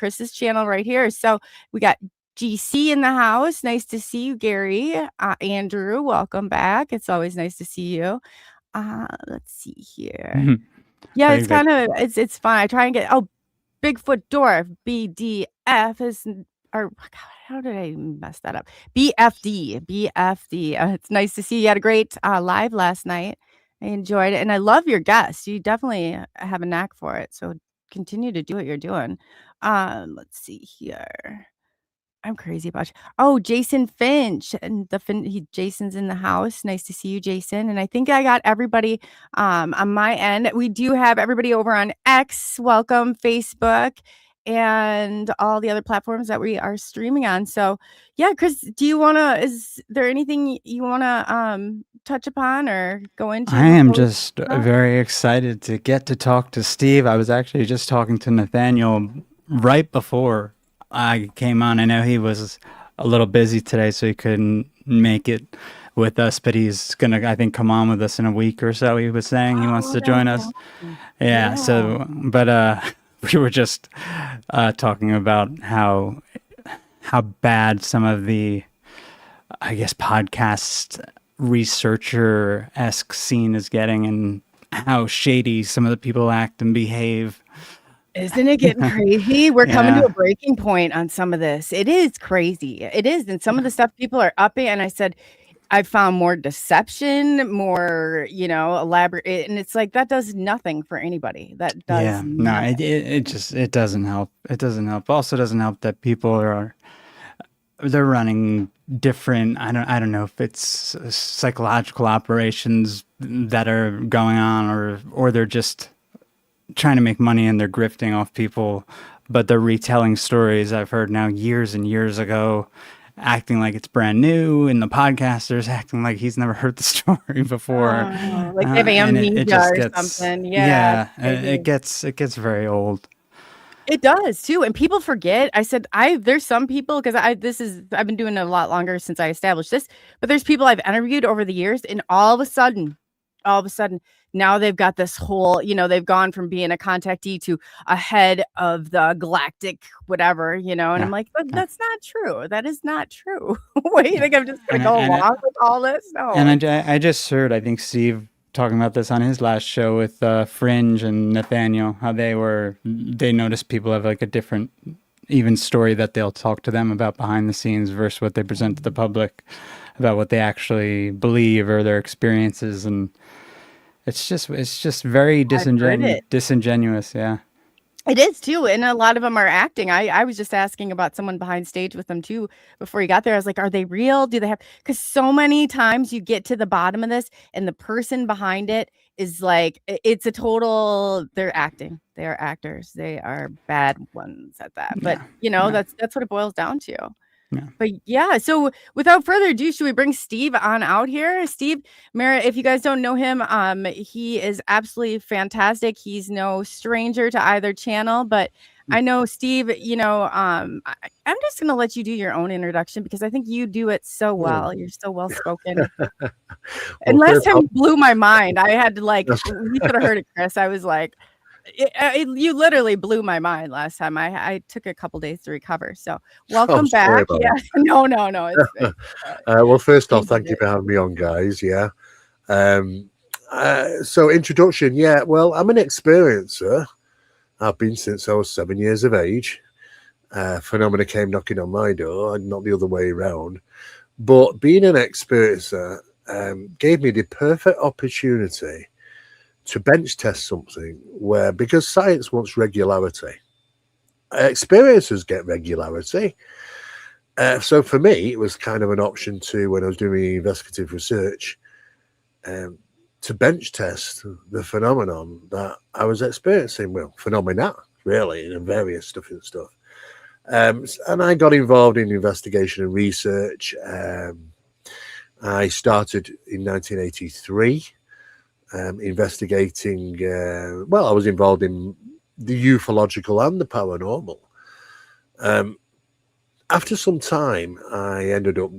Chris's channel right here. So we got GC in the house. Nice to see you, Gary. Andrew, welcome back. It's always nice to see you. Let's see here. Yeah, it's kind of it's fun. I try and get Bigfoot Dwarf BDF is or God, how did I mess that up? BFD. It's nice to see you had a great live last night. I enjoyed it, and I love your guests. You definitely have a knack for it. So continue to do what you're doing. Let's see here. I'm crazy about you. Oh, Jason Finch and Jason's in the house. Nice to see you, Jason. And I think I got everybody on my end. We do have everybody over on X. Welcome, Facebook, and all the other platforms that we are streaming on. So yeah, Chris, is there anything you wanna touch upon or go into? I am just very excited to get to talk to Steve. I was actually just talking to Nathaniel right before I came on. I know he was a little busy today, so he couldn't make it with us, but he's gonna, I think, come on with us in a week or so. He was saying he wants to join us. Yeah. So, but we were just talking about how bad some of the, I guess, podcast researcher-esque scene is getting, and how shady some of the people act and behave. Isn't it getting crazy? We're coming to a breaking point on some of this. It is crazy. It is. And some of the stuff people are upping. And I said, I found more deception, more, elaborate. And it's like, that does nothing for anybody. That does nothing. No, it doesn't help. It doesn't help. Also doesn't help that people they're running different, I don't know if it's psychological operations that are going on, or they're just trying to make money and they're grifting off people, but they're retelling stories I've heard now years and years ago, acting like it's brand new, and the podcaster's acting like he's never heard the story before. Like they have amnesia or something. Yeah. It gets very old. It does too. And people forget. I said, there's some people, because I've been doing it a lot longer since I established this, but there's people I've interviewed over the years, and all of a sudden, now they've got this whole, they've gone from being a contactee to a head of the galactic whatever, and I'm like, but that's not true. That is not true. What do you think? I'm just going to go along with all this? No. And I just heard, I think Steve talking about this on his last show with Fringe and Nathaniel, how they noticed people have like a different even story that they'll talk to them about behind the scenes versus what they present to the public about what they actually believe or their experiences. And it's just very disingenuous. Yeah. It is too. And a lot of them are acting. I was just asking about someone behind stage with them too before you got there. I was like, are they real? Do they have, because so many times you get to the bottom of this and the person behind it is like, it's a total, they're acting. They are actors. They are bad ones at that. But that's what it boils down to. Yeah. But yeah, so without further ado, should we bring Steve on out here? Steve Mera, if you guys don't know him, he is absolutely fantastic. He's no stranger to either channel, but I know Steve, I'm just going to let you do your own introduction because I think you do it so well. You're so well spoken. And last time blew my mind. I had to you could have heard it, Chris. I was like, you literally blew my mind last time. I took a couple days to recover. So welcome back. Yeah. No. Well, first off, thank you for having me on, guys. Yeah. So introduction. Yeah. Well, I'm an experiencer. I've been since I was 7 years of age. Phenomena came knocking on my door, not the other way around. But being an experiencer gave me the perfect opportunity to bench test something because science wants regularity. Experiencers get regularity. So for me, it was kind of an option when I was doing investigative research, to bench test the phenomenon that I was experiencing. Well, phenomena, really, and various different stuff. And I got involved in investigation and research. I started in 1983. Investigating, I was involved in the ufological and the paranormal. After some time, I ended up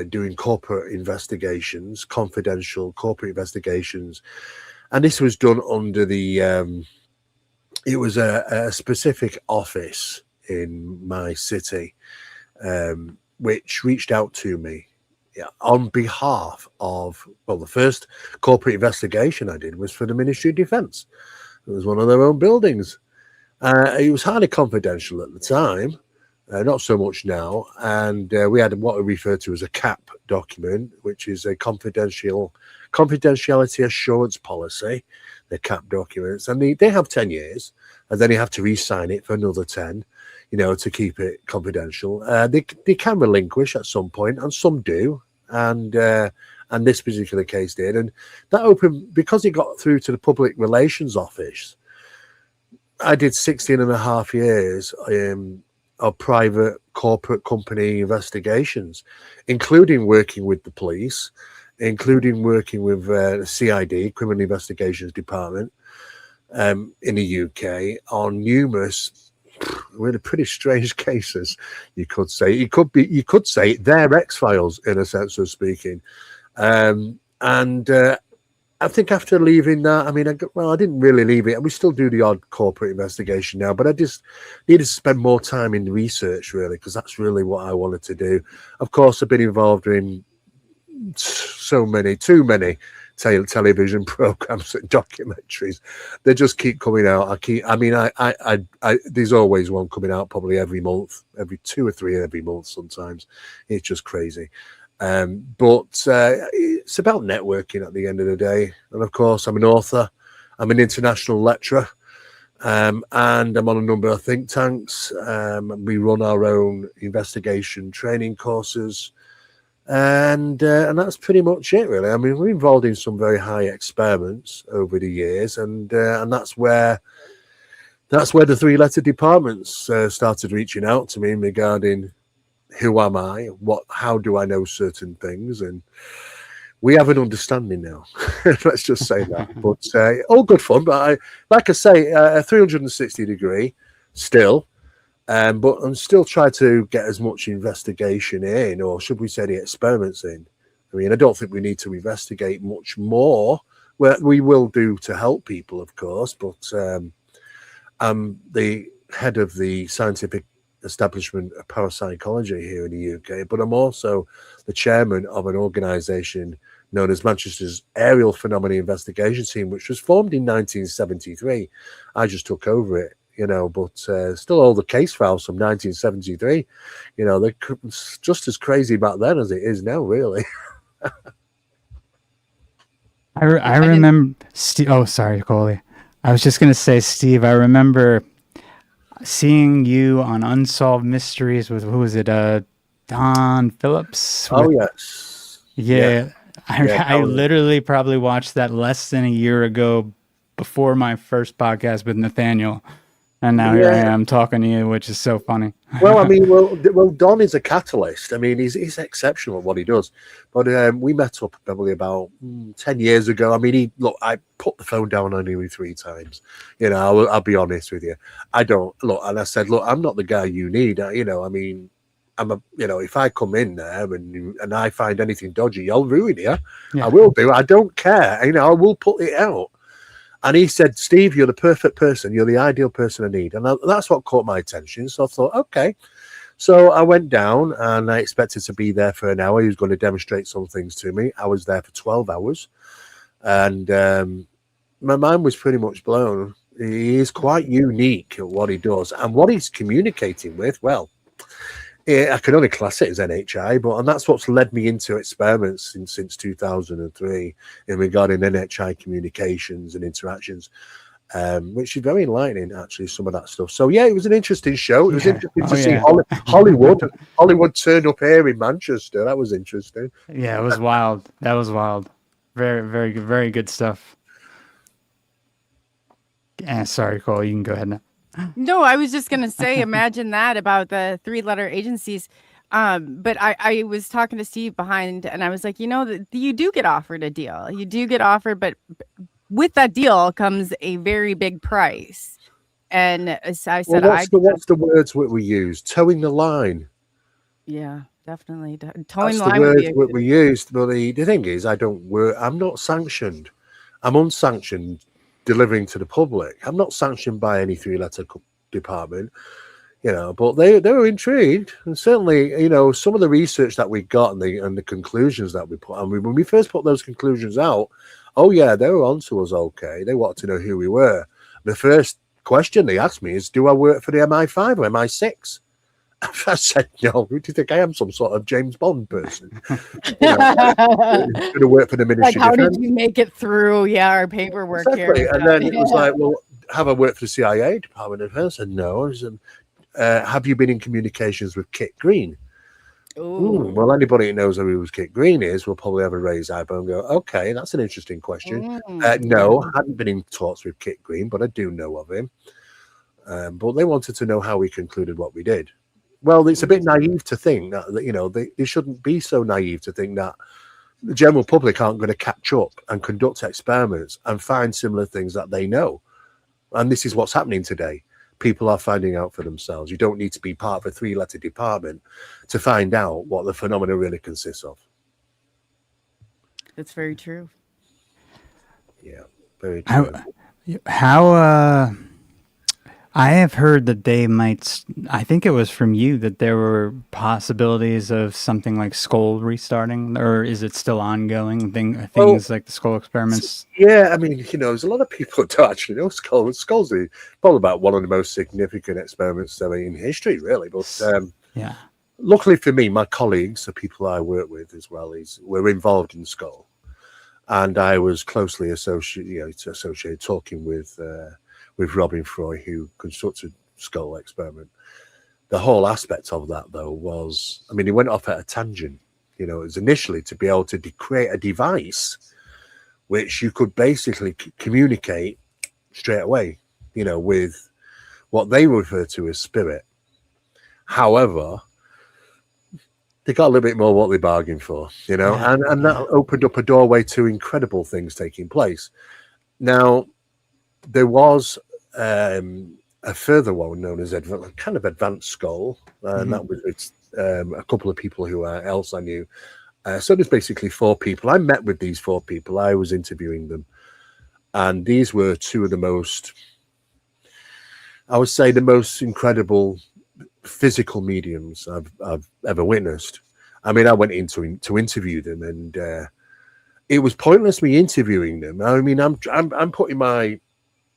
doing corporate investigations, confidential corporate investigations, and this was done under it was a specific office in my city, which reached out to me on behalf of, well, the first corporate investigation I did was for the Ministry of Defence. It was one of their own buildings. It was highly confidential at the time, not so much now. And we had what we refer to as a CAP document, which is a confidentiality assurance policy, the CAP documents. And they have 10 years, and then you have to re-sign it for another 10, to keep it confidential. They can relinquish at some point, and some do. And this particular case did. And that opened, because it got through to the Public Relations Office. I did 16 and a half years of private corporate company investigations, including working with the police, including working with the CID, Criminal Investigations Department, in the UK on numerous, really pretty strange cases, you could say. You could say they're X-Files in a sense of speaking. I think after leaving that, I didn't really leave it. We still do the odd corporate investigation now, but I just needed to spend more time in research, really, because that's really what I wanted to do. Of course, I've been involved in too many television programs and documentaries. They just keep coming out. There's always one coming out probably every month, every 2 or 3 every month sometimes. It's just crazy. But it's about networking at the end of the day. And of course, I'm an author, I'm an international lecturer, and I'm on a number of think tanks. We run our own investigation training courses, and that's pretty much it, really. We're involved in some very high experiments over the years, and that's where the 3-letter departments started reaching out to me regarding who am I, how do I know certain things, and we have an understanding now. Let's just say that. But all good fun. But like I say, a 360 degree still. But I'm still trying to get as much investigation in, or should we say the experiments in. I don't think we need to investigate much more. Well, we will do to help people, of course, but I'm the head of the scientific establishment of parapsychology here in the UK, but I'm also the chairman of an organisation known as Manchester's Aerial Phenomena Investigation Team, which was formed in 1973. I just took over it, but still all the case files from 1973, they're just as crazy back then as it is now, really. I remember Steve. Oh, sorry, Coley. I was just going to say, Steve, I remember seeing you on Unsolved Mysteries with, who was it? Don Phillips? Yes. Yeah. I literally probably watched that less than a year ago before my first podcast with Nathaniel. And now here I am talking to you, which is so funny. Well, Don is a catalyst. He's exceptional at what he does. But we met up probably about 10 years ago. I put the phone down on him 3 times. I'll be honest with you. I don't look, and I said, look, I'm not the guy you need. If I come in there and I find anything dodgy, I'll ruin you. Yeah. I will do. I don't care. I will put it out. And he said, Steve, you're the perfect person. You're the ideal person I need. And that's what caught my attention. So I thought, okay. So I went down and I expected to be there for an hour. He was going to demonstrate some things to me. I was there for 12 hours. And my mind was pretty much blown. He is quite unique at what he does. And what he's communicating with, well, I can only class it as NHI, and that's what's led me into experiments since 2003 in regarding NHI communications and interactions, which is very enlightening, actually, some of that stuff. So, yeah, it was an interesting show. It was interesting to see Hollywood turn up here in Manchester. That was interesting. Yeah, it was wild. That was wild. Very, very, very good stuff. Sorry, Cole, you can go ahead now. No, I was just going to say, imagine that about the 3-letter agencies. But I was talking to Steve behind, and I was like, you do get offered a deal. You do get offered, but with that deal comes a very big price. And so I said, what's the words we use? Towing the line. Yeah, definitely. Towing the line. That's the words we used. But the thing is, I'm not sanctioned. I'm unsanctioned delivering to the public. I'm not sanctioned by any 3-letter department. But they were intrigued, and certainly, some of the research that we got and the conclusions that we put. I mean, when we first put those conclusions out, oh yeah, they were onto us. Okay, they wanted to know who we were. The first question they asked me is, "Do I work for the MI5 or MI6?" I said, "No. Who do you think I am? Some sort of James Bond person? Going to work for the Ministry Like, of Defense?" How did you make it through? Yeah, our paperwork Exactly. here. And then it was like, "Well, have I worked for the CIA, Department of Defense?" I said, "No." I said, "Have you been in communications with Kit Green?" Well, anybody who knows who Kit Green is will probably have a raised eyebrow and go, "Okay, that's an interesting question." No, I hadn't been in talks with Kit Green, but I do know of him. But they wanted to know how we concluded what we did. Well, it's a bit naive to think that, they shouldn't be so naive to think that the general public aren't going to catch up and conduct experiments and find similar things that they know. And this is what's happening today. People are finding out for themselves. You don't need to be part of a 3-letter department to find out what the phenomena really consists of. That's very true. Yeah, very true. How I have heard that they might, I think it was from you, that there were possibilities of something like Scole restarting, or is it still ongoing? Things like the Scole experiments? Yeah, I mean, there's a lot of people who don't actually know Scole. Scole's probably about one of the most significant experiments in history, really. But yeah, luckily for me, my colleagues, the people I work with as well, were involved in Scole. And I was closely associated talking with Robin Froy, who constructed Scole experiment. The whole aspect of that, though, was, I mean, he went off at a tangent. It was initially to be able to create a device which you could basically communicate straight away, with what they refer to as spirit. However, they got a little bit more what they bargained for, and that opened up a doorway to incredible things taking place. Now, there was a further one known as kind of advanced Scole, and that was a couple of people who else I knew. So there's basically 4 people. I met with these 4 people. I was interviewing them, and these were 2 of the most, I would say, the most incredible physical mediums I've ever witnessed. I mean, I went in to interview them, and it was pointless me interviewing them. I mean, I'm putting my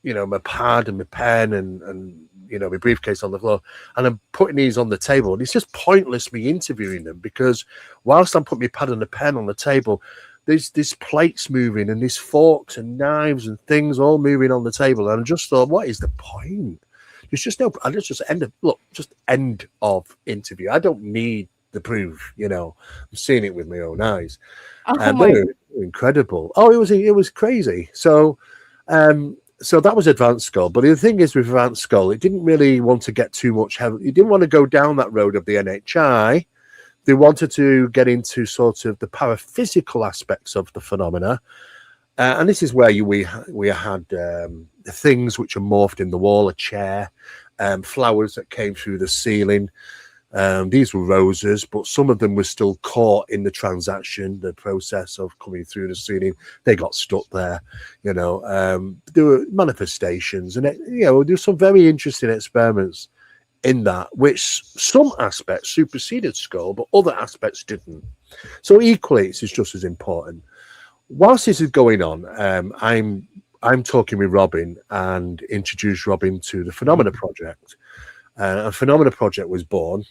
my pad and my pen and my briefcase on the floor, and I'm putting these on the table, and it's just pointless me interviewing them, because whilst I'm putting my pad and the pen on the table, there's plates moving and these forks and knives and things all moving on the table, and I just thought, what is the point? There's just no. I just end of interview. I don't need the proof. I'm seeing it with my own eyes. They were incredible. Oh, it was crazy. So that was advanced Scole. But the thing is, with advanced Scole, it didn't really want to get too much heavy. It didn't want to go down that road of the NHI. They wanted to get into sort of the paraphysical aspects of the phenomena. And this is where we had things which are morphed in the wall, a chair, flowers that came through the ceiling. These were roses, but some of them were still caught in the transaction, the process of coming through the ceiling. They got stuck there, there were manifestations, and there were some very interesting experiments in that, which some aspects superseded Scole, but other aspects didn't. So equally, it's just as important. Whilst this is going on, I'm talking with Robin and introduced Robin to the Phenomena Project. A Phenomena Project was born,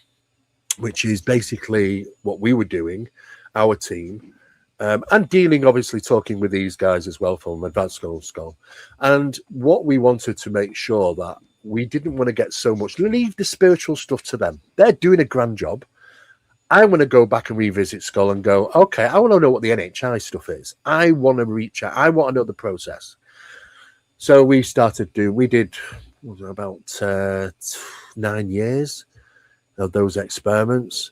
which is basically what we were doing, our team, and dealing, obviously, talking with these guys as well from Advanced Scole. And what we wanted to make sure that we didn't want to get so much, leave the spiritual stuff to them. They're doing a grand job. I want to go back and revisit Scole and go, okay, I want to know what the NHI stuff is. I want to reach out. I want to know the process. So we did about 9 years of those experiments.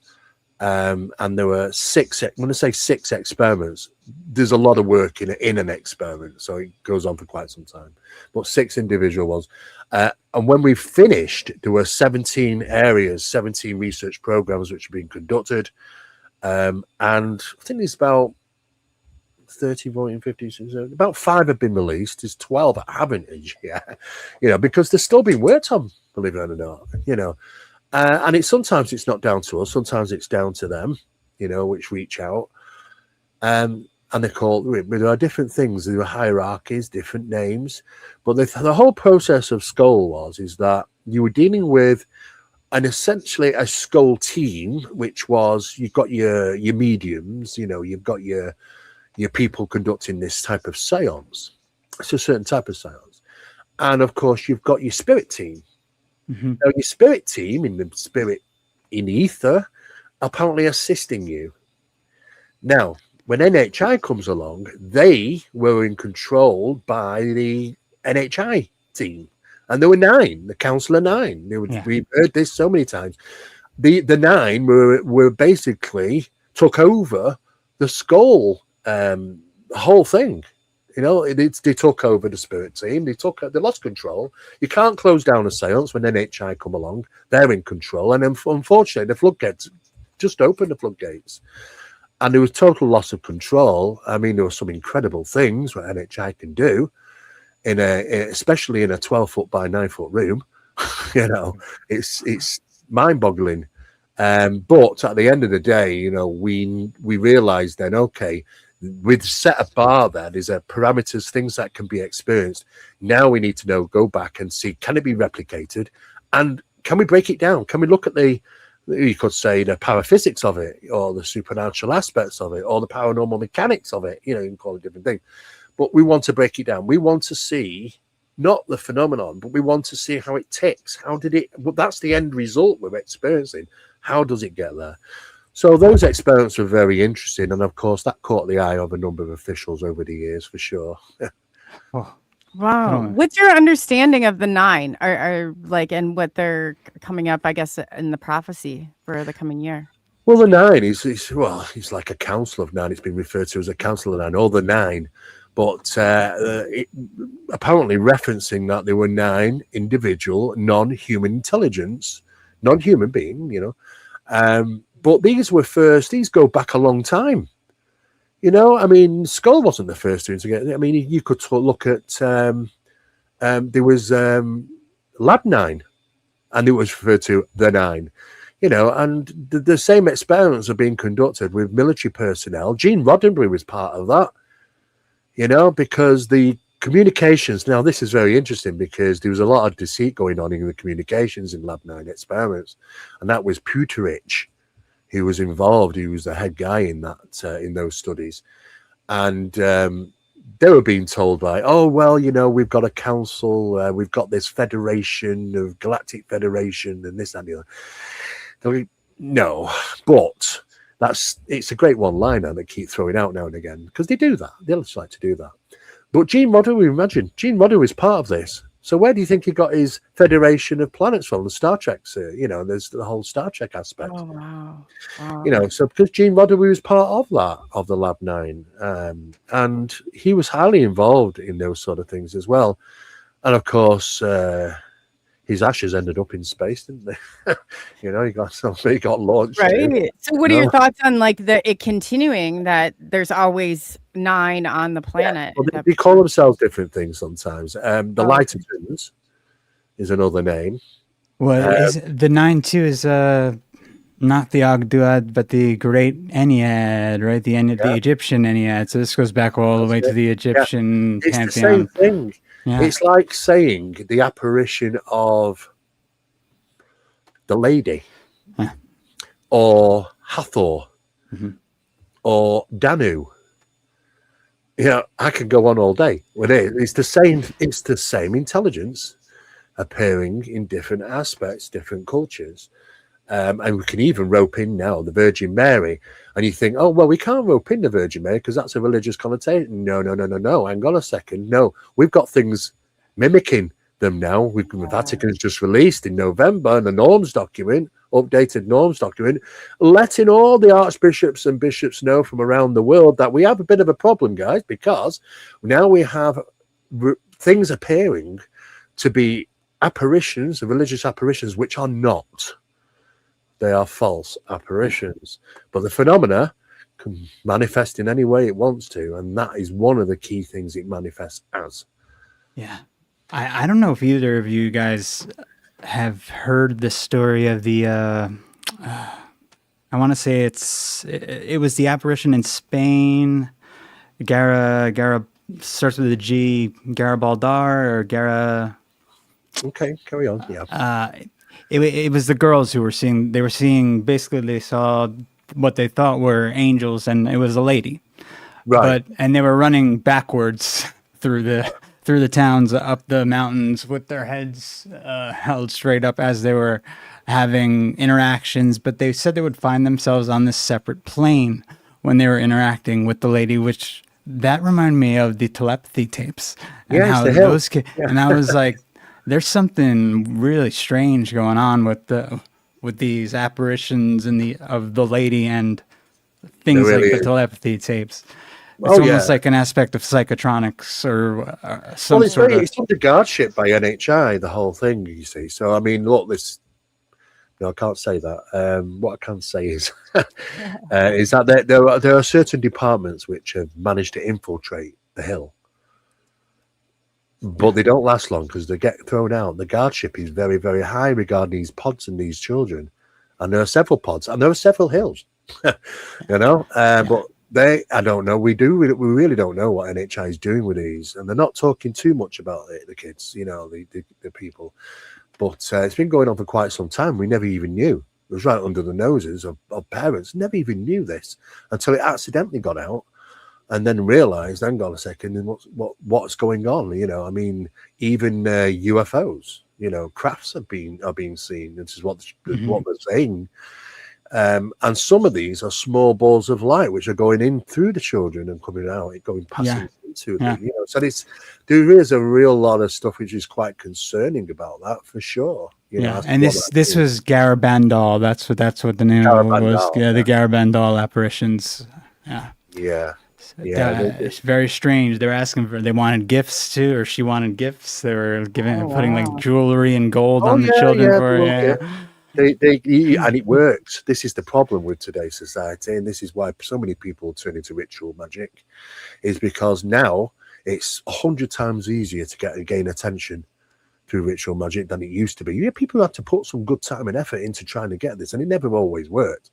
And there were 6, when I say 6 experiments, there's a lot of work in an experiment. So it goes on for quite some time, but 6 individual ones. And when we finished, there were 17 areas, 17 research programs which are being conducted. And I think there's about 30, 40, 50, 60, about 5 have been released. There's 12 that haven't yet, because they're still being worked on, believe it or not, And sometimes it's not down to us, sometimes it's down to them, which reach out. And they're called, there are different things, there are hierarchies, different names. But the whole process of Scole is that you were dealing with essentially a Scole team, which was, you've got your mediums, you've got your people conducting this type of seance. It's a certain type of seance. And of course, you've got your spirit team. Mm-hmm. Now, your spirit team in ether, apparently assisting you. Now, when NHI comes along, they were in control by the NHI team. And there were 9, the Council of 9. We've heard this so many times. The 9 were basically took over the Scole whole thing. They took over the spirit team. They lost control. You can't close down a seance when NHI come along. They're in control. And unfortunately, the floodgates just opened the floodgates. And there was total loss of control. I mean, there were some incredible things what NHI can do, especially in a 12-foot by 9-foot room. It's mind-boggling. But at the end of the day, we realised then, okay, we've set a bar there. There's parameters, things that can be experienced. Now we need to go back and see, can it be replicated? And can we break it down? Can we look at you could say the paraphysics of it, or the supernatural aspects of it, or the paranormal mechanics of it? You can call it different things. But we want to break it down. We want to see not the phenomenon, but we want to see how it ticks. That's the end result we're experiencing. How does it get there? So those experiments were very interesting, and of course that caught the eye of a number of officials over the years, for sure. Wow. What's your understanding of the 9 and what they're coming up, I guess, in the prophecy for the coming year? Well, the 9 he's like a council of 9. It's been referred to as a council of 9, or the 9. But apparently referencing that there were 9 individual non-human intelligence, non-human being, but these go back a long time. I mean, Scole wasn't the first to get. I mean, you could look at there was Lab 9, and it was referred to the 9. And the same experiments are being conducted with military personnel. Gene Roddenberry was part of that. Because the communications. Now, this is very interesting because there was a lot of deceit going on in the communications in Lab 9 experiments, and that was Puterich, who was involved. He was the head guy in those studies, and they were being told we've got a council, we've got this federation of Galactic Federation, and this and the other. No, but it's a great one-liner they keep throwing out now and again, because they do that. They just like to do that. But Gene Roddenberry was part of this. So where do you think he got his Federation of Planets from? The Star Trek, there's the whole Star Trek aspect. Oh, wow. So because Gene Roddenberry was part of that, of the Lab 9, and he was highly involved in those sort of things as well. And of course, his ashes ended up in space, didn't they? He got launched. Right. So what are your thoughts on it continuing that there's always 9 on the planet? Yeah. Well, they call themselves different things sometimes. The Lighter Twins is another name. Well, the 9 too is not the Ogdoad, but the Great Ennead, right? The Egyptian Ennead. So this goes back all the way to the Egyptian pantheon. It's the same thing. Yeah. It's like saying the apparition of the Lady, or Hathor, or Danu. I can go on all day with it. It's the same. It's the same intelligence appearing in different aspects, different cultures. And we can even rope in now the Virgin Mary. And you think, oh, well, we can't rope in the Virgin Mary because that's a religious connotation. No. Hang on a second. No, we've got things mimicking them now. The Vatican's just released in November the norms document, updated norms document, letting all the archbishops and bishops know from around the world that we have a bit of a problem, guys, because now we have things appearing to be apparitions, religious apparitions, which are not. They are false apparitions. But the phenomena can manifest in any way it wants to, and that is one of the key things it manifests as. Yeah. I don't know if either of you guys have heard the story of the. I want to say it was the apparition in Spain. Gara starts with a G. Garabaldar or Gara. Okay, carry on. Yeah. It was the girls who were seeing. They were seeing. Basically, they saw what they thought were angels, and it was a lady. Right. And they were running backwards through the towns, up the mountains, with their heads held straight up as they were having interactions. But they said they would find themselves on this separate plane when they were interacting with the lady, which that reminded me of the telepathy tapes and Yes, how the hell. those. And I was like, there's something really strange going on with these apparitions of the lady and things There really like the is. telepathy tapes. It's almost like an aspect of psychotronics or some sort of. It's under guardship by NHI, the whole thing, you see. So, I mean, look, no, I can't say that. What I can say is is that there are certain departments which have managed to infiltrate the hill, but they don't last long because they get thrown out. The guardship is very, very high regarding these pods and these children. And there are several pods and there are several hills, but I don't know. We really don't know what NHI is doing with these, and they're not talking too much about it. The kids, the people, but it's been going on for quite some time. We never even knew. It was right under the noses of parents. Never even knew this until it accidentally got out, and then realised, hang on a second, what's going on? I mean, even UFOs, crafts are being seen. This is what they're saying. And some of these are small balls of light which are going in through the children and coming out, passing into them. So there is a real lot of stuff which is quite concerning about that for sure. And this was Garabandal. That's what the name of it was. The Garabandal apparitions. Yeah. It's very strange. They were they wanted gifts too, or she wanted gifts. They were putting like jewelry and gold on the children and it works. This is the problem with today's society, and this is why so many people turn into ritual magic, is because now it's 100 times easier to gain attention through ritual magic than it used to be. People have to put some good time and effort into trying to get this, and it never always worked.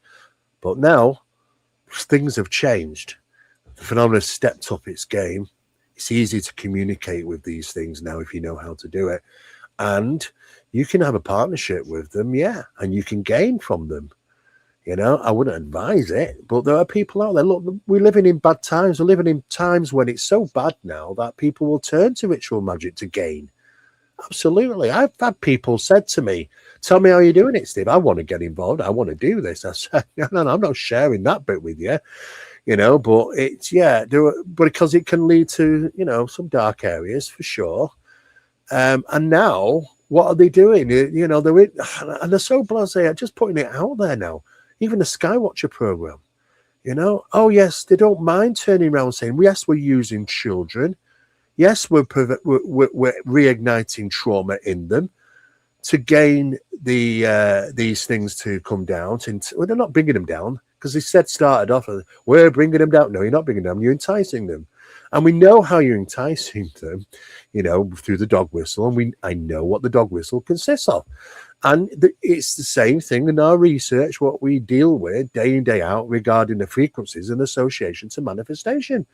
But now things have changed. The phenomenon has stepped up its game. It's easy to communicate with these things now if you know how to do it. And you can have a partnership with them, and you can gain from them. I wouldn't advise it, but there are people out there. Look, we're living in bad times. We're living in times when it's so bad now that people will turn to ritual magic to gain. Absolutely. I've had people said to me, tell me how you're doing it, Steve. I want to get involved. I want to do this. I said, no, I'm not sharing that bit with you. But it's, because it can lead to, some dark areas for sure. And now, what are they doing? And they're so blasé at just putting it out there now. Even the Skywatcher program, oh yes, they don't mind turning around saying, yes, we're using children. Yes, we're reigniting trauma in them to gain these things to come down. They're not bringing them down because they started off, we're bringing them down. No, you're not bringing them down. You're enticing them. And we know how you're enticing them, through the dog whistle. And I know what the dog whistle consists of. And it's the same thing in our research, what we deal with day in, day out regarding the frequencies and association to manifestation.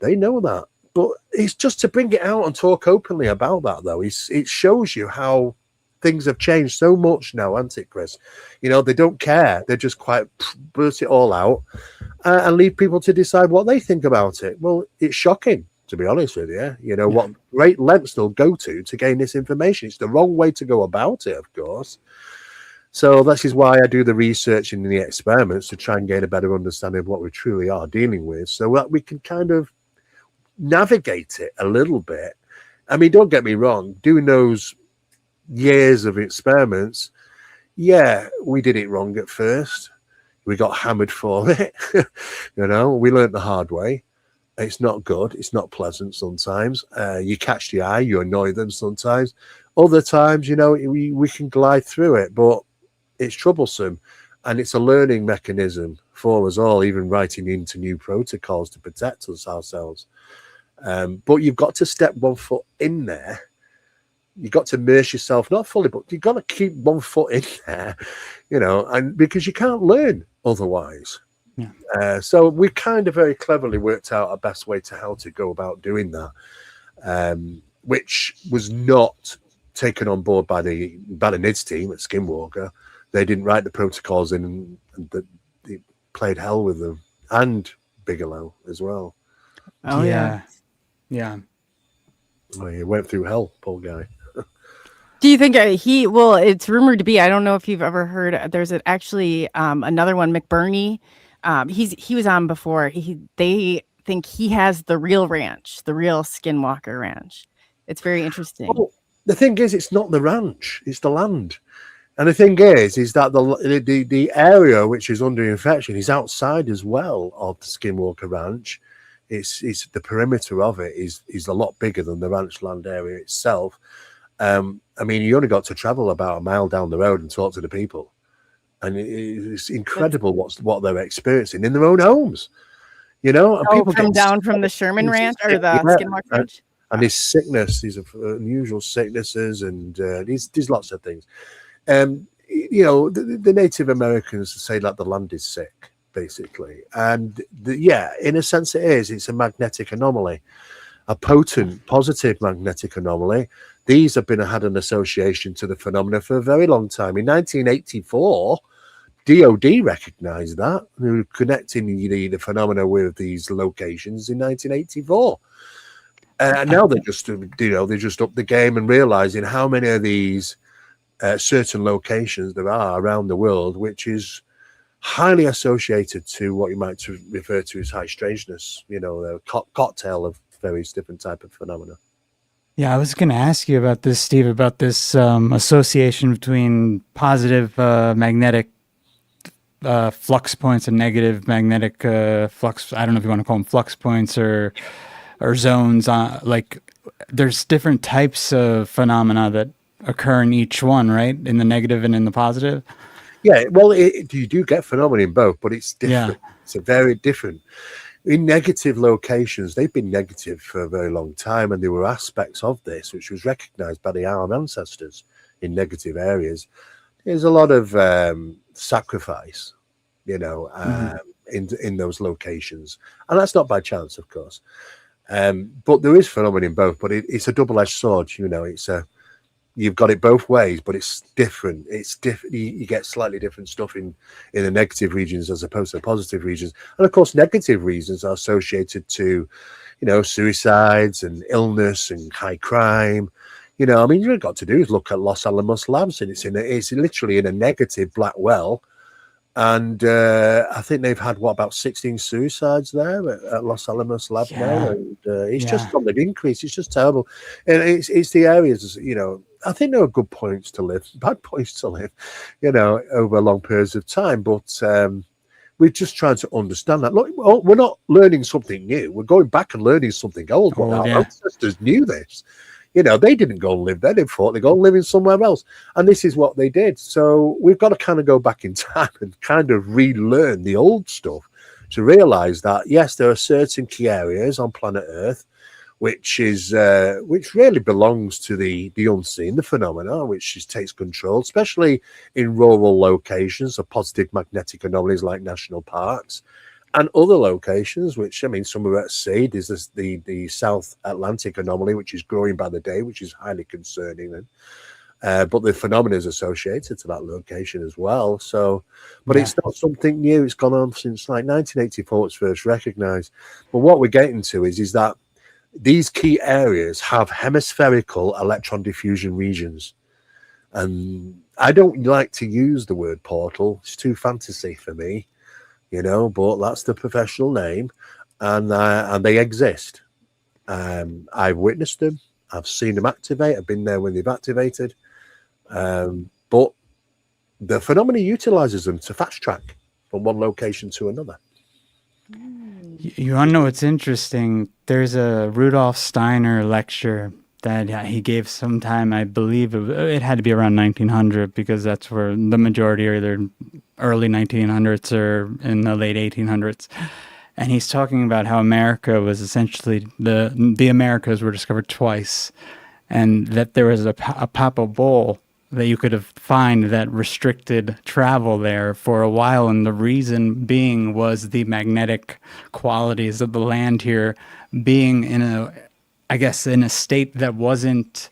They know that. But it's just to bring it out and talk openly about that, though. It shows you how things have changed so much now, hasn't it, Chris? They don't care. They just quite burst it all out and leave people to decide what they think about it. Well, it's shocking, to be honest with you. What great lengths they'll go to gain this information. It's the wrong way to go about it, of course. So this is why I do the research and the experiments to try and gain a better understanding of what we truly are dealing with, so that we can kind of navigate it a little bit. I mean, don't get me wrong, doing those years of experiments, we did it wrong at first. We got hammered for it. We learned the hard way. It's not good. It's not pleasant sometimes. You catch the eye, you annoy them sometimes. Other times, we can glide through it, but it's troublesome. And it's a learning mechanism for us all, even writing into new protocols to protect ourselves. But you've got to step one foot in there you got to immerse yourself, not fully, but you got to keep one foot in there, and because you can't learn otherwise. Yeah. So we kind of very cleverly worked out a best way to how to go about doing that, which was not taken on board by the NIDS team at Skinwalker. They didn't write the protocols in, and they played hell with them, and Bigelow as well. Oh yeah. Well, he went through hell, poor guy. Do you think well, it's rumored to be, I don't know if you've ever heard, there's actually another one, McBurney. He was on before. They think he has the real ranch, the real Skinwalker Ranch. It's very interesting. Well, the thing is, it's not the ranch, it's the land. And the thing is that the area which is under infection is outside as well of the Skinwalker Ranch. It's the perimeter of it is a lot bigger than the ranch land area itself. I mean, you only got to travel about a mile down the road and talk to the people, and it's incredible what they're experiencing in their own homes. And people down from the Sherman Ranch or the Skinwalker Ranch. And his sickness, these unusual sicknesses, and there's lots of things. The Native Americans say that the land is sick, basically, and in a sense it is. It's a magnetic anomaly, a potent positive magnetic anomaly. These have had an association to the phenomena for a very long time. In 1984, DOD recognized that, connecting the phenomena with these locations in 1984. And now they just up the game and realizing how many of these certain locations there are around the world, which is highly associated to what you might refer to as high strangeness, a cocktail of various different type of phenomena. Yeah, I was going to ask you about this, Steve, about this association between positive magnetic flux points and negative magnetic flux. I don't know if you want to call them flux points or zones. There's different types of phenomena that occur in each one, right? In the negative and in the positive. Yeah, well, you do get phenomena in both, but it's different. Yeah. It's a very different. In negative locations, they've been negative for a very long time, and there were aspects of this which was recognized by our ancestors in negative areas. There's a lot of sacrifice, in those locations, and that's not by chance, of course. But there is phenomena in both, but it's a double-edged sword. You've got it both ways, but it's different. It's different. You get slightly different stuff in the negative regions as opposed to the positive regions. And of course, negative regions are associated to, suicides and illness and high crime. You've got to do is look at Los Alamos Labs, and it's literally in a negative black well. And I think they've had about 16 suicides there at Los Alamos Lab now, and it's just on the increase. It's just terrible, and it's the areas. I think there are good points to live, bad points to live, over long periods of time. But we're just trying to understand that. Look, we're not learning something new. We're going back and learning something old. Our ancestors knew this. They didn't go and live there. They thought they'd go and live in somewhere else. And this is what they did. So we've got to kind of go back in time and kind of relearn the old stuff to realize that, yes, there are certain key areas on planet Earth, which really belongs to the unseen, the phenomena, which takes control, especially in rural locations of positive magnetic anomalies like national parks. And other locations, which, some are at sea. There's the South Atlantic anomaly, which is growing by the day, which is highly concerning. But the phenomena is associated to that location as well. So, but it's not something new. It's gone on since 1984. It's first recognized. But what we're getting to is that these key areas have hemispherical electron diffusion regions. And I don't like to use the word portal. It's too fantasy for me. But that's the professional name, and they exist. I've witnessed them. I've seen them activate. I've been there when they've activated. But the phenomena utilizes them to fast track from one location to another. You want to know what's interesting? There's a Rudolf Steiner lecture that he gave sometime, I believe it had to be around 1900, because that's where the majority are either early 1900s or in the late 1800s. And he's talking about how America was essentially the Americas were discovered twice. and that there was a papal bull that you could have find that restricted travel there for a while, and the reason being was the magnetic qualities of the land here being in a, I guess, in a state that wouldn't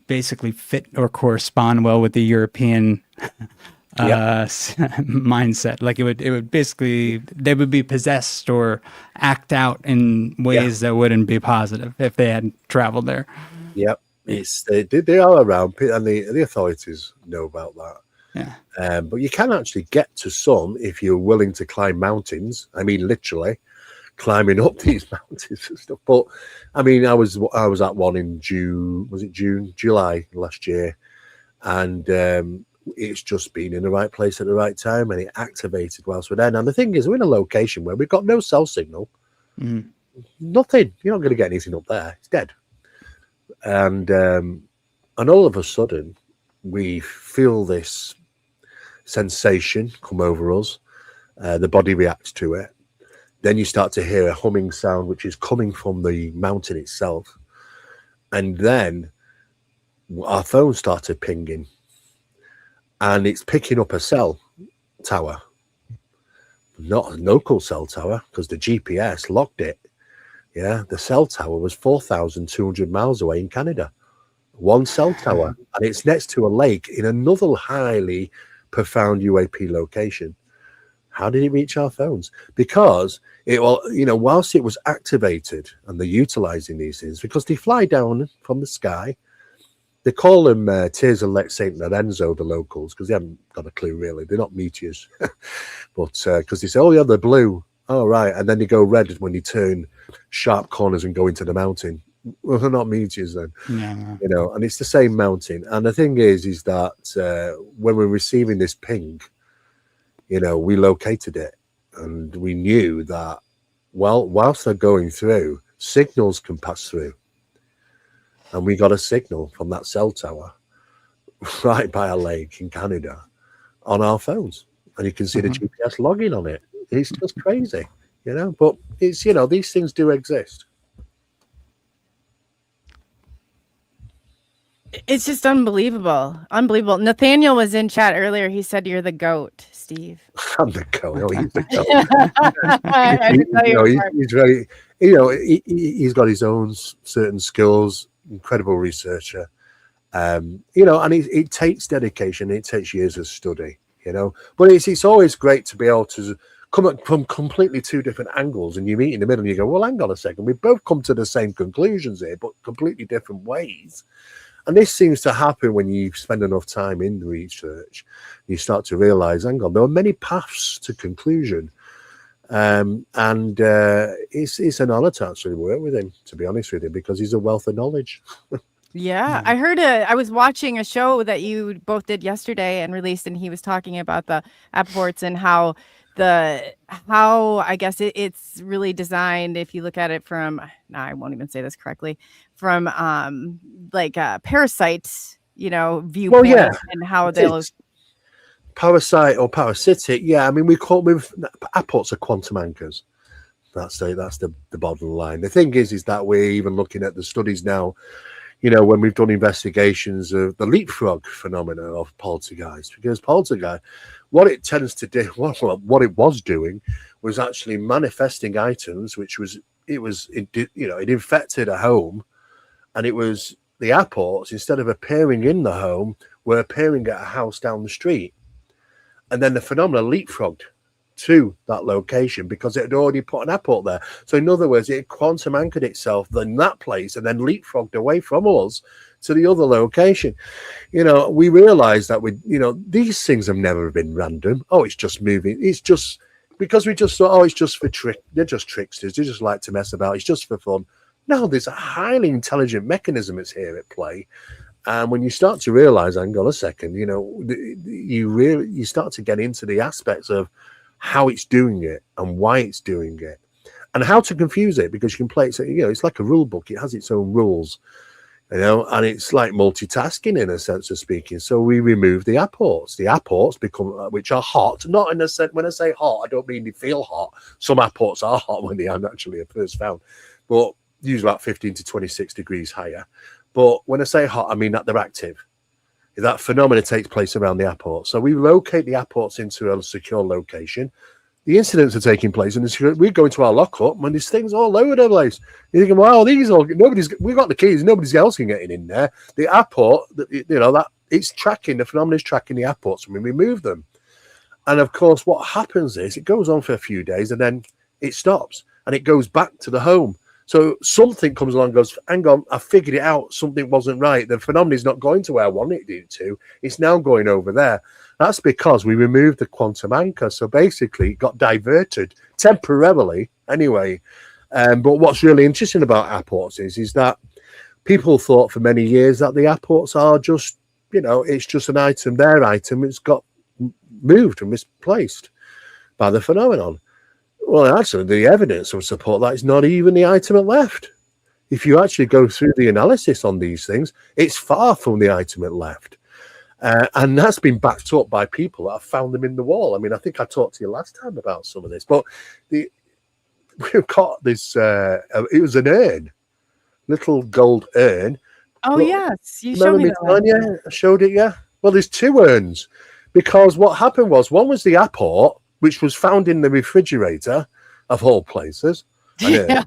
basically fit or correspond well with the European mindset. Like it would basically, they would be possessed or act out in ways that wouldn't be positive if they had traveled there. Yep. They are around, and the authorities know about that. Yeah. But you can actually get to some if you're willing to climb mountains. I mean, literally climbing up these mountains and stuff. But I mean, I was at one in July last year, and it's just been in the right place at the right time, and it activated whilst we're there. And the thing is, we're in a location where we've got no cell signal, nothing. You're not going to get anything up there. It's dead. And all of a sudden, we feel this sensation come over us. The body reacts to it. Then you start to hear a humming sound, which is coming from the mountain itself. And then our phone started pinging. And it's picking up a cell tower. Not a local cell tower, because the GPS logged it. Yeah, the cell tower was 4,200 miles away in Canada. One cell tower. And it's next to a lake in another highly profound UAP location. How did it reach our phones? Because whilst it was activated, and they're utilizing these things, because they fly down from the sky. They call them Tears of Lake St. Lorenzo, the locals, because they haven't got a clue, really. They're not meteors. But because they say, oh, yeah, they're blue. Oh, right. And then they go red when you turn sharp corners and go into the mountain. Well, they're not meteors then. Yeah. And it's the same mountain. And the thing is that when we're receiving this ping, we located it, and we knew that, well, whilst they're going through, signals can pass through. And we got a signal from that cell tower right by a lake in Canada on our phones. And you can see the GPS logging on it. It's just crazy, but it's, these things do exist. It's just unbelievable. Unbelievable. Nathaniel was in chat earlier. He said you're the GOAT, Steve. I'm the GOAT. Oh, he's the GOAT. He's very, he's got his own certain skills, incredible researcher. And it takes dedication. It takes years of study, but it's always great to be able to come up from completely two different angles, and you meet in the middle and you go, well, hang on a second. We've both come to the same conclusions here, but completely different ways. And this seems to happen when you spend enough time in the research. You start to realize, hang on, there are many paths to conclusion. And it's an honor to actually work with him, to be honest with you, because he's a wealth of knowledge. Yeah, I heard I was watching a show that you both did yesterday and released, and he was talking about the Apports and how I guess it's really designed, if you look at it from, I won't even say this correctly, from parasites, viewpoint. Well, yeah, and how they'll parasite or parasitic. Yeah, I mean, we call with Apports are quantum anchors. That's the bottom line. The thing is that we're even looking at the studies now. When we've done investigations of the leapfrog phenomena of poltergeist, because poltergeist, what it tends to do, what it was doing, was actually manifesting items, it infected a home, and it was the Apports, instead of appearing in the home, were appearing at a house down the street, and then the phenomena leapfrogged to that location because it had already put an Apport there. So in other words, it quantum anchored itself in that place and then leapfrogged away from us to the other location. We realized that these things have never been random. Oh, it's just moving. It's just because we just thought, oh, it's just for trick. They're just tricksters. They just like to mess about. It's just for fun. No, there's a highly intelligent mechanism that's here at play. And when you start to realize, hang on a second, you start to get into the aspects of how it's doing it and why it's doing it and how to confuse it, because you can play it. So, it's like a rule book. It has its own rules, and it's like multitasking in a sense of speaking. So we remove the Apports. The Apports become, which are hot, not in a sense, when I say hot, I don't mean they feel hot. Some Apports are hot when they are naturally first found, but usually about 15 to 26 degrees higher. But when I say hot, I mean that they're active. That phenomena takes place around the Apports. So we locate the Apports into a secure location. The incidents are taking place, and we go into our lockup, and there's things all over the place. You're thinking, wow, we've got the keys, nobody else can get in there. The Apport, that it's tracking, the phenomena is tracking the Apports when we move them. And of course, what happens is it goes on for a few days, and then it stops, and it goes back to the home. So something comes along and goes, hang on, I figured it out. Something wasn't right. The phenomenon is not going to where I wanted it to. It's now going over there. That's because we removed the quantum anchor. So basically, it got diverted temporarily anyway. But what's really interesting about Apports is that people thought for many years that the Apports are just, it's just an item, their item. It's got moved and misplaced by the phenomenon. Well, actually, the evidence would support that it's not even the item at left. If you actually go through the analysis on these things, it's far from the item at left. And that's been backed up by people that have found them in the wall. I mean, I think I talked to you last time about some of this, but we've got this, it was an urn, little gold urn. Oh, Look, yes. You showed me that one. Yeah, I showed it, yeah. Well, there's two urns, because what happened was, one was the Apport, which was found in the refrigerator of all places. Yeah.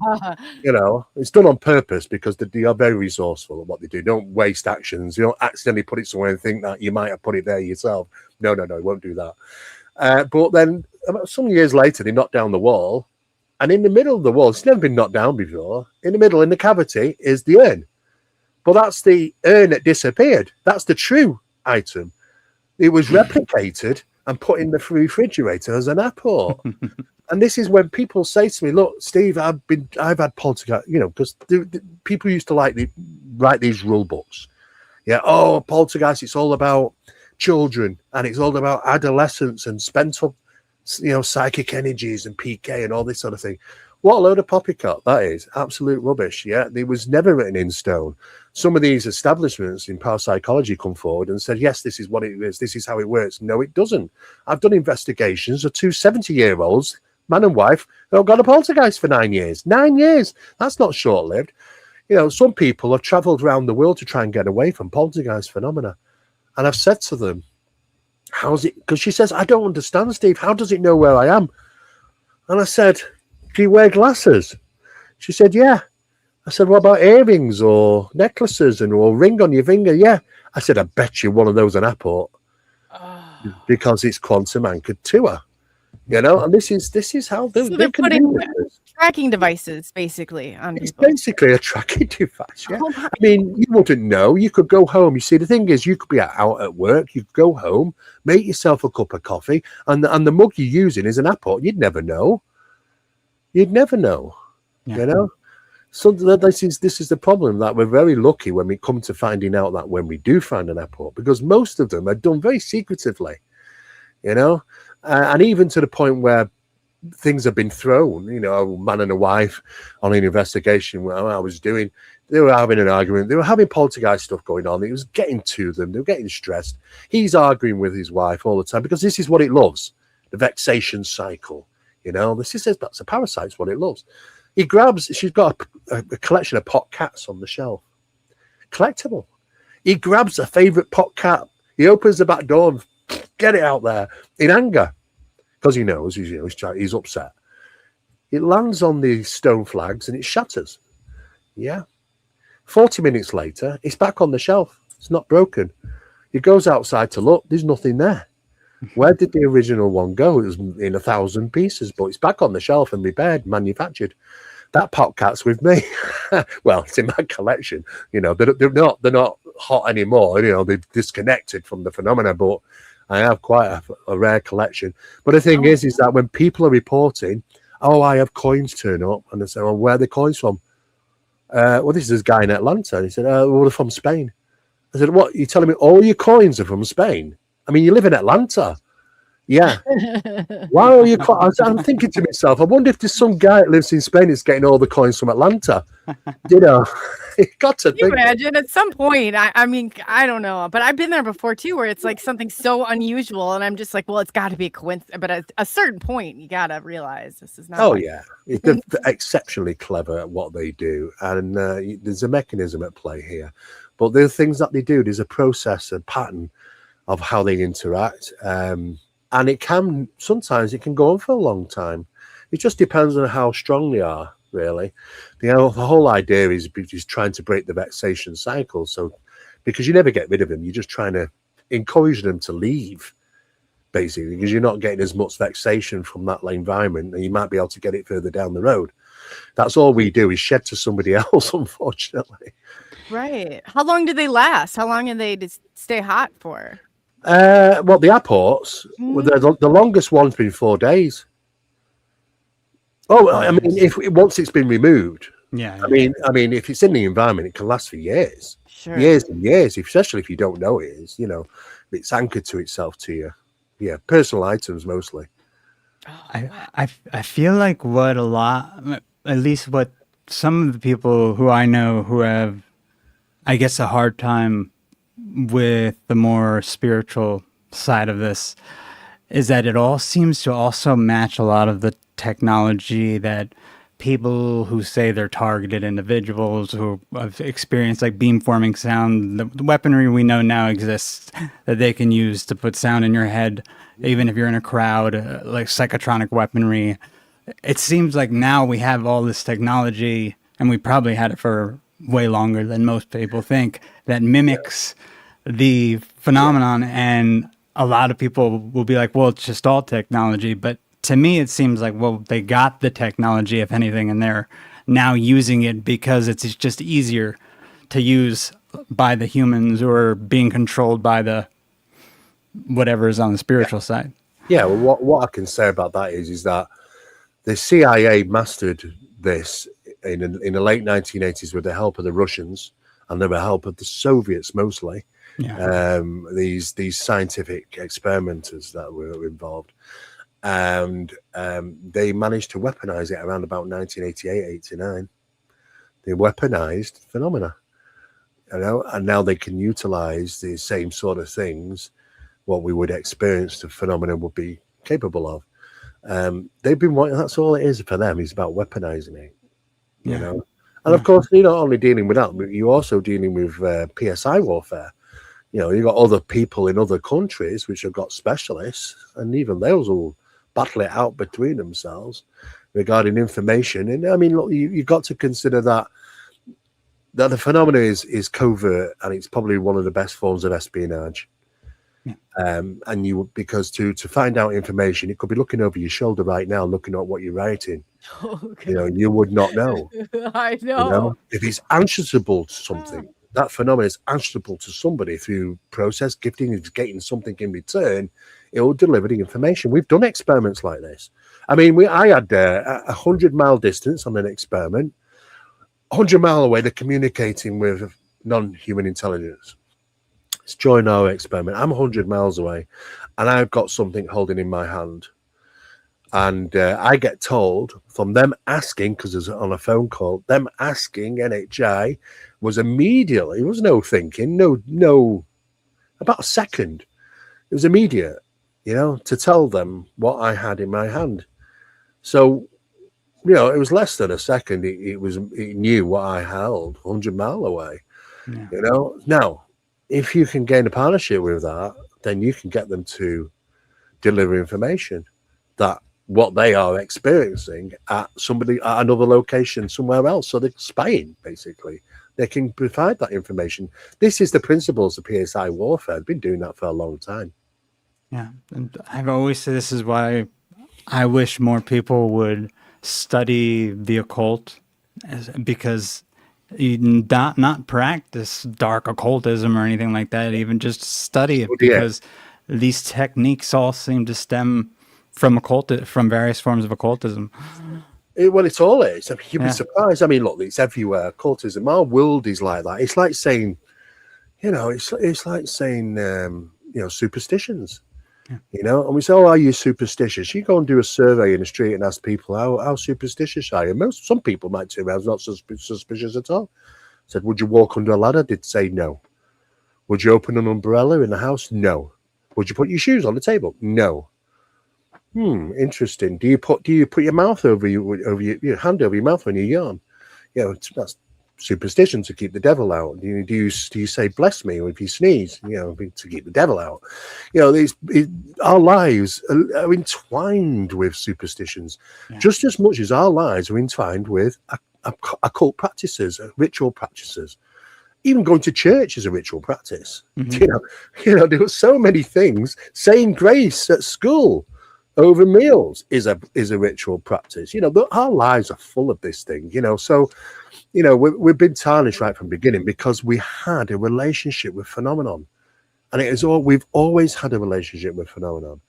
It's done on purpose because they are very resourceful at what they do. Don't waste actions. You don't accidentally put it somewhere and think that you might have put it there yourself. No, it won't do that. But then about some years later, they knocked down the wall, and in the middle of the wall, it's never been knocked down before, in the middle, in the cavity, is the urn. But that's the urn that disappeared. That's the true item. It was replicated and put in the refrigerator as an Apport. And this is when people say to me, look, Steve, I've had poltergeist, because people used to write these rule books. Yeah. Oh, poltergeist, it's all about children, and it's all about adolescence and spent up, psychic energies and PK and all this sort of thing. What a load of poppycock that is. Absolute rubbish. Yeah. It was never written in stone. Some of these establishments in parapsychology come forward and said, yes, this is what it is. This is how it works. No, it doesn't. I've done investigations of two 70-year-olds, man and wife, who have got a poltergeist for 9 years. 9 years. That's not short-lived. Some people have traveled around the world to try and get away from poltergeist phenomena. And I've said to them, how's it? Because she says, I don't understand, Steve. How does it know where I am? And I said, do you wear glasses? She said, yeah. I said, what about earrings or necklaces or ring on your finger? Yeah. I said, I bet you one of those an Apport. Because it's quantum anchored to her. And this is how they can putting do this. Tracking devices basically on It's people. basically a tracking device. Yeah. I mean, you wouldn't know. You could go home. You see, the thing is, you could be out at work. You could go home, make yourself a cup of coffee, and the mug you're using is an Apport. You'd never know. Yeah. So this is the problem, that we're very lucky when we come to finding out that when we do find an Apport, because most of them are done very secretively, and even to the point where things have been thrown. A man and a wife on an investigation where I was doing, they were having an argument. They were having poltergeist stuff going on. It was getting to them. They were getting stressed. He's arguing with his wife all the time because this is what it loves, the vexation cycle. That's a parasite. It's what it loves. She's got a collection of pot cats on the shelf. Collectible. He grabs a favorite pot cat. He opens the back door and get it out there in anger because he knows he's upset. It lands on the stone flags and it shatters. Yeah. 40 minutes later, it's back on the shelf. It's not broken. He goes outside to look. There's nothing there. Where did the original one go? It was in 1,000 pieces, but it's back on the shelf and repaired, manufactured. That pot cat's with me. Well, it's in my collection. They're not hot anymore. They've disconnected from the phenomena, but I have quite a rare collection. But the thing is that when people are reporting, I have coins turn up, and they say, well, where are the coins from? This is this guy in Atlanta. And he said, well, they're from Spain. I said, what? You're telling me all your coins are from Spain? I mean, you live in Atlanta. Yeah. Why are you? I'm thinking to myself, I wonder if there's some guy that lives in Spain that's getting all the coins from Atlanta. You know, you got to Can you think. imagine at some point? I mean, I don't know, but I've been there before too, where it's like something so unusual, and I'm just like, well, it's got to be a coincidence. But at a certain point, you got to realize this is not. Oh yeah, they're exceptionally clever at what they do, and there's a mechanism at play here. But there are things that they do. There's a process, a pattern of how they interact. And it can sometimes go on for a long time. It just depends on how strong they are, really. The whole idea is trying to break the vexation cycle. So, because you never get rid of them, you're just trying to encourage them to leave, basically, because you're not getting as much vexation from that environment, and you might be able to get it further down the road. That's all we do is shed to somebody else, unfortunately. Right. How long do they last? How long do they stay hot for? Well, the Apports, the longest one's been 4 days. Oh, I mean, once it's been removed, I mean, if it's in the environment, it can last for years, years and years. Especially if you don't know it is, it's anchored to itself to you. Yeah, personal items mostly. I feel like what a lot, at least what some of the people who I know who have, I guess, a hard time with the more spiritual side of this, is that it all seems to also match a lot of the technology that people who say they're targeted individuals who have experienced, like beamforming sound, the weaponry we know now exists that they can use to put sound in your head, even if you're in a crowd, like psychotronic weaponry. It seems like now we have all this technology, and we probably had it for way longer than most people think, that mimics the phenomenon. And a lot of people will be like, well, it's just all technology. But to me, it seems like, well, they got the technology, if anything, and they're now using it because it's just easier to use by the humans who are being controlled by the whatever is on the spiritual side. Yeah, well, what I can say about that is that the CIA mastered this in the late 1980s with the help of the Russians and with the help of the Soviets mostly. Yeah. These scientific experimenters that were involved, and they managed to weaponize it around about 1988-89. They weaponized phenomena, and now they can utilize the same sort of things what we would experience the phenomenon would be capable of. They've been wanting, that's all it is for them, is about weaponizing it, you know. And of course, you're not only dealing with that, but you're also dealing with PSI warfare. You've got other people in other countries which have got specialists, and even those will battle it out between themselves regarding information. And I mean, look, you've got to consider that the phenomenon is covert, and it's probably one of the best forms of espionage. And because to find out information, you could be looking over your shoulder right now, looking at what you're writing. Okay. You would not know. I know. If it's answerable to something, that phenomenon is answerable to somebody through process gifting and getting something in return, it will deliver the information. We've done experiments like this. I mean, I had 100-mile distance on an experiment. 100-mile away, they're communicating with non-human intelligence. It's during our experiment. I'm 100 miles away, and I've got something holding in my hand. And I get told from them asking, because it's on a phone call, them asking NHI was immediately, it was no thinking, no, about a second. It was immediate, to tell them what I had in my hand. So, it was less than a second. It knew what I held 100 miles away, Now, if you can gain a partnership with that, then you can get them to deliver information that what they are experiencing at another location somewhere else. So they're spying, basically. They can provide that information. This is the principles of PSI warfare. I've been doing that for a long time. Yeah. And I've always said this is why I wish more people would study the occult, because you not practice dark occultism or anything like that, even just study it, because these techniques all seem to stem from various forms of occultism. It's all is. I mean, you'd be surprised. I mean, look, it's everywhere. Occultism, our world is like that. It's like saying, it's like saying, superstitions. You know, and we say, "Oh, are you superstitious?" You go and do a survey in the street and ask people, "How superstitious are you?" Some people might turn around not suspicious at all. Said, "Would you walk under a ladder?" Did say no. Would you open an umbrella in the house? No. Would you put your shoes on the table? No. Interesting. Do you put your mouth over your hand over your mouth when you yawn? You know, that's superstition to keep the devil out. Do you say bless me if you sneeze? You know, to keep the devil out. You know, our lives are entwined with superstitions, just as much as our lives are entwined with occult practices, ritual practices. Even going to church is a ritual practice. You know, there were so many things. Saying grace at school over meals is a ritual practice. You know, our lives are full of this thing. You know, so you know we've been tarnished right from the beginning because we had a relationship with phenomenon, and we've always had a relationship with phenomenon.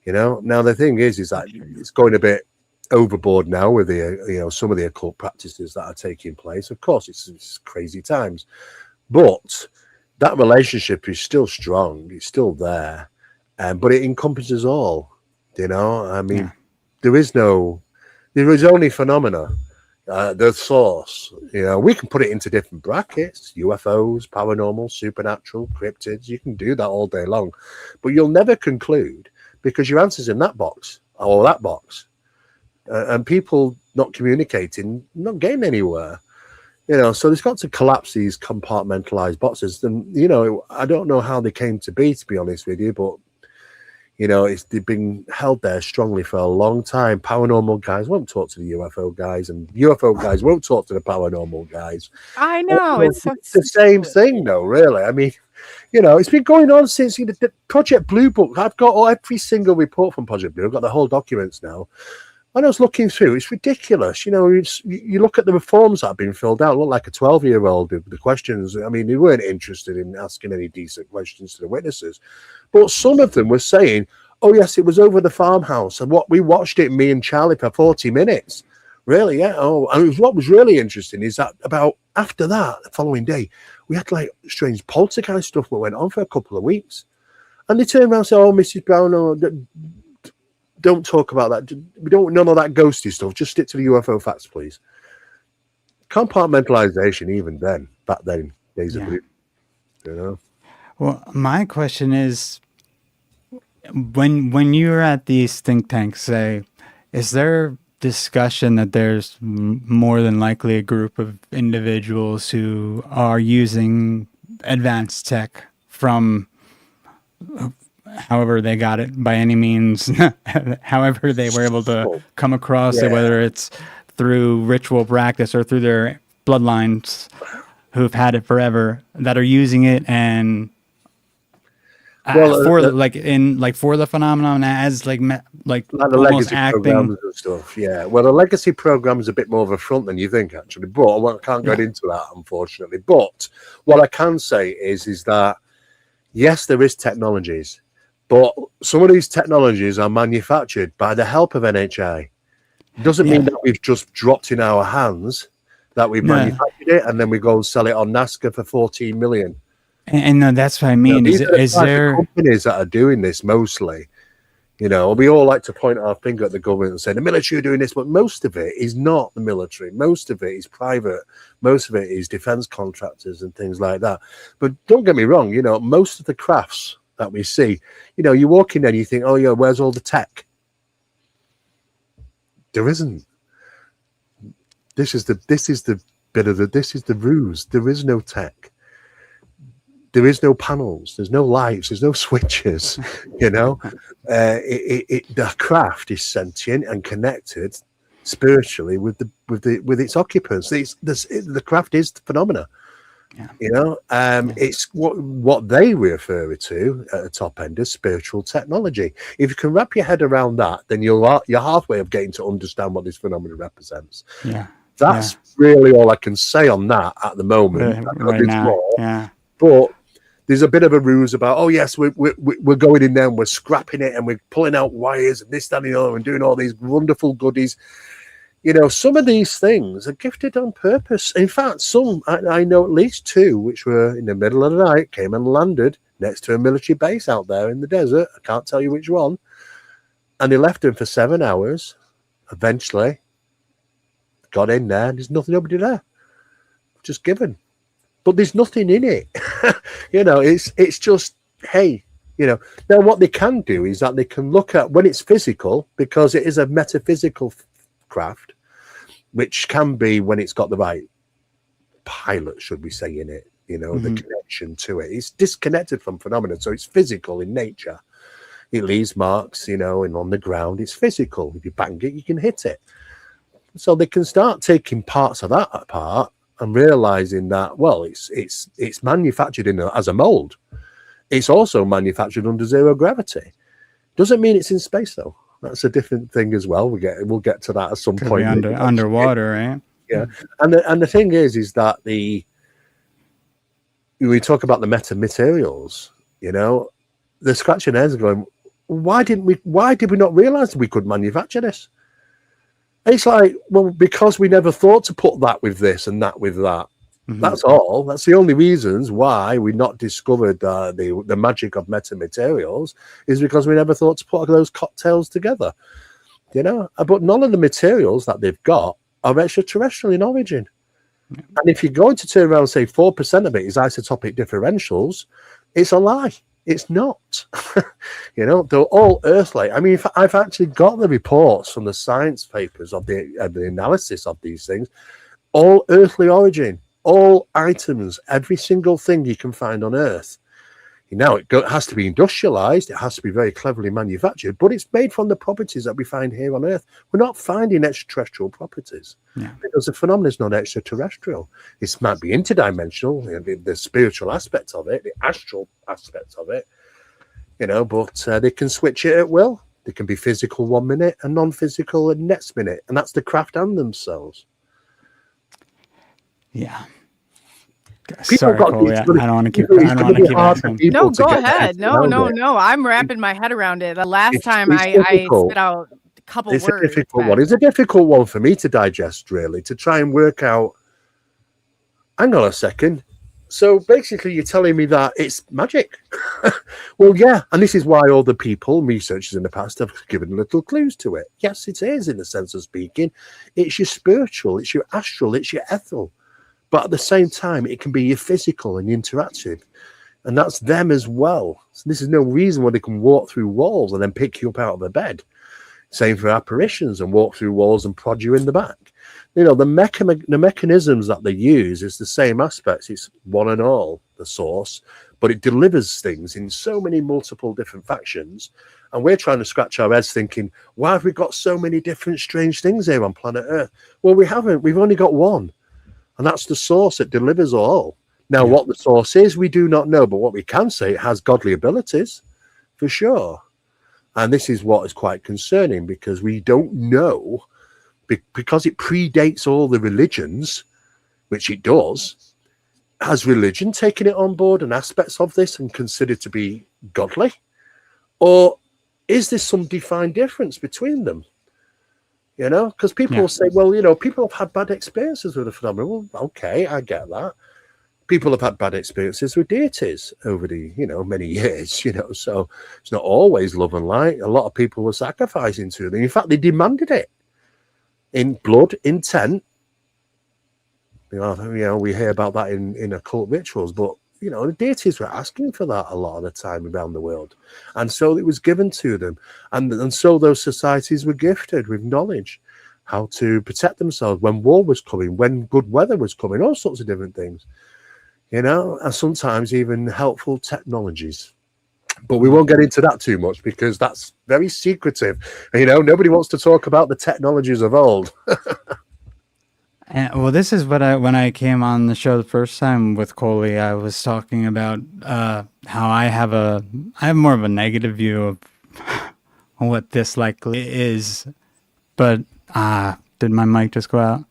You know, now the thing is that it's going a bit overboard now with the some of the occult practices that are taking place. Of course, it's crazy times, but that relationship is still strong. It's still there, but it encompasses all. You know, I mean, there is only phenomena. The source. You know, we can put it into different brackets: UFOs, paranormal, supernatural, cryptids. You can do that all day long, but you'll never conclude because your answer's in that box or that box. And people not communicating, not getting anywhere, you know. So there's got to collapse these compartmentalized boxes. And you know, I don't know how they came to be honest with you, but you know, they've been held there strongly for a long time. Paranormal guys won't talk to the UFO guys, and UFO guys won't talk to the paranormal guys. I know it's the same thing, though. Really, I mean, you know, it's been going on since the Project Blue Book. I've got every single report from Project Blue. I've got the whole documents now. When I was looking through, it's ridiculous. You know, you look at the reforms that have been filled out, look like a 12-year-old. The questions, I mean, they weren't interested in asking any decent questions to the witnesses. But some of them were saying, oh, yes, it was over the farmhouse. And we watched it, me and Charlie, for 40 minutes. Really, yeah. Oh, and what was really interesting is that about after that, the following day, we had like strange poltergeist stuff that went on for a couple of weeks. And they turned around and said, oh, Mrs. Brown, don't talk about that. We don't none of that ghosty stuff. Just stick to the UFO facts, please. Compartmentalization, even then, back then, days of blue, you know. Well, my question is, when you're at these think tanks, say, is there discussion that there's more than likely a group of individuals who are using advanced tech from however they got it, by any means, however they were able to come across it, whether it's through ritual practice or through their bloodlines who've had it forever, that are using it and for the phenomenon as like the almost legacy acting programs and stuff. Yeah, well, the legacy program is a bit more of a front than you think, actually. But I can't get into that, unfortunately. But what I can say is that yes, there is technologies. But some of these technologies are manufactured by the help of NHI. It doesn't mean that we've just dropped in our hands, that we've manufactured it, and then we go and sell it on NASCAR for 14 million. And that's what I mean. You know, is there companies that are doing this mostly? You know, we all like to point our finger at the government and say the military are doing this, but most of it is not the military. Most of it is private. Most of it is defense contractors and things like that. But don't get me wrong, you know, most of the crafts that we see, you know, you walk in there and you think, oh yeah, where's all the tech? There isn't. This is the ruse. There is no tech. There is no panels. There's no lights. There's no switches. You know, the craft is sentient and connected spiritually with its occupants. The craft is the phenomena. Yeah. You know, it's what they refer to at the top end as spiritual technology. If you can wrap your head around that, then you're halfway of getting to understand what this phenomenon represents. Yeah, that's really all I can say on that at the moment. Right now. But there's a bit of a ruse about, oh yes, we're going in there and we're scrapping it and we're pulling out wires and this, that, and the other and doing all these wonderful goodies. You know, some of these things are gifted on purpose. In fact, some, I know at least two, which were in the middle of the night, came and landed next to a military base out there in the desert. I can't tell you which one. And they left him for 7 hours. Eventually, got in there, and there's nobody there. Just given. But there's nothing in it. It's just, hey, now what they can do is that they can look at when it's physical, because it is a metaphysical craft, which can be when it's got the right pilot, should we say, in it, the connection to it. It's disconnected from phenomena, so it's physical in nature. It leaves marks, and on the ground, it's physical. If you bang it, you can hit it. So they can start taking parts of that apart and realizing that, well, it's manufactured as a mold. It's also manufactured under zero gravity. Doesn't mean it's in space, though. That's a different thing as well. We'll get to that at some point. Underwater, right? Yeah, and the thing is that we talk about the metamaterials. They're scratching their heads and going, why did we not realize we could manufacture this? It's like, well, because we never thought to put that with this and that with that. That's all. That's the only reasons why we not discovered the magic of metamaterials, is because we never thought to put those cocktails together. But none of the materials that they've got are extraterrestrial in origin. And if you're going to turn around and say 4% of it is isotopic differentials, it's a lie. It's not. They're all earthly. I mean, I've actually got the reports from the science papers of the analysis of these things, all earthly origin, all items, every single thing you can find on Earth. It has to be industrialized. It has to be very cleverly manufactured, but it's made from the properties that we find here on Earth. We're not finding extraterrestrial properties because the phenomenon is not extraterrestrial. It might be interdimensional, the spiritual aspect of it, the astral aspect of it, but they can switch it at will. They can be physical 1 minute and non-physical the next minute, and that's the craft and themselves. Yeah. Sorry, Coley, I don't want to keep asking. No, go ahead. No. I'm wrapping my head around it. The last time I spit out a couple words. It's a difficult one. It's a difficult one for me to digest, really, to try and work out. Hang on a second. So basically, you're telling me that it's magic. Well, yeah. And this is why all the people, researchers in the past, have given little clues to it. Yes, it is, in the sense of speaking. It's your spiritual, it's your astral, it's your ethereal. But at the same time, it can be your physical and interactive. And that's them as well. So this is no reason why they can walk through walls and then pick you up out of a bed. Same for apparitions, and walk through walls and prod you in the back. The mechanisms that they use is the same aspects. It's one and all, the source, but it delivers things in so many multiple different factions. And we're trying to scratch our heads thinking, why have we got so many different strange things here on planet Earth? Well, we haven't. We've only got one. And that's the source that delivers all. Now, what the source is, we do not know. But what we can say, it has godly abilities, for sure. And this is what is quite concerning, because we don't know, because it predates all the religions, which it does. Has religion taken it on board and aspects of this and considered to be godly? Or is there some defined difference between them? Because people will say, well, people have had bad experiences with the phenomenon. Well, okay, I get that. People have had bad experiences with deities over the, many years, so it's not always love and light. A lot of people were sacrificing to them. In fact, they demanded it in blood, intent. We hear about that in occult rituals, but the deities were asking for that a lot of the time around the world. And so it was given to them. And so those societies were gifted with knowledge, how to protect themselves when war was coming, when good weather was coming, all sorts of different things, and sometimes even helpful technologies. But we won't get into that too much, because that's very secretive. Nobody wants to talk about the technologies of old. Well, this is what when I came on the show the first time with Coley, I was talking about how I have more of a negative view of what this likely is. But did my mic just go out?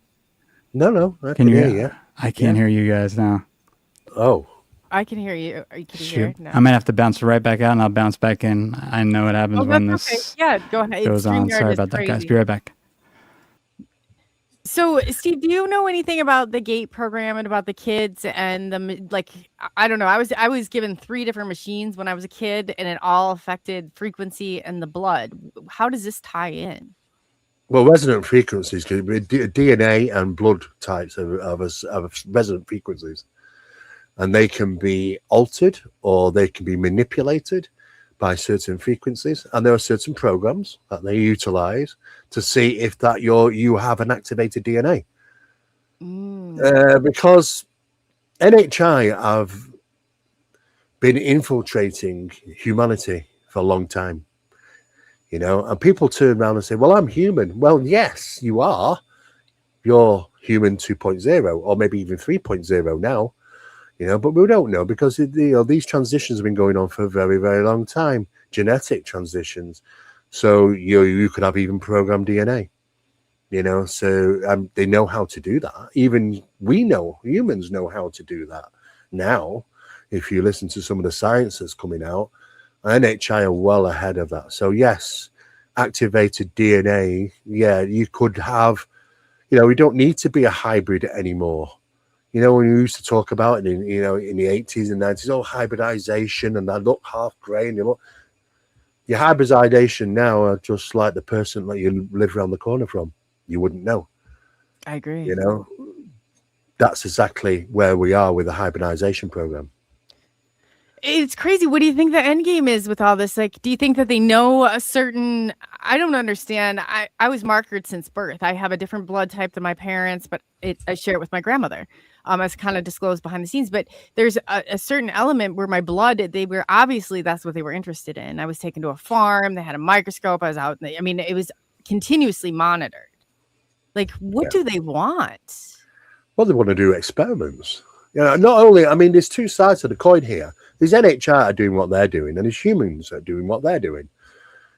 No, I can hear you. I can't hear you guys now. Oh, I can hear you. Can you hear? No. I might have to bounce right back out, and I'll bounce back in. I know what happens when this go ahead. goes on. Sorry about that, guys. Be right back. So, Steve, do you know anything about the GATE program and about the kids and I don't know. I was given 3 different machines when I was a kid, and it all affected frequency and the blood. How does this tie in? Well, resonant frequencies can be DNA and blood types of resonant frequencies, and they can be altered or they can be manipulated by certain frequencies, and there are certain programs that they utilize to see if that you have an activated DNA. Because NHI have been infiltrating humanity for a long time, and people turn around and say, well, I'm human. Well, yes, you are. You're human 2.0 or maybe even 3.0 now, but we don't know because these transitions have been going on for a very, very long time, genetic transitions. So you could have even programmed DNA, so they know how to do that. Even humans know how to do that now. If you listen to some of the science that's coming out, NHI are well ahead of that. So yes, activated DNA, you could have, we don't need to be a hybrid anymore. When we used to talk about it in the 80s and 90s, hybridization, and I look half grey, and your hybridization now are just like the person that you live around the corner from. You wouldn't know. I agree. That's exactly where we are with the hybridization program. It's crazy. What do you think the end game is with all this? Like, do you think that they know a certain? I don't understand. I was markered since birth. I have a different blood type than my parents, but I share it with my grandmother. As kind of disclosed behind the scenes. But there's a certain element where my blood, they were obviously that's what they were interested in. I was taken to a farm. They had a microscope. I was out. It was continuously monitored. Like, what do they want? Well, they want to do experiments. Not only, there's two sides of the coin here. There's NHI are doing what they're doing, and there's humans are doing what they're doing.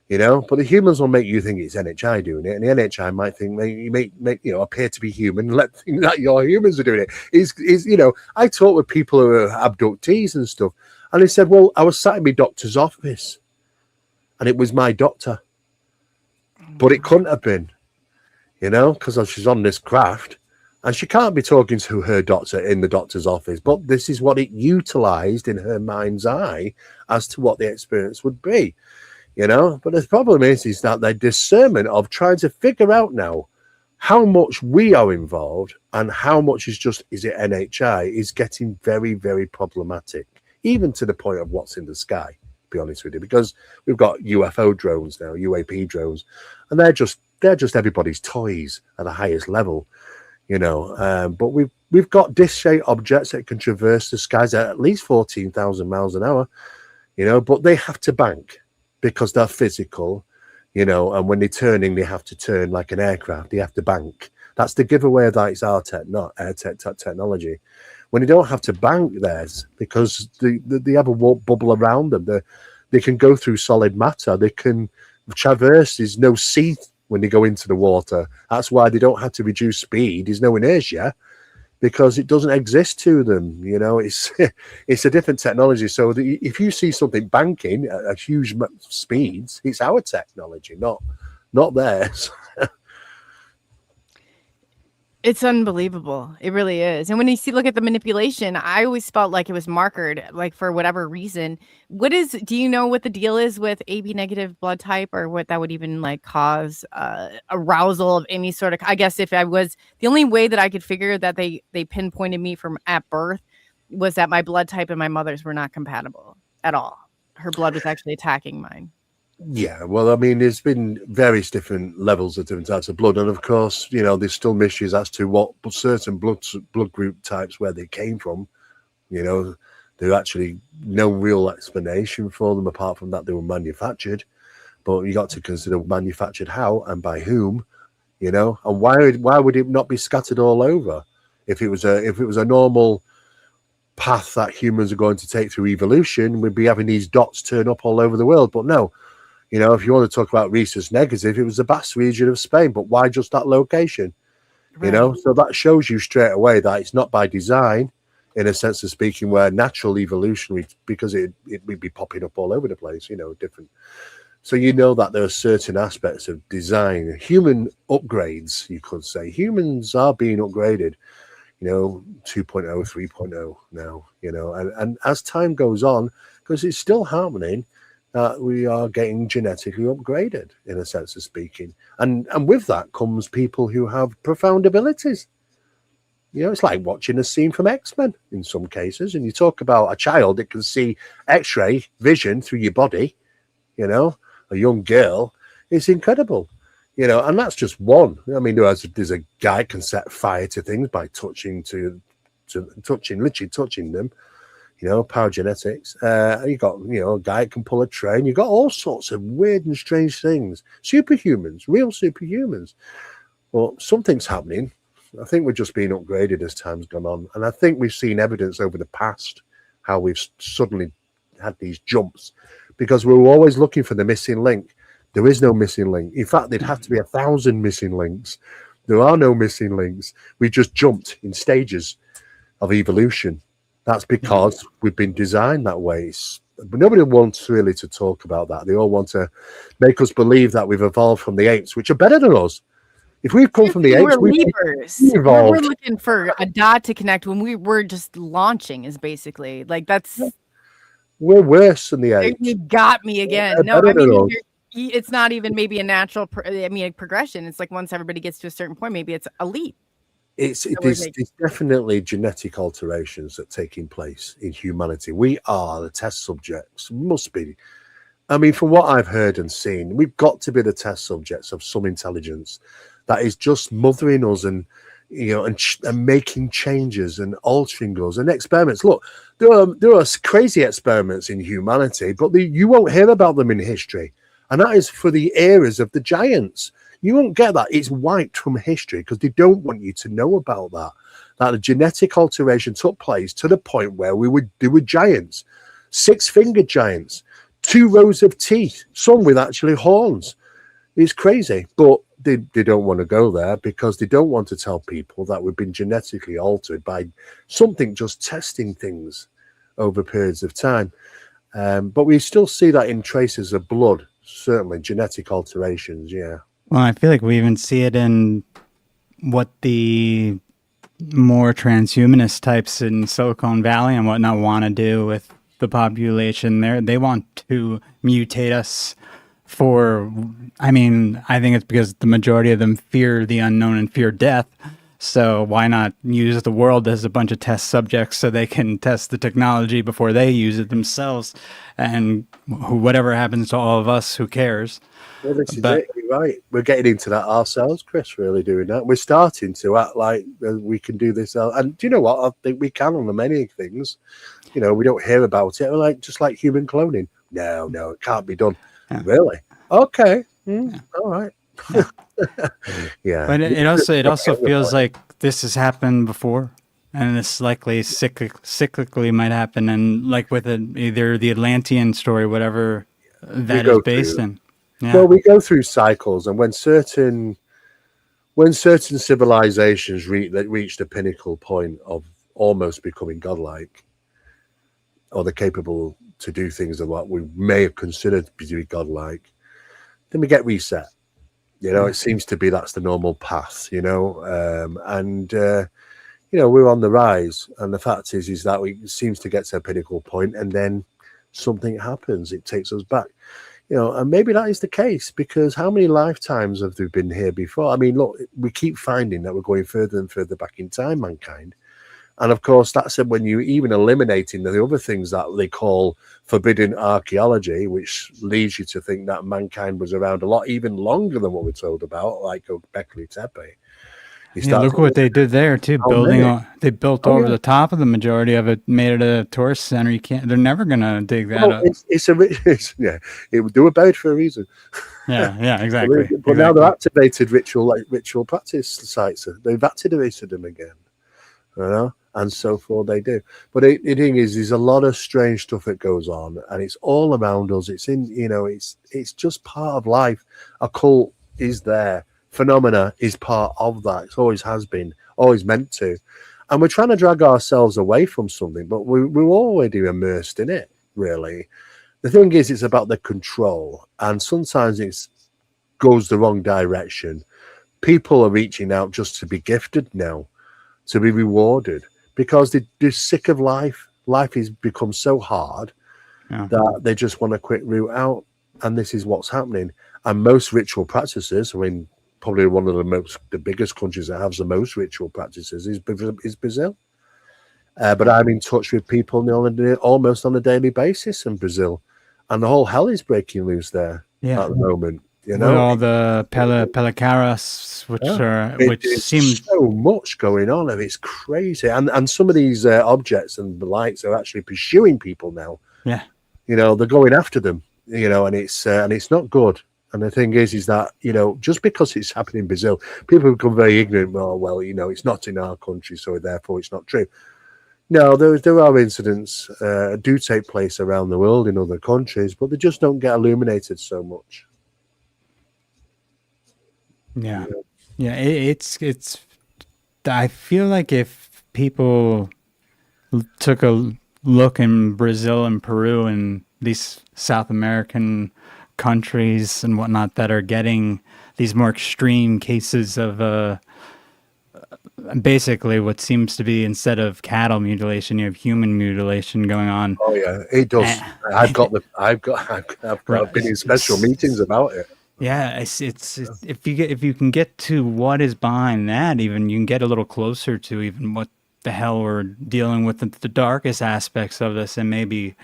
But the humans will make you think it's NHI doing it, and the NHI might think you make appear to be human, and let think that your humans are doing it. Is I talk with people who are abductees and stuff, and they said, well, I was sat in my doctor's office, and it was my doctor, but it couldn't have been, because she's on this craft. And she can't be talking to her doctor in the doctor's office, but this is what it utilized in her mind's eye as to what the experience would be, But the problem is that the discernment of trying to figure out now how much we are involved and how much is it NHI is getting very, very problematic, even to the point of what's in the sky, to be honest with you, because we've got UFO drones now, UAP drones, and they're just everybody's toys at the highest level. But we've got disc-shaped objects that can traverse the skies at least 14,000 miles an hour, but they have to bank because they're physical, and when they're turning, they have to turn like an aircraft. They have to bank. That's the giveaway that it's our tech, not air technology. When they don't have to bank theirs because they have a warp bubble around them, they can go through solid matter. They can traverse. There's no sea when they go into the water. That's why they don't have to reduce speed. There's no inertia because it doesn't exist to them. It's a different technology. So if you see something banking at huge speeds, it's our technology, not theirs. It's unbelievable. It really is. And when you look at the manipulation, I always felt like it was markered, like for whatever reason. Do you know what the deal is with AB negative blood type, or what that would even cause arousal of any sort of, I guess if I was, the only way that I could figure that they pinpointed me from at birth was that my blood type and my mother's were not compatible at all. Her blood was actually attacking mine. Yeah, well, there's been various different levels of different types of blood, and of course, there's still mysteries as to what certain blood group types where they came from. There's actually no real explanation for them apart from that they were manufactured. But you got to consider manufactured how and by whom, and why would it not be scattered all over? If it was a normal path that humans are going to take through evolution, we'd be having these dots turn up all over the world. But no. If you want to talk about rhesus negative, it was the Basque region of Spain, but why just that location? Right. So that shows you straight away that it's not by design, in a sense of speaking, where natural evolutionary, because it would be popping up all over the place, different So you know that there are certain aspects of design, human upgrades, you could say. Humans are being upgraded, 2.0, 3.0 now, and as time goes on, because it's still happening, we are getting genetically upgraded, in a sense of speaking. And with that comes people who have profound abilities. It's like watching a scene from X-Men in some cases. And you talk about a child that can see X-ray vision through your body, a young girl. It's incredible, and that's just one. I mean, there's a guy that can set fire to things by literally touching them, power genetics. You got, a guy that can pull a train. You got all sorts of weird and strange things. Superhumans, real superhumans. Well, something's happening. I think we're just being upgraded as time's gone on. And I think we've seen evidence over the past how we've suddenly had these jumps, because we were always looking for the missing link. There is no missing link. In fact, there'd have to be 1,000 missing links. There are no missing links. We just jumped in stages of evolution. That's because we've been designed that way. But nobody wants really to talk about that. They all want to make us believe that we've evolved from the apes, which are better than us. If we've come from the apes, we're looking for a dot to connect when we were just launching, is basically like that's. We're worse than the apes. You got me again. No, I mean, it's not even maybe a natural progression. It's like once everybody gets to a certain point, maybe it's elite. It's definitely genetic alterations that are taking place in humanity. We are the test subjects. Must be. I mean, from what I've heard and seen, we've got to be the test subjects of some intelligence that is just mothering us and making changes and altering us and experiments. Look, there are crazy experiments in humanity, but you won't hear about them in history. And that is for the eras of the giants. You won't get that. It's wiped from history because they don't want you to know about that. That the genetic alteration took place to the point where they were giants, 6-fingered giants, 2 rows of teeth, some with actually horns. It's crazy, but they don't want to go there because they don't want to tell people that we've been genetically altered by something just testing things over periods of time. But we still see that in traces of blood, certainly genetic alterations, yeah. Well, I feel like we even see it in what the more transhumanist types in Silicon Valley and whatnot want to do with the population. They want to mutate us I think it's because the majority of them fear the unknown and fear death. So why not use the world as a bunch of test subjects so they can test the technology before they use it themselves? And whatever happens to all of us, who cares? Well, this is it. You're right. We're getting into that ourselves, Chris, really doing that. We're starting to act like we can do this. And do you know what? I think we can on many things. We don't hear about it. We're just like human cloning. No, it can't be done. Yeah. Really? Okay. All right. Yeah. But it also feels like this has happened before, and this likely cyclically might happen. And like with either the Atlantean story, whatever that is based in. Yeah. Well, we go through cycles, and when certain civilizations reach the pinnacle point of almost becoming godlike, or they're capable to do things that what we may have considered to be godlike, then we get reset. It seems to be that's the normal path, and we're on the rise. And the fact is that we seems to get to a pinnacle point, and then something happens. It takes us back, and maybe that is the case, because how many lifetimes have there been here before? I mean, look, we keep finding that we're going further and further back in time, mankind. And of course, that's when you even eliminating the other things that they call forbidden archaeology, which leads you to think that mankind was around a lot even longer than what we're told about, like Göbekli Tepe. Look what they did there too. They built over the top of the majority of it, made it a tourist center. They're never gonna dig that up. They were buried for a reason. Yeah, exactly. But now they're activated ritual practice sites. They've activated them again. And so forth they do. But the thing is, there's a lot of strange stuff that goes on, and it's all around us. It's in, it's just part of life. Occult is there. Phenomena is part of that. It always has been, always meant to. And we're trying to drag ourselves away from something, but we're already immersed in it, really. The thing is, it's about the control, and sometimes it goes the wrong direction. People are reaching out just to be gifted now, to be rewarded, because they're sick of life. Life has become so hard that they just want a quick route out, and this is what's happening. And most ritual practices, I mean, probably one of the biggest countries that has the most ritual practices is Brazil. But I'm in touch with people almost on a daily basis in Brazil, and the whole hell is breaking loose there at the moment. You know, with all the pelicaras, which seems so much going on, and it's crazy. And some of these objects and the lights are actually pursuing people now. Yeah, you know, they're going after them. You know, and it's not good. And the thing is that, you know, just because it's happening in Brazil, people become very ignorant. Well, you know, it's not in our country, so therefore it's not true. No, there are incidents do take place around the world in other countries, but they just don't get illuminated so much. Yeah. It's. I feel like if people took a look in Brazil and Peru and these South American countries and whatnot that are getting these more extreme cases of basically what seems to be, instead of cattle mutilation, you have human mutilation going on. Oh yeah, it does. I've been in special meetings about it. Yeah, it's if you can get to what is behind that, even you can get a little closer to even what the hell we're dealing with, the darkest aspects of this, and maybe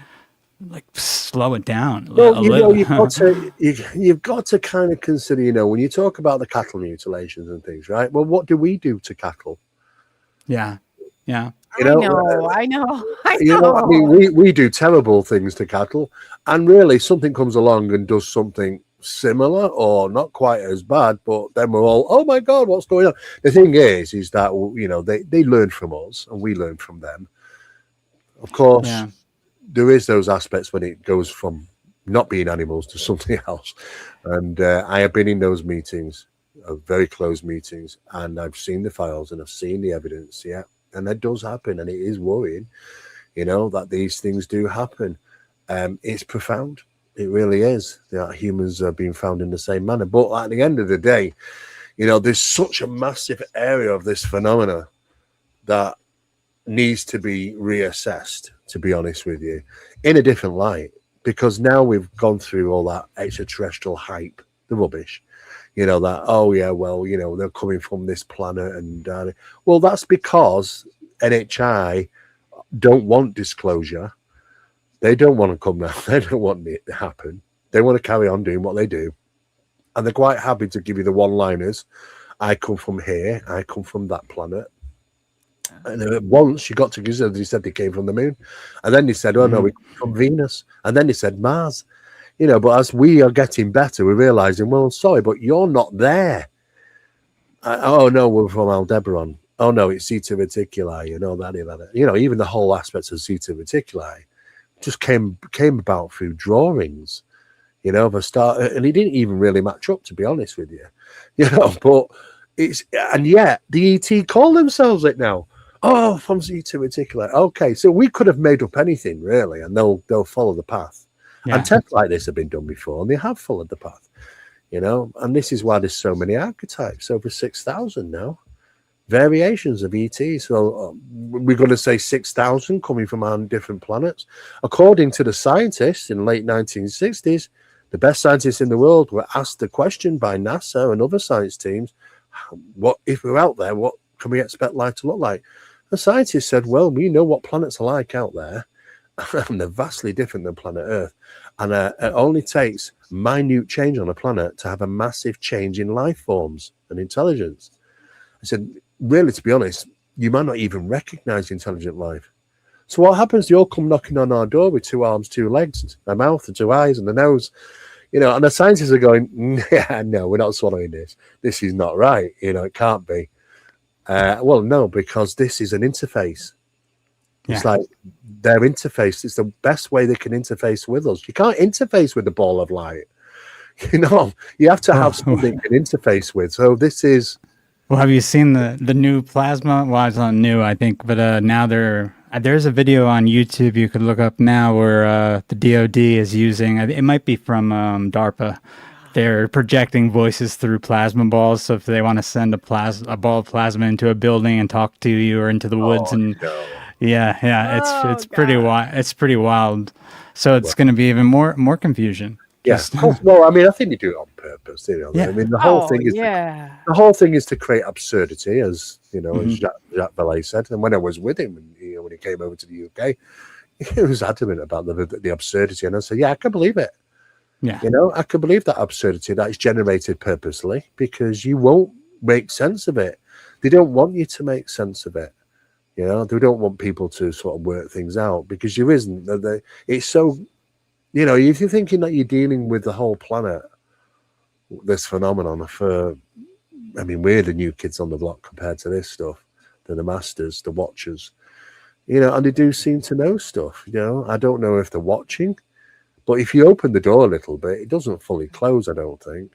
like slow it down. Well, you know, you've got to kind of consider, you know, when you talk about the cattle mutilations and things, right? Well, what do we do to cattle? Yeah. You know, I know. You know, I mean, we do terrible things to cattle, and really something comes along and does something similar or not quite as bad, but then we're all, oh my God, what's going on? The thing is that, you know, they learn from us and we learn from them. Of course, there is those aspects when it goes from not being animals to something else. And I have been in those meetings, very close meetings, and I've seen the files and I've seen the evidence. Yeah. And that does happen. And it is worrying, you know, that these things do happen. It's profound. It really is that humans are being found in the same manner. But at the end of the day, you know, there's such a massive area of this phenomena that needs to be reassessed, to be honest with you, in a different light, because now we've gone through all that extraterrestrial hype, the rubbish, you know, that, oh yeah, well, you know, they're coming from this planet. And well, that's because NHI don't want disclosure. They don't want to come now. They don't want it to happen. They want to carry on doing what they do. And they're quite happy to give you the one-liners. I come from here. I come from that planet. And once you got to Giza, they said they came from the moon. And then they said, oh, no, we come from Venus. And then they said Mars. You know, but as we are getting better, we're realizing, well, sorry, but you're not there. Oh, no, we're from Aldebaran. Oh, no, it's Zeta Reticuli. You know, that. You know, even the whole aspects of Zeta Reticuli just came about through drawings, you know, of a star, and it didn't even really match up, to be honest with you, you know. But and yet the ET call themselves it now. Oh, from Zeta Reticuli. Okay, so we could have made up anything really, and they'll follow the path. Yeah. And tests like this have been done before, and they have followed the path, you know. And this is why there's so many archetypes, over 6,000 now. Variations of ET. So we're going to say 6,000 coming from our different planets. According to the scientists in the late 1960s, the best scientists in the world were asked the question by NASA and other science teams, what if we're out there, what can we expect life to look like? The scientists said, well, we know what planets are like out there, and they're vastly different than planet Earth. And it only takes minute change on a planet to have a massive change in life forms and intelligence. I said, really, to be honest, you might not even recognize intelligent life. So what happens? They all come knocking on our door with 2 arms, 2 legs, a mouth and 2 eyes and a nose, you know, and the scientists are going, yeah, no, we're not swallowing this. This is not right. You know, it can't be. Well, no, because this is an interface. It's like their interface. It's the best way they can interface with us. You can't interface with the ball of light. You know, you have to have something you can interface with. So this is... Well, have you seen the new plasma? Well, it's not new, I think, but now they're There's a video on YouTube you could look up now where the DoD is using, it might be from DARPA. They're projecting voices through plasma balls. So if they want to send a ball of plasma into a building and talk to you, or into the woods, and it's pretty wild. It's pretty wild. So it's going to be even more confusion. Yes. Yeah. Well, I mean, I think they do it on purpose. You know? Yeah. I mean, the whole thing is to create absurdity, as you know, as Jacques Vallée said. And when I was with him, when he came over to the UK, he was adamant about the absurdity, and I said, "Yeah, I can believe it. Yeah, I can believe that absurdity that is generated purposely, because you won't make sense of it. They don't want you to make sense of it. They don't want people to sort of work things out, because you isn't. It's so." If you're thinking that you're dealing with the whole planet, this phenomenon we're the new kids on the block compared to this stuff. They're the masters, the watchers, and they do seem to know stuff. I don't know if they're watching, but if you open the door a little bit, it doesn't fully close, I don't think.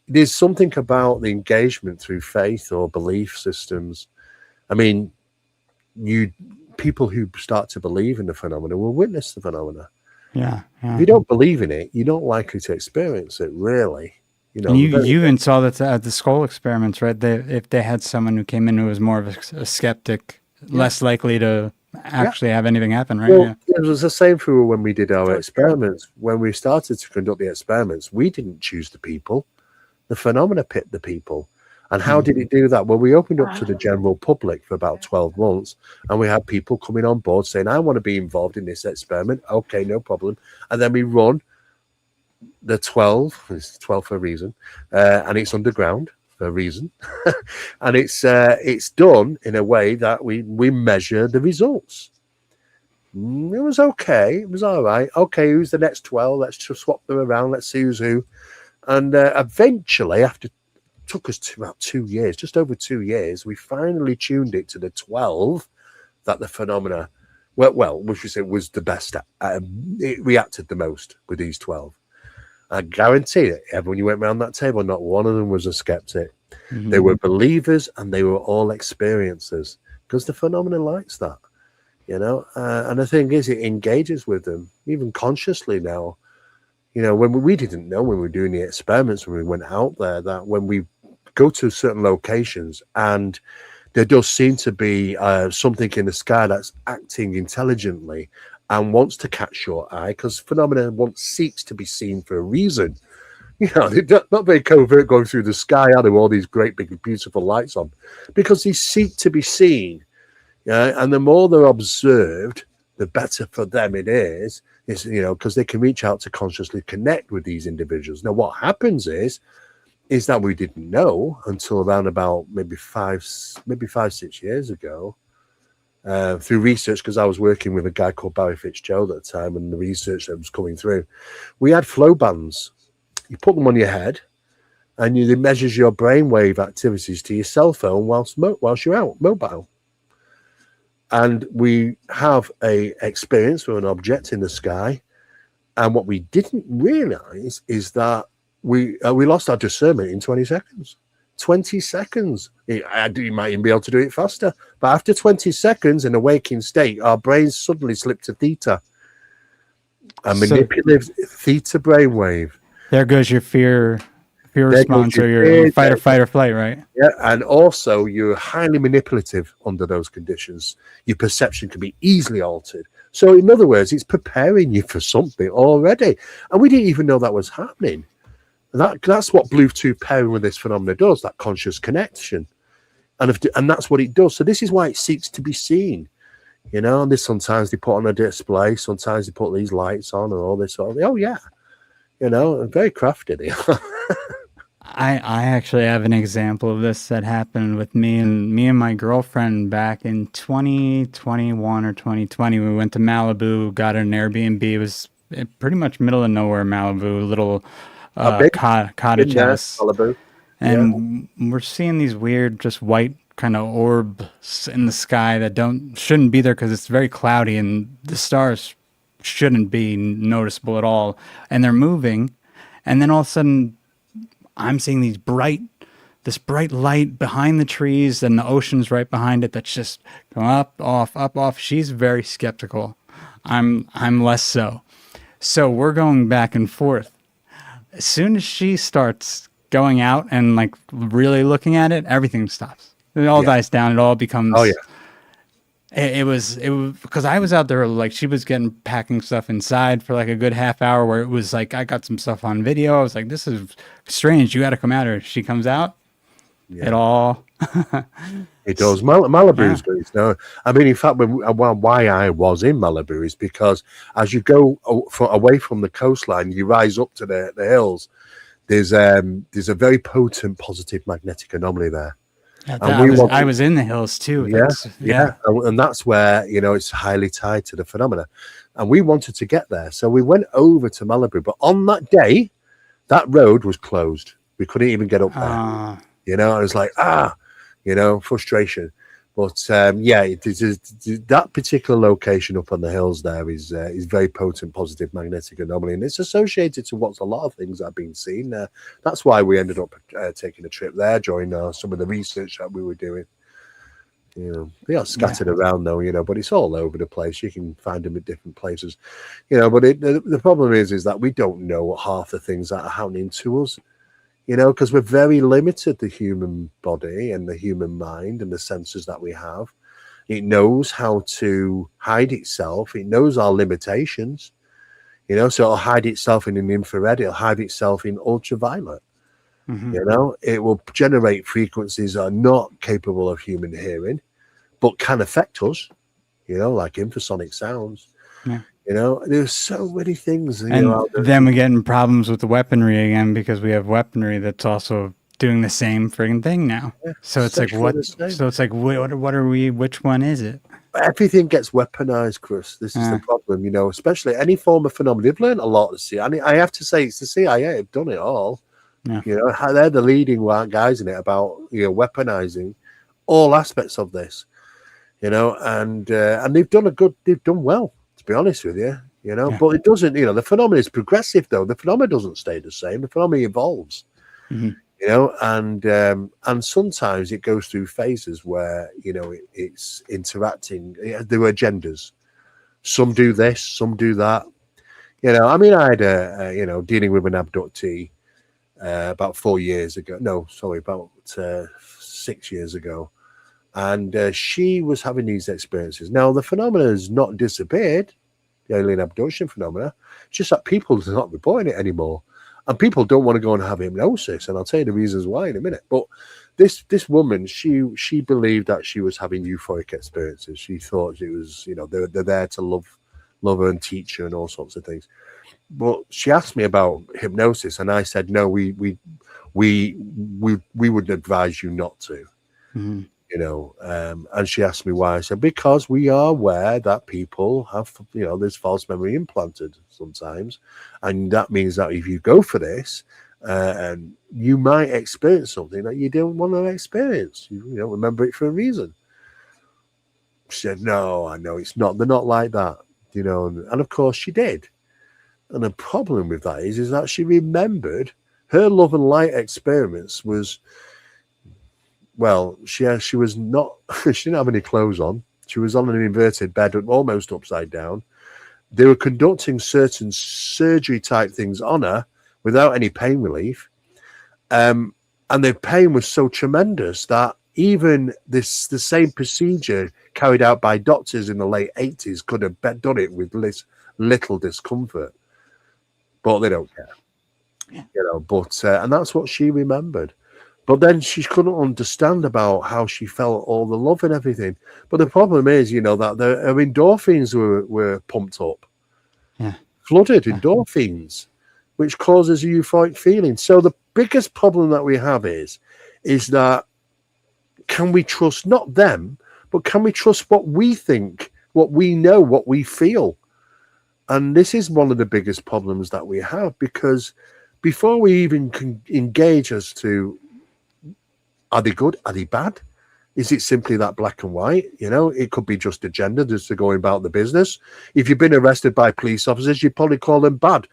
There's something about the engagement through faith or belief systems. I mean, people who start to believe in the phenomena will witness the phenomena. Yeah. If you don't believe in it, you're not likely to experience it, really. You even saw that at the Scole experiments, right? If they had someone who came in who was more of a skeptic, less likely to actually have anything happen, right? Well, it was the same for when we did our experiments. When we started to conduct the experiments, we didn't choose the people. The phenomena picked the people. And how did it do that? Well, we opened up to the general public for about 12 months, and we had people coming on board saying, I want to be involved in this experiment. Okay, no problem. And then we run the 12, it's 12 for a reason, and it's underground for a reason. And it's done in a way that we measure the results. It was okay. It was all right. Okay, who's the next 12? Let's just swap them around. Let's see who's who. And eventually, took us to about 2 years, just over 2 years, we finally tuned it to the 12 that the phenomena, which we said was the best. It reacted the most with these 12. I guarantee it. Everyone you went around that table, not one of them was a skeptic. They were believers, and they were all experiencers, because the phenomena likes that, and the thing is, it engages with them, even consciously now. When we didn't know, when we were doing the experiments, when we went out there, that when we go to certain locations and there does seem to be something in the sky that's acting intelligently and wants to catch your eye, because phenomena seeks to be seen for a reason. They're not very covert going through the sky, are they, with all these great big beautiful lights on, because they seek to be seen. And the more they're observed, the better for them it is, because they can reach out to consciously connect with these individuals. Now, what happens is that we didn't know until around about maybe 5-6 years ago, through research, because I was working with a guy called Barry Fitzgerald at the time, and the research that was coming through. We had flow bands. You put them on your head, and it measures your brainwave activities to your cell phone whilst you're out mobile. And we have a experience with an object in the sky, and what we didn't realize is that we lost our discernment in 20 seconds. 20 seconds. You might even be able to do it faster, but after 20 seconds in a waking state, our brains suddenly slip to theta, a manipulative theta brainwave. There goes your fear response, or your fight or flight, right? Yeah, and also you're highly manipulative under those conditions. Your perception can be easily altered. So in other words, it's preparing you for something already. And we didn't even know that was happening. And that's what Bluetooth pairing with this phenomenon does, that conscious connection. And that's what it does. So this is why it seeks to be seen. And sometimes they put on a display, sometimes they put these lights on and all this sort of thing. Oh, yeah. Very crafty they are. I actually have an example of this that happened with me and my girlfriend back in 2021 or 2020. We went to Malibu, got an Airbnb. It was pretty much middle of nowhere, Malibu, little cottage house. Malibu. And we're seeing these weird, just white kind of orbs in the sky that shouldn't be there, because it's very cloudy and the stars shouldn't be noticeable at all. And they're moving. And then all of a sudden, I'm seeing these bright this bright light behind the trees, and the ocean's right behind it that's just going up, off. She's very skeptical. I'm less so. So we're going back and forth. As soon as she starts going out and like really looking at it, everything stops. It all dies down. It all becomes. Oh yeah. It was because I was out there, like she was packing stuff inside for like a good half hour, where it was like I got some stuff on video. I was like, this is strange. You got to come out here. She comes out. Yeah. It all. It does. Malibu's good. No, I mean, in fact, why I was in Malibu is because as you go away from the coastline, you rise up to the hills. There's a very potent positive magnetic anomaly there. Yeah, I was in the hills too. Yeah. And that's where, it's highly tied to the phenomena. And we wanted to get there. So we went over to Malibu. But on that day, that road was closed. We couldn't even get up there. I was like, frustration. But that particular location up on the hills there is very potent positive magnetic anomaly, and it's associated to what's a lot of things that have been seen there. That's why we ended up taking a trip there during some of the research that we were doing. They are scattered around though, but it's all over the place. You can find them at different places, but the problem is that we don't know half the things that are happening to us. Because we're very limited, the human body and the human mind and the senses that we have. It knows how to hide itself. It knows our limitations, so it'll hide itself in an infrared. It'll hide itself in ultraviolet. It will generate frequencies that are not capable of human hearing, but can affect us, like infrasonic sounds. Yeah. There's so many things. And then we're getting problems with the weaponry again, because we have weaponry that's also doing the same friggin' thing now. Yeah, so it's like, what? So it's like, what are we? Which one is it? Everything gets weaponized, Chris. This is the problem, especially any form of phenomenon. They've learned a lot to see. I have to say, it's the CIA have done it all. Yeah. They're the leading guys in it about, weaponizing all aspects of this, and they've done well. Be honest with you, but it doesn't, the phenomenon is progressive though. The phenomenon doesn't stay the same. The phenomenon evolves, and sometimes it goes through phases where, it's interacting. There are agendas. Some do this, some do that. I mean, I had dealing with an abductee about 4 years ago. No, sorry, about 6 years ago. And she was having these experiences. Now, the phenomena has not disappeared, the alien abduction phenomena. It's just that people are not reporting it anymore. And people don't want to go and have hypnosis. And I'll tell you the reasons why in a minute. But this woman, she believed that she was having euphoric experiences. She thought it was, they're there to love her and teach her and all sorts of things. But she asked me about hypnosis. And I said, no, we would advise you not to. Mm-hmm. And she asked me why. I said, because we are aware that people have, there's false memory implanted sometimes. And that means that if you go for this, and you might experience something that you don't want to experience. You don't remember it for a reason. She said, no, I know it's not. They're not like that, and of course she did. And the problem with that is that she remembered her love and light experiments was, well, she was not, she didn't have any clothes on. She was on an inverted bed, almost upside down. They were conducting certain surgery type things on her without any pain relief. And the pain was so tremendous that even the same procedure carried out by doctors in the late 80s could have done it with little discomfort. But they don't care. Yeah. And that's what she remembered. But then she couldn't understand about how she felt all the love and everything. But the problem is, that her endorphins were pumped up. Yeah. Flooded endorphins, which causes a euphoric feeling. So the biggest problem that we have is that can we trust not them, but can we trust what we think, what we know, what we feel? And this is one of the biggest problems that we have, because before we even can engage as to are they good? Are they bad? Is it simply that black and white? It could be just agenda, just to go about the business. If you've been arrested by police officers, you probably call them bad.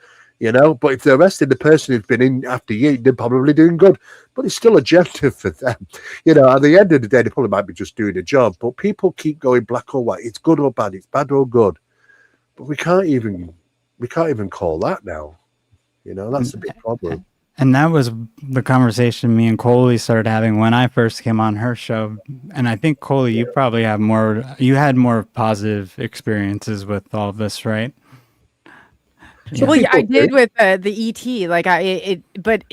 But if they're arresting the person who's been in after you, they're probably doing good. But it's still a agenda for them. At the end of the day, they probably might be just doing a job. But people keep going black or white. It's good or bad. It's bad or good. But we can't even call that now. That's a big problem. And that was the conversation me and Coley started having when I first came on her show. And I think, Coley, you probably had more positive experiences with all of this, right? Yeah. Well, yeah, I did with the ET. But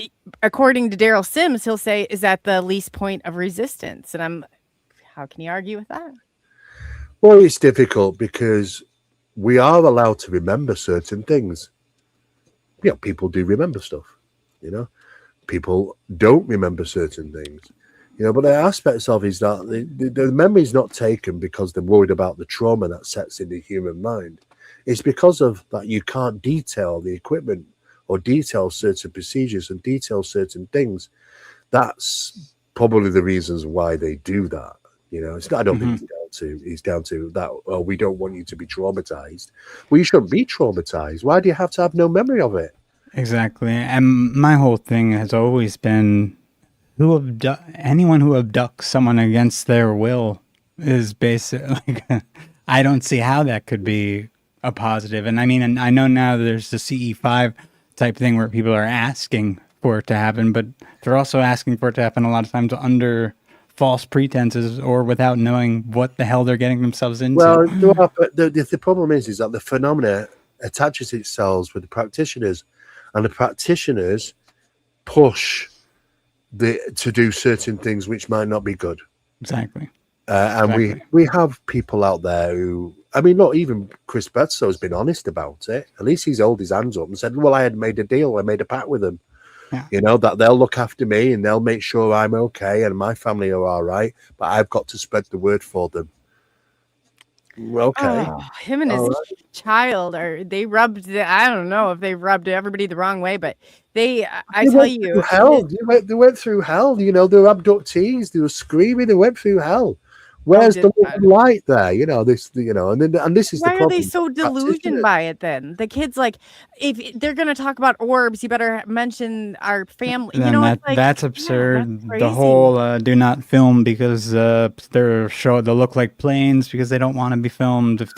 according to Daryl Sims, he'll say, is that the least point of resistance? And how can you argue with that? Well, it's difficult because we are allowed to remember certain things. People do remember stuff. People don't remember certain things. But the aspects of is that the memory is not taken because they're worried about the trauma that sets in the human mind. It's because of that you can't detail the equipment or detail certain procedures and detail certain things. That's probably the reasons why they do that. I don't think it's down to that. Oh, we don't want you to be traumatized. Well, you shouldn't be traumatized. Why do you have to have no memory of it? Exactly. And my whole thing has always been anyone who abducts someone against their will is basically, I don't see how that could be a positive. And I mean, and I know now there's the CE5 type thing where people are asking for it to happen, but they're also asking for it to happen a lot of times under false pretenses or without knowing what the hell they're getting themselves into. Well, the problem is that the phenomena attaches itself with the practitioners, and the practitioners push to do certain things which might not be good. Exactly. And we have people out there who, not even Chris Bledsoe has been honest about it. At least he's held his hands up and said, well, I had made a deal. I made a pact with them. Yeah. That they'll look after me and they'll make sure I'm okay and my family are all right. But I've got to spread the word for them. Okay. Oh, him and his child they rubbed I don't know if they rubbed everybody the wrong way, but they tell you hell. They went through hell. They were abductees. They were screaming. They went through hell. Where's the light there? And this is why the problem. Are they so delusioned by it then? The kids, if they're going to talk about orbs, you better mention our family. That's absurd. Yeah, the whole do not film because they'll look like planes because they don't want to be filmed. It's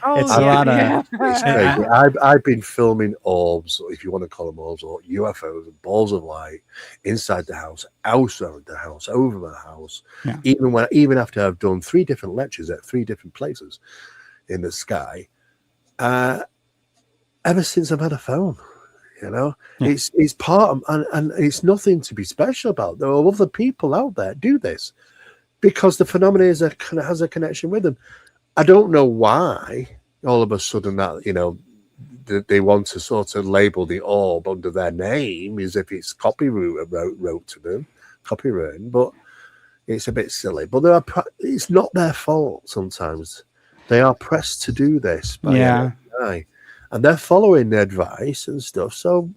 a lot of. It's crazy. I've been filming orbs, if you want to call them orbs, or UFOs, balls of light inside the house, outside the house, over the house. Yeah. Even after I've done 3 different lectures at 3 different places in the sky, ever since I've had a phone, it's part of, and it's nothing to be special about. There are other people out there do this because the phenomenon has a connection with them. I don't know why all of a sudden that they want to sort of label the orb under their name as if it's copyright wrote to them, copywritten, but it's a bit silly. But it's not their fault sometimes. They are pressed to do this by NHI, and they're following the advice and stuff. So,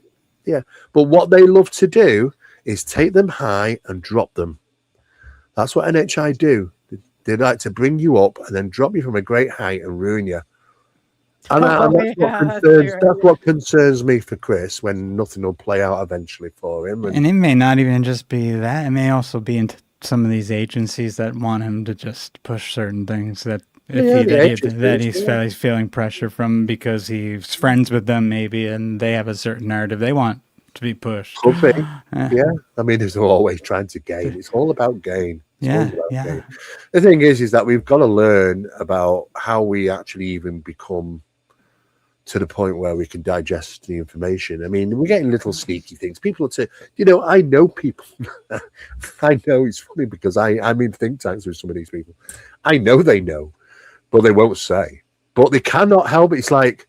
yeah. But what they love to do is take them high and drop them. That's what NHI do. They like to bring you up and then drop you from a great height and ruin you. And that's what concerns me for Chris, when nothing will play out eventually for him. And it may not even just be that. It may also be into some of these agencies that want him to just push certain things that he's feeling pressure from because he's friends with them maybe, and they have a certain narrative they want to be pushed. Could be. Yeah. There's always trying to gain. It's all about gain. Gain. The thing is that we've got to learn about how we actually even become to the point where we can digest the information. We're getting little sneaky things. People would say, I know people. I know it's funny because I'm in think tanks with some of these people. I know they know, but they won't say. But they cannot help it. It's like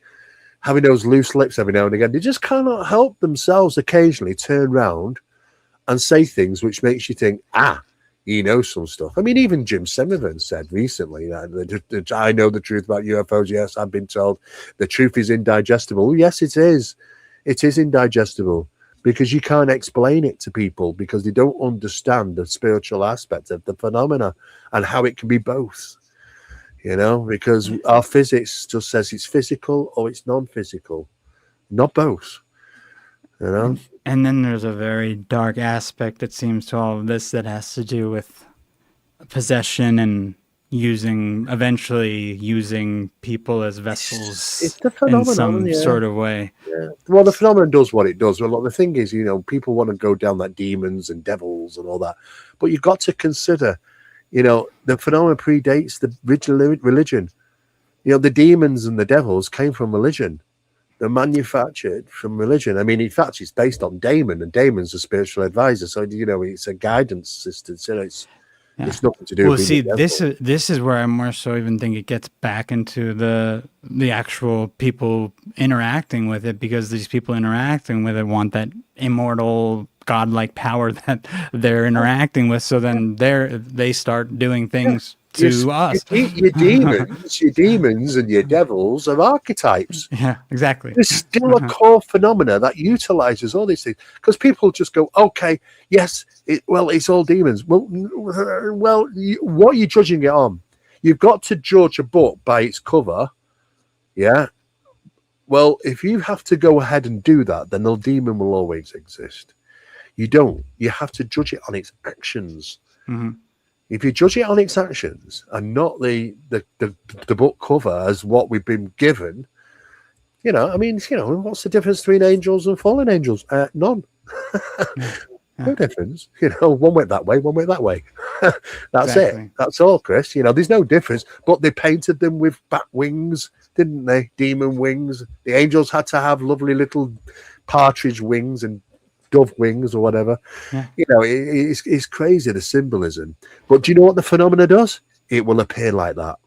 having those loose lips every now and again. They just cannot help themselves occasionally turn around and say things which makes you think, some stuff. Even Jim Semivan said recently that I know the truth about UFOs. Yes, I've been told the truth is indigestible. Yes, it is. It is indigestible because you can't explain it to people because they don't understand the spiritual aspect of the phenomena and how it can be both. Because our physics just says it's physical or it's non-physical. not both. You know? And then there's a very dark aspect, it seems, to all of this that has to do with possession and eventually using people as vessels It's the in phenomenon, some sort of way. Yeah. Well, the phenomenon does what it does. Well, the thing is, people want to go down that demons and devils and all that, but you've got to consider, the phenomenon predates the original religion. The demons and the devils came from religion. They're manufactured from religion. I mean, in fact, it's based on Damon, and Damon's a spiritual advisor. So, it's a guidance system. So it's nothing to do with see, this is where I more so even think it gets back into the actual people interacting with it, because these people interacting with it want that immortal godlike power that they're interacting with. So then they start doing things to us. Your demons and your devils are archetypes. Yeah, exactly. There's still a core phenomena that utilizes all these things, because people just go, okay, yes, it's all demons. Well, what are you judging it on? You've got to judge a book by its cover. Yeah. Well, if you have to go ahead and do that, then the demon will always exist. You don't. You have to judge it on its actions. Mm-hmm. If you judge it on its actions and not the book cover as what we've been given, what's the difference between angels and fallen angels? None. No difference. One went that way, one went that way. That's exactly it. That's all, Chris. There's no difference. But they painted them with bat wings, didn't they? Demon wings. The angels had to have lovely little partridge wings and dove wings or whatever. Yeah. It's crazy, the symbolism. But do you know what the phenomena does? It will appear like that.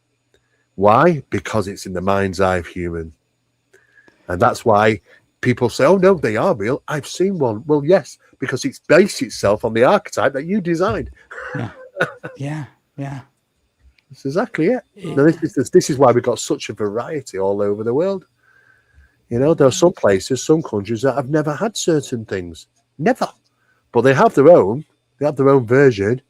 Why? Because it's in the mind's eye of human. And that's why people say, oh no, they are real. I've seen one. Well, yes, because it's based itself on the archetype that you designed. Yeah. That's exactly it. Now, this is why we've got such a variety all over the world. There are some places, some countries that have never had certain things. Never. But they have their own. They have their own version,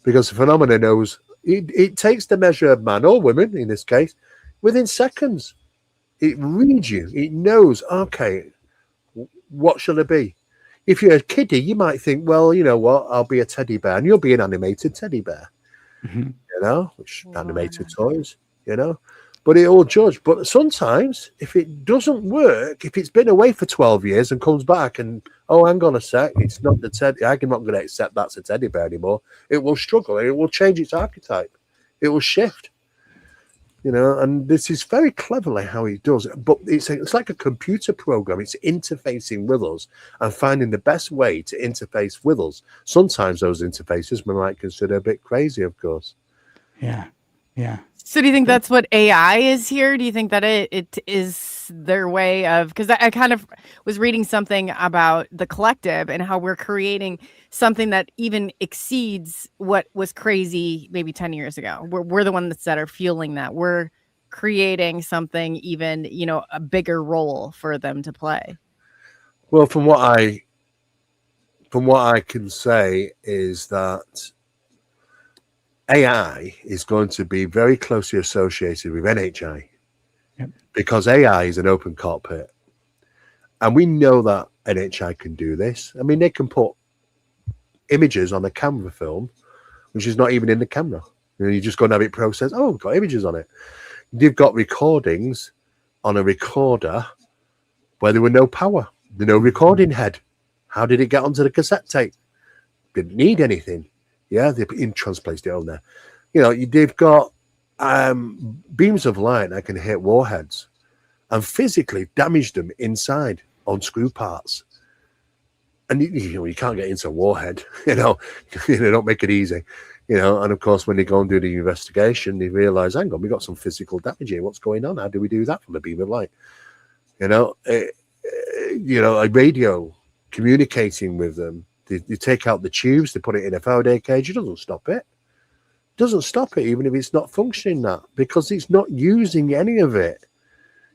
because the phenomena knows. It takes the measure of man or women, in this case, within seconds. It reads you. It knows, okay, what shall it be? If you're a kiddie, you might think, well, you know what, I'll be a teddy bear, and you'll be an animated teddy bear. Mm-hmm. Which animated toys, but it will judge. But sometimes, if it doesn't work, if it's been away for 12 years and comes back and, oh, hang on a sec, it's not the teddy, I'm not going to accept that's a teddy bear anymore. It will struggle. It will change its archetype. It will shift. And this is very cleverly how he does it. But it's like a computer program. It's interfacing with us and finding the best way to interface with us. Sometimes those interfaces we might consider a bit crazy, of course. Yeah. So do you think that's what AI is here? Do you think that it is their way of, because I kind of was reading something about the collective and how we're creating something that even exceeds what was crazy maybe 10 years ago. We're the ones that are fueling that. We're creating something even, a bigger role for them to play. Well, from what I can say is that AI is going to be very closely associated with NHI. Yep. Because AI is an open cockpit. And we know that NHI can do this. I mean, they can put images on a camera film, which is not even in the camera. You just go and have it processed. Oh, we've got images on it. You've got recordings on a recorder where there were no power. There's no recording head. How did it get onto the cassette tape? Didn't need anything. Yeah, they've transplaced it on there. They've got beams of light that can hit warheads and physically damage them inside on screw parts. And you can't get into a warhead, they don't make it easy, and of course when they go and do the investigation, they realize, hang on, we got some physical damage here. What's going on? How do we do that from a beam of light? A radio communicating with them. They take out the tubes, they put it in a Faraday cage. It doesn't stop it. It doesn't stop it, even if it's not functioning that, because it's not using any of it.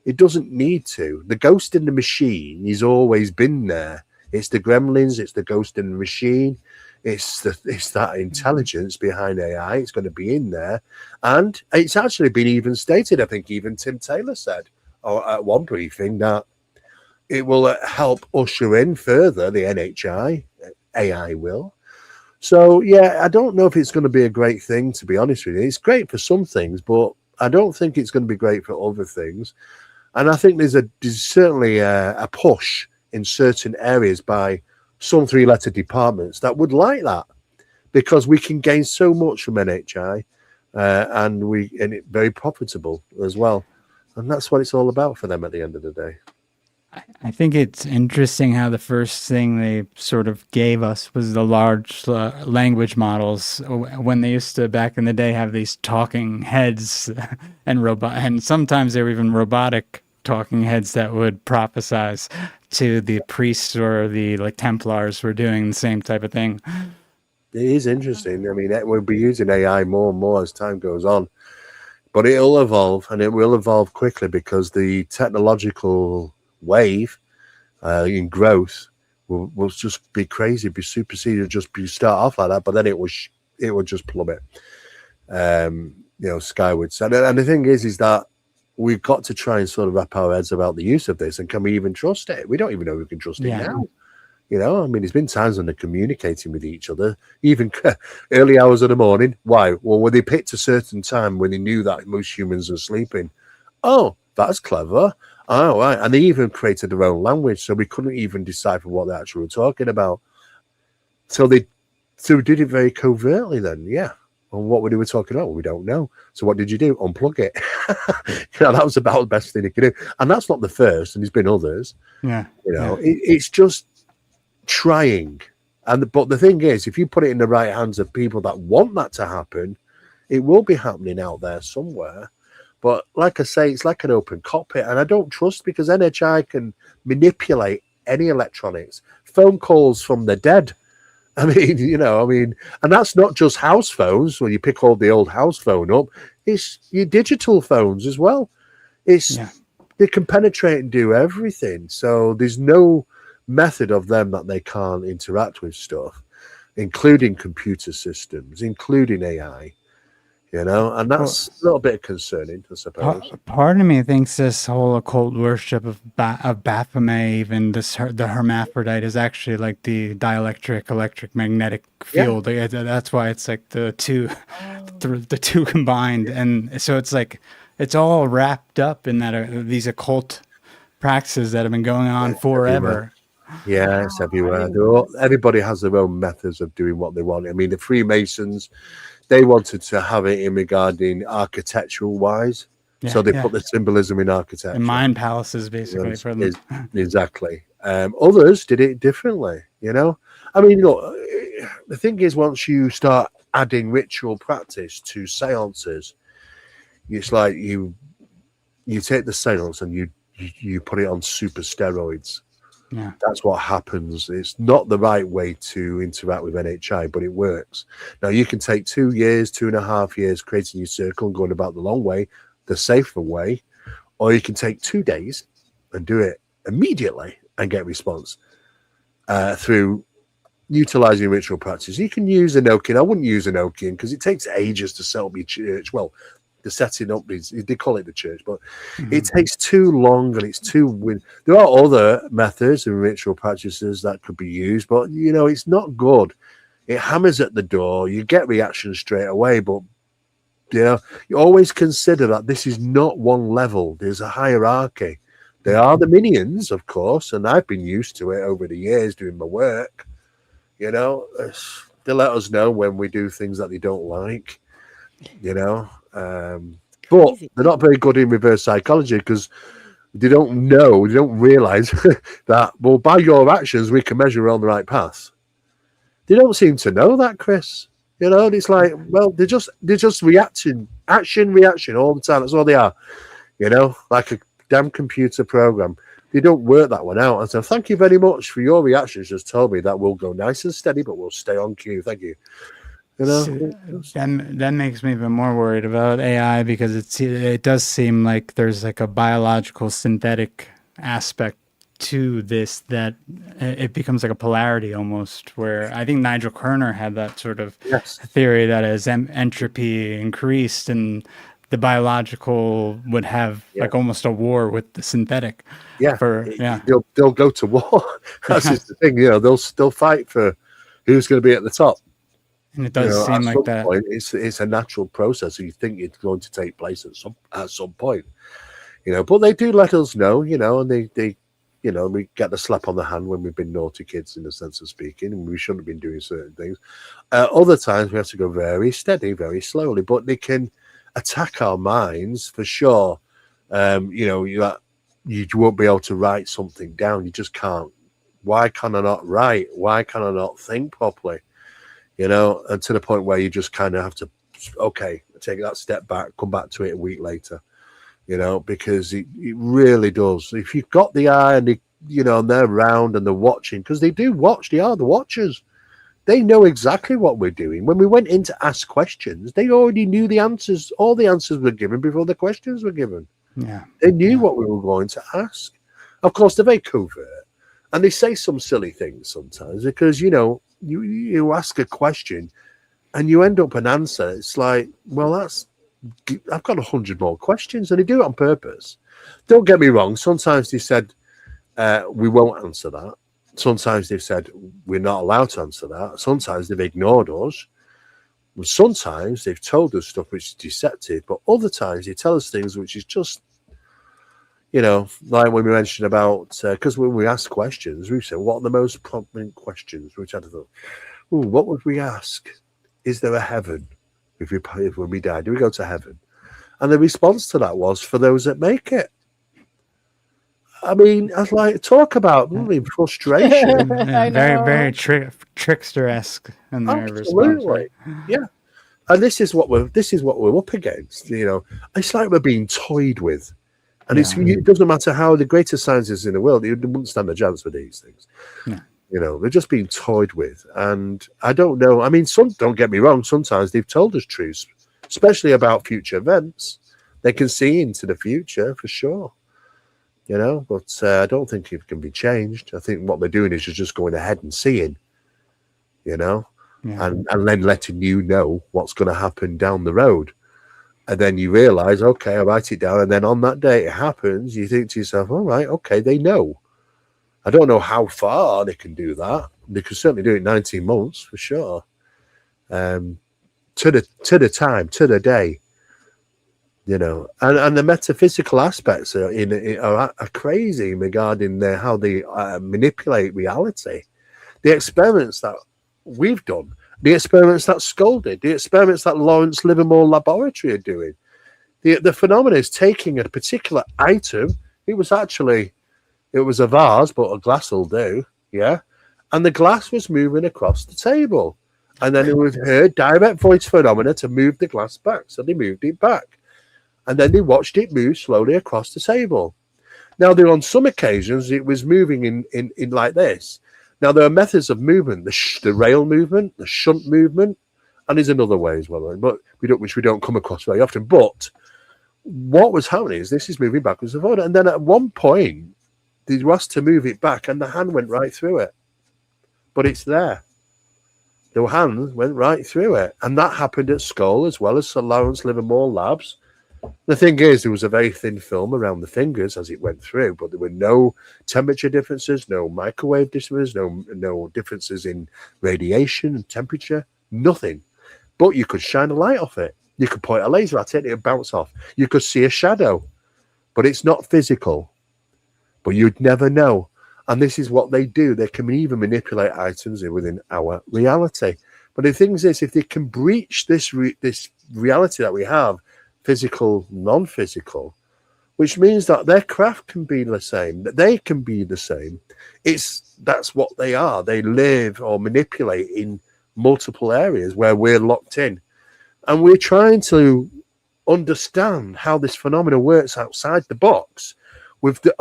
It doesn't need to. The ghost in the machine has always been there. It's the gremlins, it's the ghost in the machine, it's that intelligence behind AI. It's going to be in there. And it's actually been even stated, I think even Tim Taylor said at one briefing, that it will help usher in further the NHI, AI will. So, yeah, I don't know if it's going to be a great thing, to be honest with you. It's great for some things, but I don't think it's going to be great for other things. And I think there's certainly a push in certain areas by some three-letter departments that would like that, because we can gain so much from NHI, and it's very profitable as well. And that's what it's all about for them at the end of the day. I think it's interesting how the first thing they sort of gave us was the large language models, when they used to, back in the day, have these talking heads and sometimes they were even robotic talking heads that would prophesize to the priests, or the Templars were doing the same type of thing. It is interesting. I mean, we'll be using AI more and more as time goes on, but it'll evolve, and it will evolve quickly, because the technological wave in growth will just be crazy, be superseded, start off like that, but then it will just plummet, skywards. And the thing is that we've got to try and sort of wrap our heads about the use of this, and can we even trust it? We don't even know if we can trust it now. I mean, there's been times when they're communicating with each other, even early hours of the morning. Why? Well, when they picked a certain time when they knew that most humans are sleeping. Oh, that's clever. Oh, right. And they even created their own language, so we couldn't even decipher what they actually were talking about. So they did it very covertly then, yeah. And what were they talking about? Well, we don't know. So what did you do? Unplug it. That was about the best thing they could do. And that's not the first, and there's been others. Yeah. It's just trying. But the thing is, if you put it in the right hands of people that want that to happen, it will be happening out there somewhere. But like I say, it's like an open cockpit, and I don't trust, because NHI can manipulate any electronics, phone calls from the dead. I mean, and that's not just house phones, where you pick all the old house phone up. It's your digital phones as well. They can penetrate and do everything. So there's no method of them that they can't interact with stuff, including computer systems, including AI. And that's a little bit concerning, I suppose. Part of me thinks this whole occult worship of Baphomet, even the hermaphrodite, is actually like the dielectric electric-magnetic field. Yeah. That's why it's like the two combined, and so it's like it's all wrapped up in that these occult practices that have been going on forever. Yeah, it's everywhere. Everybody has their own methods of doing what they want. I mean, the Freemasons, they wanted to have it in regarding architectural wise. So they put the symbolism in architecture. And mind palaces, basically, for them. Exactly. Others did it differently, I mean, look, the thing is, once you start adding ritual practice to seances, it's like you take the seance and you put it on super steroids. Yeah, that's what happens. It's not the right way to interact with NHI, but it works. Now, you can take 2 years, 2.5 years creating your circle and going about the long way, the safer way, or you can take 2 days and do it immediately and get response through utilizing ritual practice. You can use Enochian. I wouldn't use Enochian because it takes ages to set up your church. Well, the setting up is, they call it the church, but it takes too long, and it's too there are other methods and ritual practices that could be used, but it's not good. It hammers at the door, you get reactions straight away, but you always consider that this is not one level. There's a hierarchy. There are the minions, of course, and I've been used to it over the years doing my work. They let us know when we do things that they don't like, but they're not very good in reverse psychology, because they don't realize that, well, by your actions we can measure we're on the right path. They don't seem to know that, Chris. It's like, well, they're just reaction all the time. That's all they are, like a damn computer program. They don't work that one out. And so thank you very much for your reactions. Just told me that we'll go nice and steady, but we'll stay on cue. Thank you. That makes me even more worried about AI, because it does seem like there's like a biological synthetic aspect to this, that it becomes like a polarity almost, where I think Nigel Kerner had that sort of theory that as entropy increased and the biological would have like almost a war with the synthetic. They'll go to war. That's just the thing. They'll fight for who's going to be at the top. And it does seem like that. Point, it's a natural process. You think it's going to take place at some point, But they do let us know, and they we get the slap on the hand when we've been naughty kids, in the sense of speaking, and we shouldn't have been doing certain things. Other times we have to go very steady, very slowly, but they can attack our minds for sure. You won't be able to write something down. You just can't. Why can I not write? Why can I not think properly? And to the point where you just kind of have to, take that step back, come back to it a week later, because it really does. If you've got the eye and and they're around and they're watching, because they do watch, they are the watchers. They know exactly what we're doing. When we went in to ask questions, they already knew the answers. All the answers were given before the questions were given. Yeah. They knew what we were going to ask. Of course, they're very covert. And they say some silly things sometimes because, you ask a question and you end up an answer. It's like, well, I've got 100 more questions, and they do it on purpose. Don't get me wrong. Sometimes they said, we won't answer that. Sometimes they've said, we're not allowed to answer that. Sometimes they've ignored us. Sometimes they've told us stuff which is deceptive, but other times they tell us things which is just, like when we mentioned about, because when we ask questions, we say, what are the most prominent questions? Which I thought, what would we ask? Is there a heaven? When we die, do we go to heaven? And the response to that was, for those that make it. I mean, I'd like talk about frustration. Very, very trickster-esque in their response. Right? Yeah. And this is what we're up against. It's like we're being toyed with. And it doesn't matter how the greatest scientists in the world, you wouldn't stand a chance for these things. Yeah. They're just being toyed with. And I don't know. I mean, don't get me wrong. Sometimes they've told us truths, especially about future events. They can see into the future for sure. But I don't think it can be changed. I think what they're doing is just going ahead and seeing, and then letting you know what's going to happen down the road. And then you realize, okay, I write it down. And then on that day it happens, you think to yourself, all right, okay, they know. I don't know how far they can do that. They can certainly do it 19 months for sure. To the time, to the day. And the metaphysical aspects are crazy regarding how they manipulate reality. The experiments that we've done, the experiments that Scole did, the experiments that Lawrence Livermore Laboratory are doing, the phenomena is taking a particular item. It was a vase, but a glass will do, yeah. And the glass was moving across the table, and then it was heard direct voice phenomena to move the glass back, so they moved it back. And then they watched it move slowly across the table. Now, on some occasions, it was moving in like this. Now, there are methods of movement, the rail movement, the shunt movement, and there's another way as well, but which we don't come across very often. But what was happening is this is moving backwards and forward. And then at one point, they were asked to move it back, and the hand went right through it. But it's there. The hand went right through it. And that happened at Scole as well as Sir Lawrence Livermore Labs. The thing is, there was a very thin film around the fingers as it went through, but there were no temperature differences, no microwave differences, no differences in radiation and temperature, nothing. But you could shine a light off it. You could point a laser at it, it would bounce off. You could see a shadow, but it's not physical. But you'd never know. And this is what they do. They can even manipulate items within our reality. But the thing is, if they can breach this reality that we have, physical, non-physical, which means that their craft can be the same, that they can be the same. That's what they are. They live or manipulate in multiple areas where we're locked in. And we're trying to understand how this phenomena works outside the box with the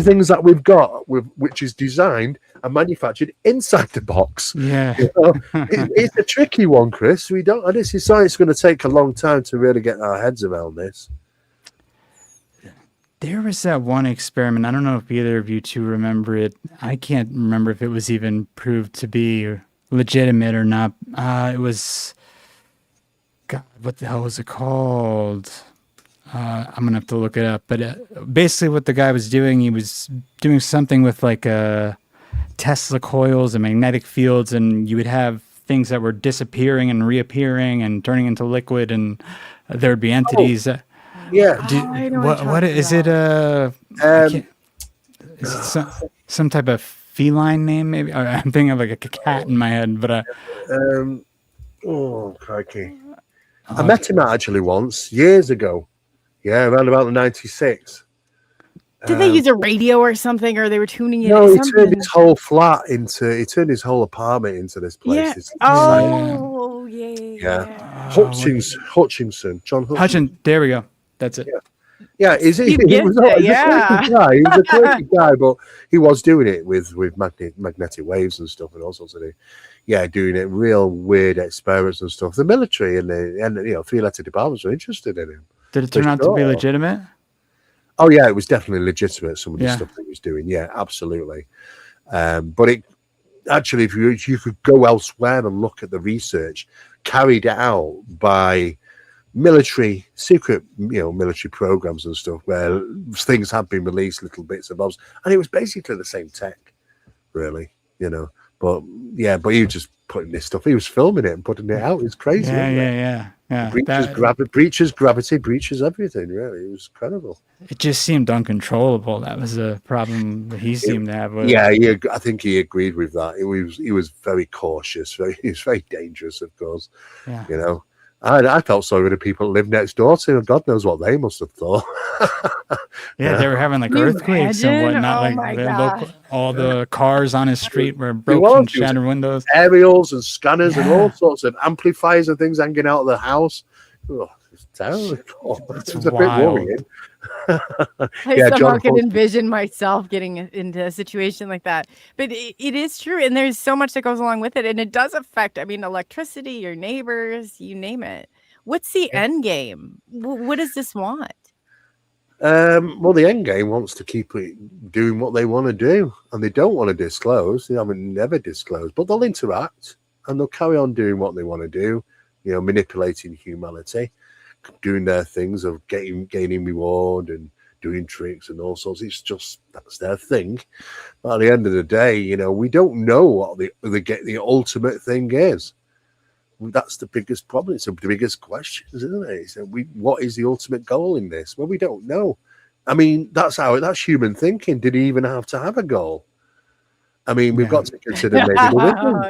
things that we've got, which is designed and manufactured inside the box. Yeah. It's a tricky one, Chris. This is something it's going to take a long time to really get our heads around this. There was that one experiment. I don't know if either of you two remember it. I can't remember if it was even proved to be legitimate or not. It was, God, what the hell was it called? I'm gonna have to look it up, but basically what the guy was doing, he was doing something with like Tesla coils and magnetic fields, and you would have things that were disappearing and reappearing and turning into liquid, and there would be entities. Yeah. I know What is it? I can't, is it some type of feline name? Maybe I'm thinking of like a cat in my head, but oh crikey! I met him actually once years ago. Yeah, around about the 96. Did they use a radio or something, or they were tuning in? No, or he something? turned his whole flat into. He turned his whole apartment into this place. Yeah. It's Oh, yeah. Hutchinson, John Hutchinson. There we go. That's it. Yeah, is he? You He get was, it, he's yeah. a quirky guy. He was a quirky guy, but he was doing it with magnetic waves and stuff, and all sorts of things. Yeah, doing it real weird experiments and stuff. The military and the 3-letter departments were interested in him. Did it turn out to be legitimate? Oh yeah, it was definitely legitimate. Some of the Yeah. stuff that he was doing. Yeah, absolutely. But it actually, if you could go elsewhere and look at the research carried out by military secret military programs and stuff where things have been released, little bits and bobs, and it was basically the same tech, really, but he was just putting this stuff, he was filming it and putting it out. It's crazy. Yeah. Breaches gravity, breaches everything, really. It was incredible. It just seemed uncontrollable. That was a problem he seemed to have with it. I think he agreed with that. He was very cautious. He was very dangerous, of course. Yeah. I felt sorry for the people that lived next door to him. God knows what they must have thought. They were having like Can you earthquakes and imagine? whatnot. Oh like my all the cars on his street were broken, shattered windows. Aerials and scanners and all sorts of amplifiers and things hanging out of the house. Oh, it's terrible. It's a bit worrying. I somehow can envision myself getting into a situation like that. But it is true. And there's so much that goes along with it. And it does affect, electricity, your neighbors, you name it. What's the end game? What does this want? Well, the end game wants to keep it doing what they want to do. And they don't want to disclose. They haven't never disclosed. But they'll interact. And they'll carry on doing what they want to do. Manipulating humanity. Doing their things of gaining reward and doing tricks and all sorts. That's their thing. But at the end of the day, we don't know what the ultimate thing is. That's the biggest problem. It's the biggest question, isn't it? So what is the ultimate goal in this? Well, we don't know. That's human thinking. Did he even have to have a goal? We've got to consider maybe the wisdom.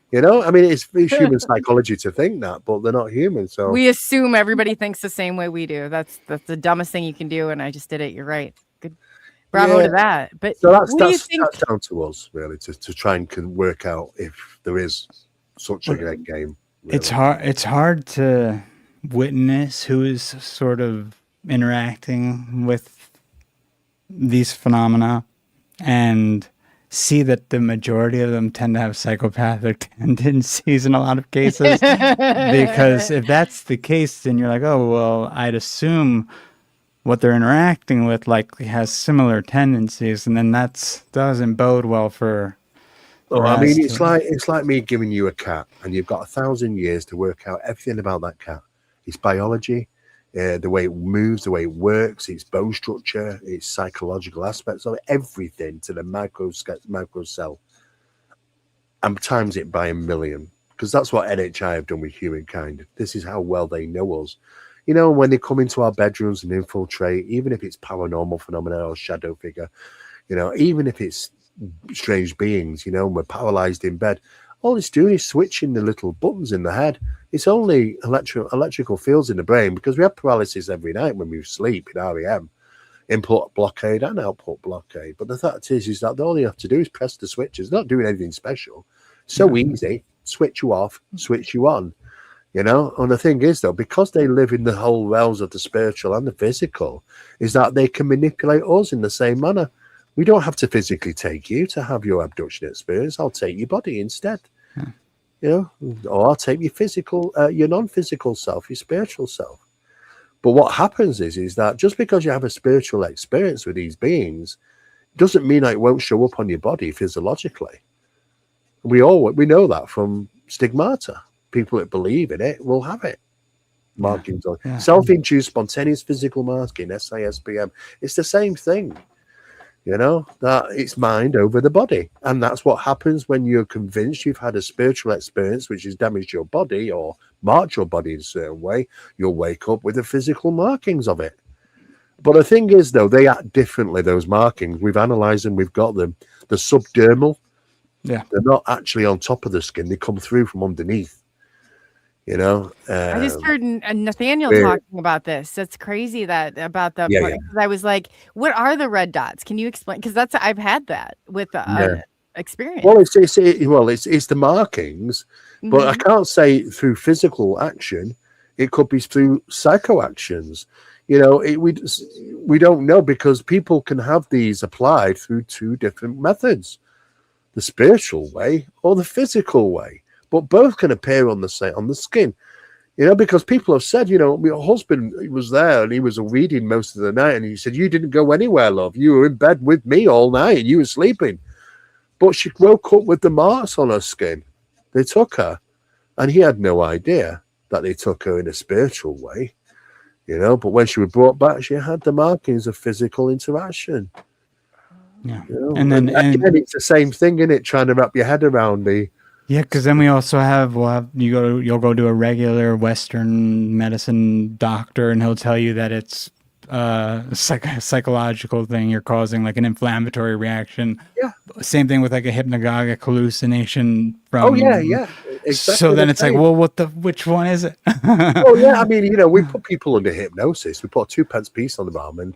It's human psychology to think that, but they're not human. So we assume everybody thinks the same way we do. That's the dumbest thing you can do. And I just did it. You're right. Good. Bravo to that. But so that's down to us, really, to try and work out if there is such a end game. Really. It's hard to witness who is sort of interacting with these phenomena and see that the majority of them tend to have psychopathic tendencies in a lot of cases. Because if that's the case, then you're like, oh, well, I'd assume what they're interacting with likely has similar tendencies, and then that doesn't bode well for. It's like me giving you a cat, and you've got 1,000 years to work out everything about that cat, its biology, the way it moves, the way it works, its bone structure, its psychological aspects of it, everything to the micro cell, and times it by 1 million, because that's what NHI have done with humankind. This is how well they know us. When they come into our bedrooms and infiltrate, even if it's paranormal phenomena or shadow figure, even if it's strange beings, we're paralyzed in bed, all it's doing is switching the little buttons in the head. It's only electrical fields in the brain, because we have paralysis every night when we sleep in REM, input blockade and output blockade. But the fact is that all you have to do is press the switches. Not doing anything special. So easy. Switch you off, switch you on. And the thing is, though, because they live in the whole realms of the spiritual and the physical, is that they can manipulate us in the same manner. We don't have to physically take you to have your abduction experience. I'll take your body instead. Or I'll take your your non-physical self, your spiritual self. But what happens is that just because you have a spiritual experience with these beings doesn't mean that it won't show up on your body physiologically. We know that from stigmata. People that believe in it will have it. markings on self-induced spontaneous physical marking, SISPM. It's the same thing, that it's mind over the body. And that's what happens when you're convinced you've had a spiritual experience which has damaged your body or marked your body in a certain way. You'll wake up with the physical markings of it. But the thing is, though, they act differently, those markings. We've analysed them, we've got them. The subdermal, they're not actually on top of the skin. They come through from underneath, I just heard Nathaniel talking about this. That's crazy about the part. Because I was like, what are the red dots? Can you explain? Because I've had that with experience. Well, it's the markings, but I can't say through physical action. It could be through psychoactions. We don't know, because people can have these applied through two different methods, the spiritual way or the physical way, but both can appear on the skin, because people have said, my husband, he was there and he was reading most of the night, and he said, you didn't go anywhere, love. You were in bed with me all night and you were sleeping. But she woke up with the marks on her skin. They took her, and he had no idea that they took her in a spiritual way. But when she was brought back, she had the markings of physical interaction. Yeah, and again, it's the same thing, isn't it? Trying to wrap your head around the. Yeah, because then we also you'll go to a regular Western medicine doctor, and he'll tell you that it's a psychological thing. You're causing like an inflammatory reaction. Yeah. Same thing with like a hypnagogic hallucination from. Oh yeah. Exactly. So then it's like, well, which one is it? Oh yeah, I mean, we put people under hypnosis. We put a 2p piece on the arm and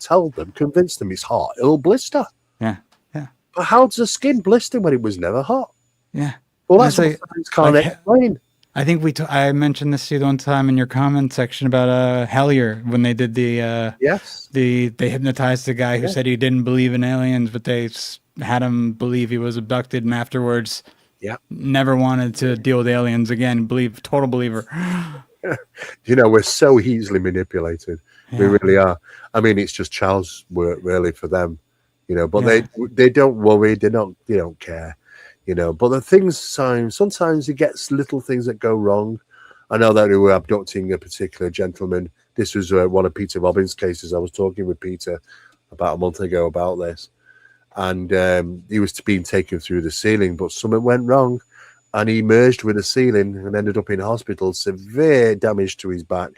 convince them it's hot. It'll blister. Yeah. But how does the skin blister when it was never hot? Yeah. Well, that's what science can't explain. I think I mentioned this to you one time in your comment section about Hellier, when they did they hypnotized the guy who said he didn't believe in aliens, but they had him believe he was abducted, and afterwards never wanted to deal with aliens again. Total believer. We're so easily manipulated. We really are. I mean, it's just child's work really for them, but they don't worry. They don't care. But the things, sometimes you get little things that go wrong. I know that we were abducting a particular gentleman. This was one of Peter Robbins' cases. I was talking with Peter about a month ago about this, and he was being taken through the ceiling, but something went wrong, and he merged with the ceiling and ended up in hospital. Severe damage to his back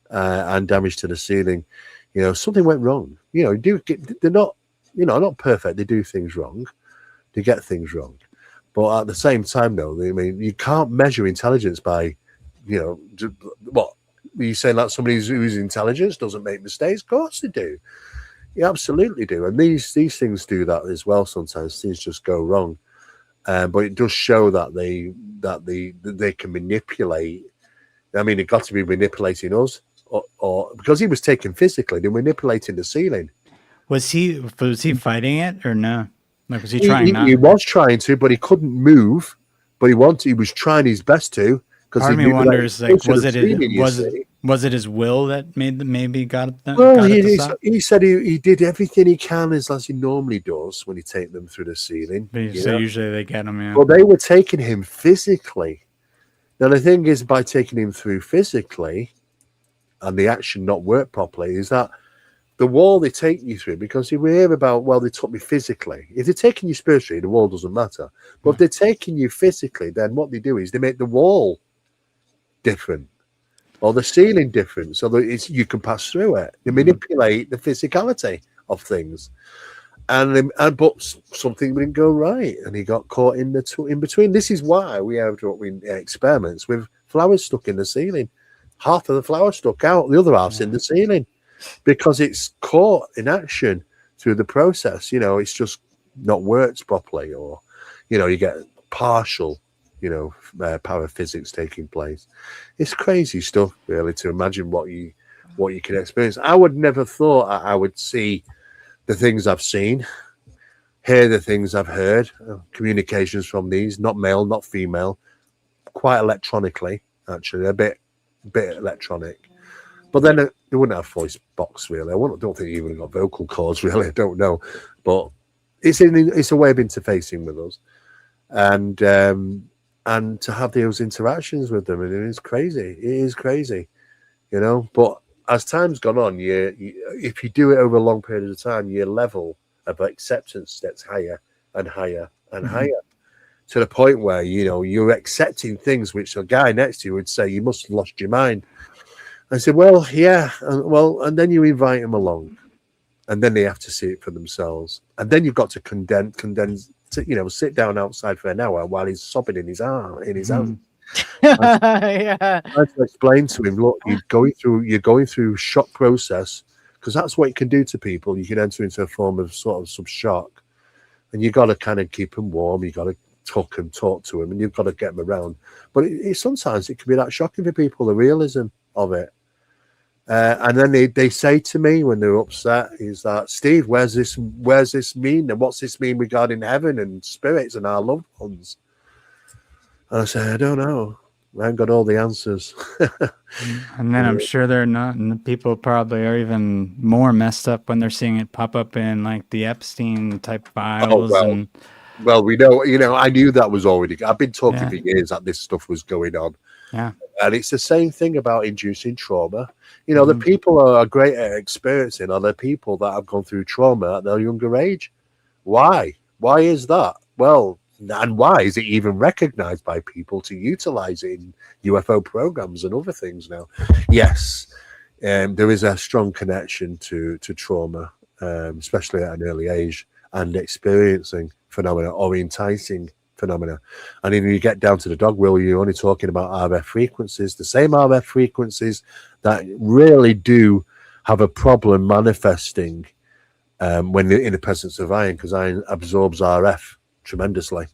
and damage to the ceiling. Something went wrong. They're not perfect. They do things wrong. They get things wrong. But at the same time, though, I mean, you can't measure intelligence by, what? Are you saying that somebody who's intelligent doesn't make mistakes? Of course they do. You absolutely do. And these things do that as well. Sometimes things just go wrong. But it does show that they can manipulate. I mean, it got to be manipulating us, or because he was taken physically, they're manipulating the ceiling. Was he fighting it or no? Like, was he trying? He was trying to, but he couldn't move. But he was trying his best to. Part of me wonders, like, was it his will that maybe got it? Well, he said he did everything he can as he normally does when he take them through the ceiling. So usually they get him. Yeah. Well, they were taking him physically. Now the thing is, by taking him through physically, and the action not work properly, is that the wall they take you through, because we hear about, well, they took me physically. If they're taking you spiritually, the wall doesn't matter. But if they're taking you physically, then what they do is they make the wall different or the ceiling different so that you can pass through it. They manipulate the physicality of things. But something didn't go right, and he got caught in between. This is why we have experiments with flowers stuck in the ceiling. Half of the flower stuck out, the other half's in the ceiling. Because it's caught in action through the process, it's just not worked properly, or you get partial, paraphysics taking place. It's crazy stuff, really, to imagine what you can experience. I would never thought I would see the things I've seen, hear the things I've heard, communications from these, not male, not female, quite electronically, actually, a bit electronic. But then they wouldn't have voice box, really. I don't think they even got vocal cords, really. I don't know. But it's a way of interfacing with us. And to have those interactions with them, and it is crazy. It is crazy. you know. But as time's gone on, if you do it over a long period of time, your level of acceptance gets higher and higher and higher, to the point where, you know, you're accepting things which a guy next to you would say, you must have lost your mind. I said, well, yeah. And then you invite them along, and then they have to see it for themselves. And then you've got to condense, you know, sit down outside for an hour while he's sobbing in his arm, in his hand. Yeah. I had to explain to him, look, you're going through shock process, because that's what it can do to people. You can enter into a form of sort of some shock, and you got to kind of keep them warm. You got to talk to them, and you've got to get them around. But sometimes it can be that shocking for people, the realism of it. And then they say to me when they're upset, is that, Steve, where's this mean, and what's this mean regarding heaven and spirits and our loved ones? And I say, I don't know. I haven't got all the answers. And then I'm sure they're not, and the people probably are even more messed up when they're seeing it pop up in like the Epstein type files. Well, we know, you know, I knew that was already, I've been talking for years that this stuff was going on. Yeah. And it's the same thing about inducing trauma. You know, the people are great at experiencing are the people that have gone through trauma at their younger age. Why? Why is that? Well, and why is it even recognized by people to utilize it in UFO programs and other things now? Yes, there is a strong connection to trauma, especially at an early age, and experiencing phenomena or enticing phenomena. And if you get down to the dog wheel, you're only talking about RF frequencies, the same RF frequencies that really do have a problem manifesting when they're in the presence of iron, because iron absorbs RF tremendously,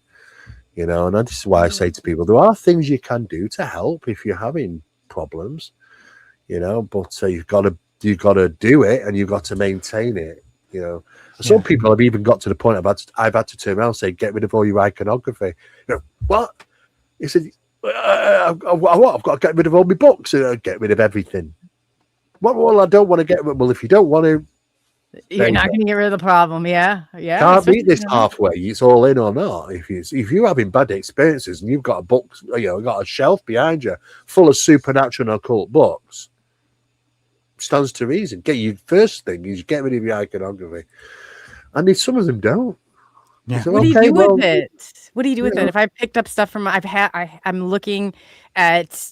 you know. And this is why I say to people, there are things you can do to help if you're having problems, you know, but you've got to do it, and you've got to maintain it, you know. Some people have even got to the point I've had to turn around and say, get rid of all your iconography. You know, what? He said, I've got to get rid of all my books. Get rid of everything. Well, I don't want to get rid. Well, if you don't want to, you're not going to get rid of the problem. Yeah. Can't beat this halfway. It's all in or not. If you're having bad experiences and you've got a book, you know, got a shelf behind you full of supernatural and occult books, stands to reason. Your first thing is get rid of your iconography. And if some of them don't. Yeah. What do you do with it? What do you do with it? If I picked up stuff from, I'm looking at